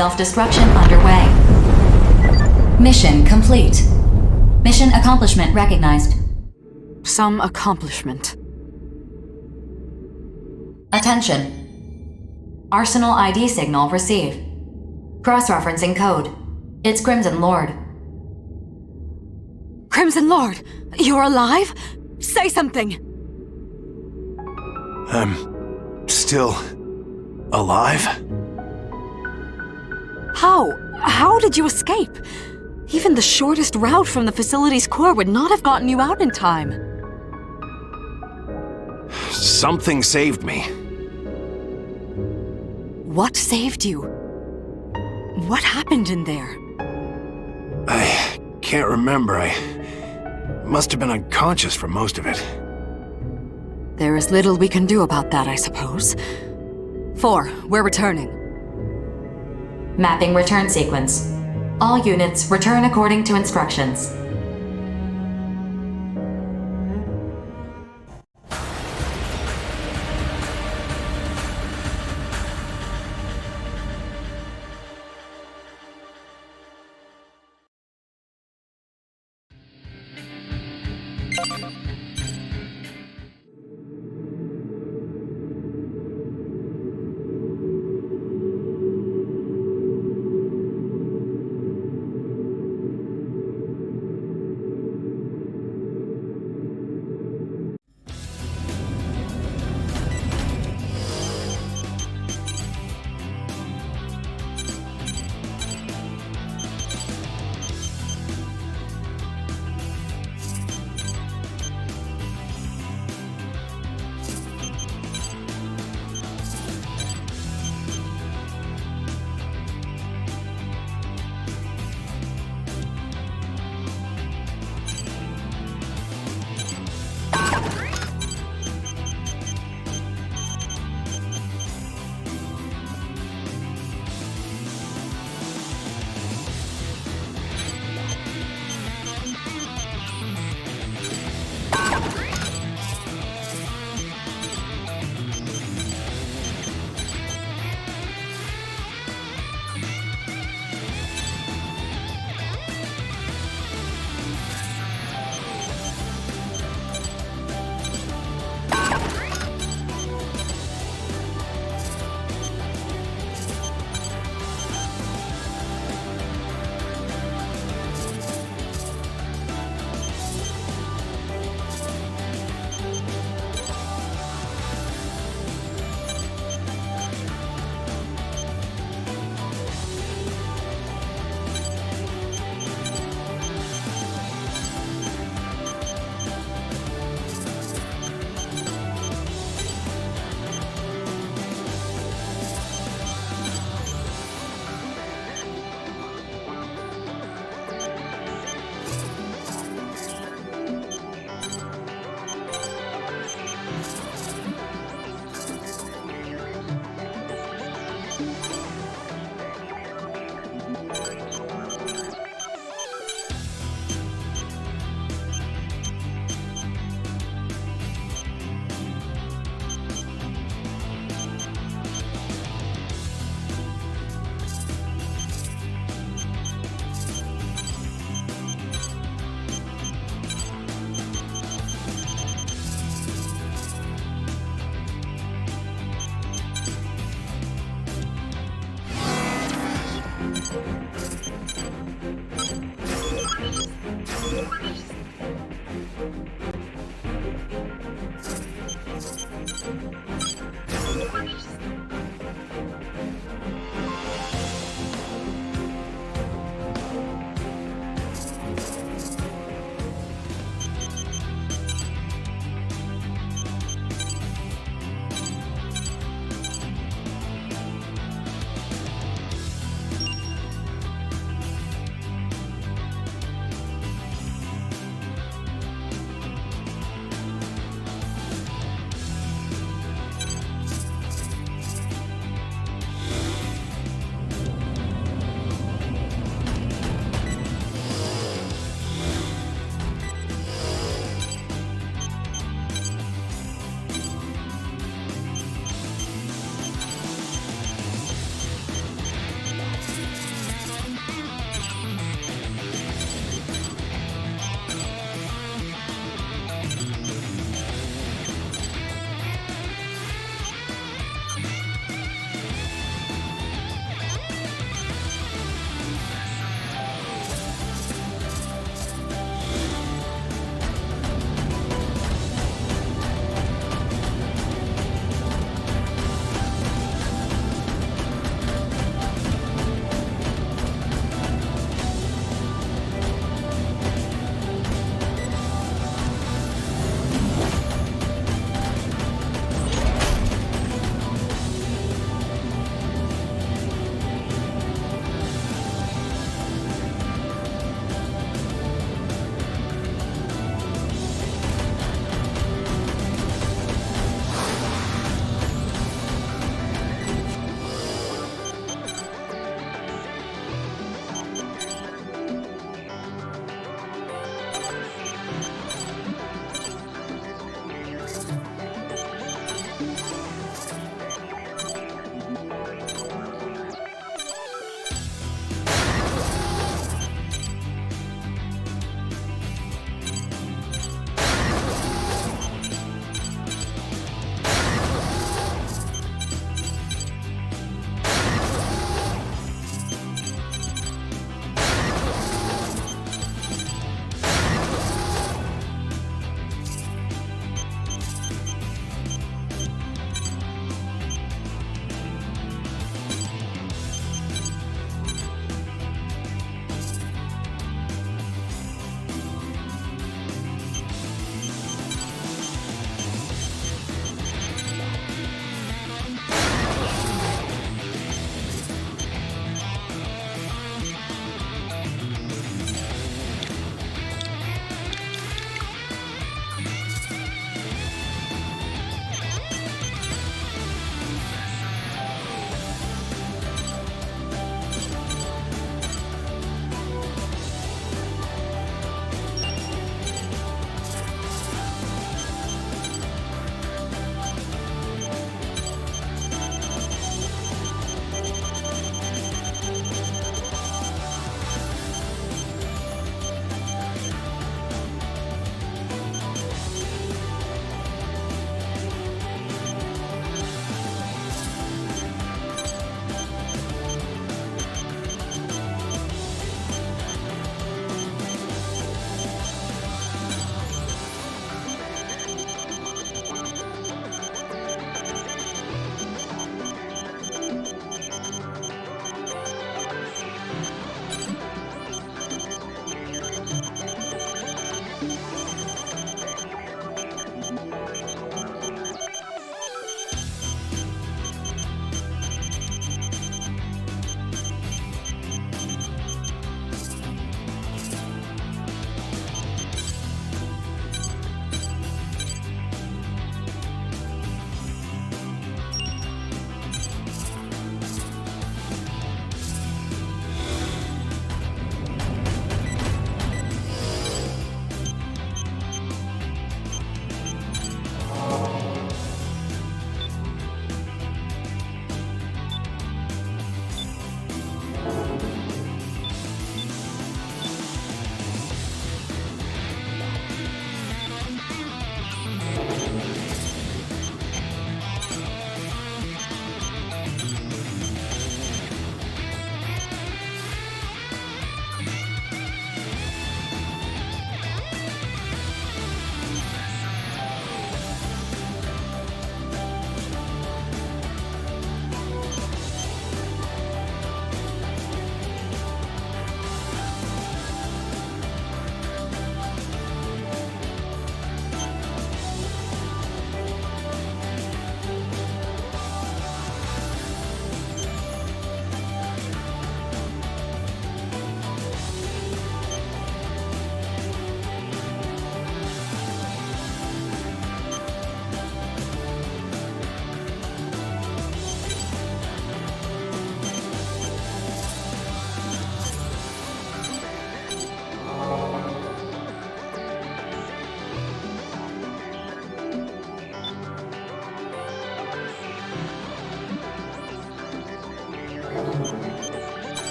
Self-destruction underway. Mission complete. Mission accomplishment recognized. Some accomplishment. Attention. Arsenal ID signal received. Cross-referencing code. It's Crimson Lord. Crimson Lord, you're alive? Say something! I'm still alive? How? How did you escape? Even the shortest route from the facility's core would not have gotten you out in time. Something saved me. What saved you? What happened in there? I can't remember. I must have been unconscious for most of it. There is little we can do about that, I suppose. 4, we're returning. Mapping return sequence. All units return according to instructions.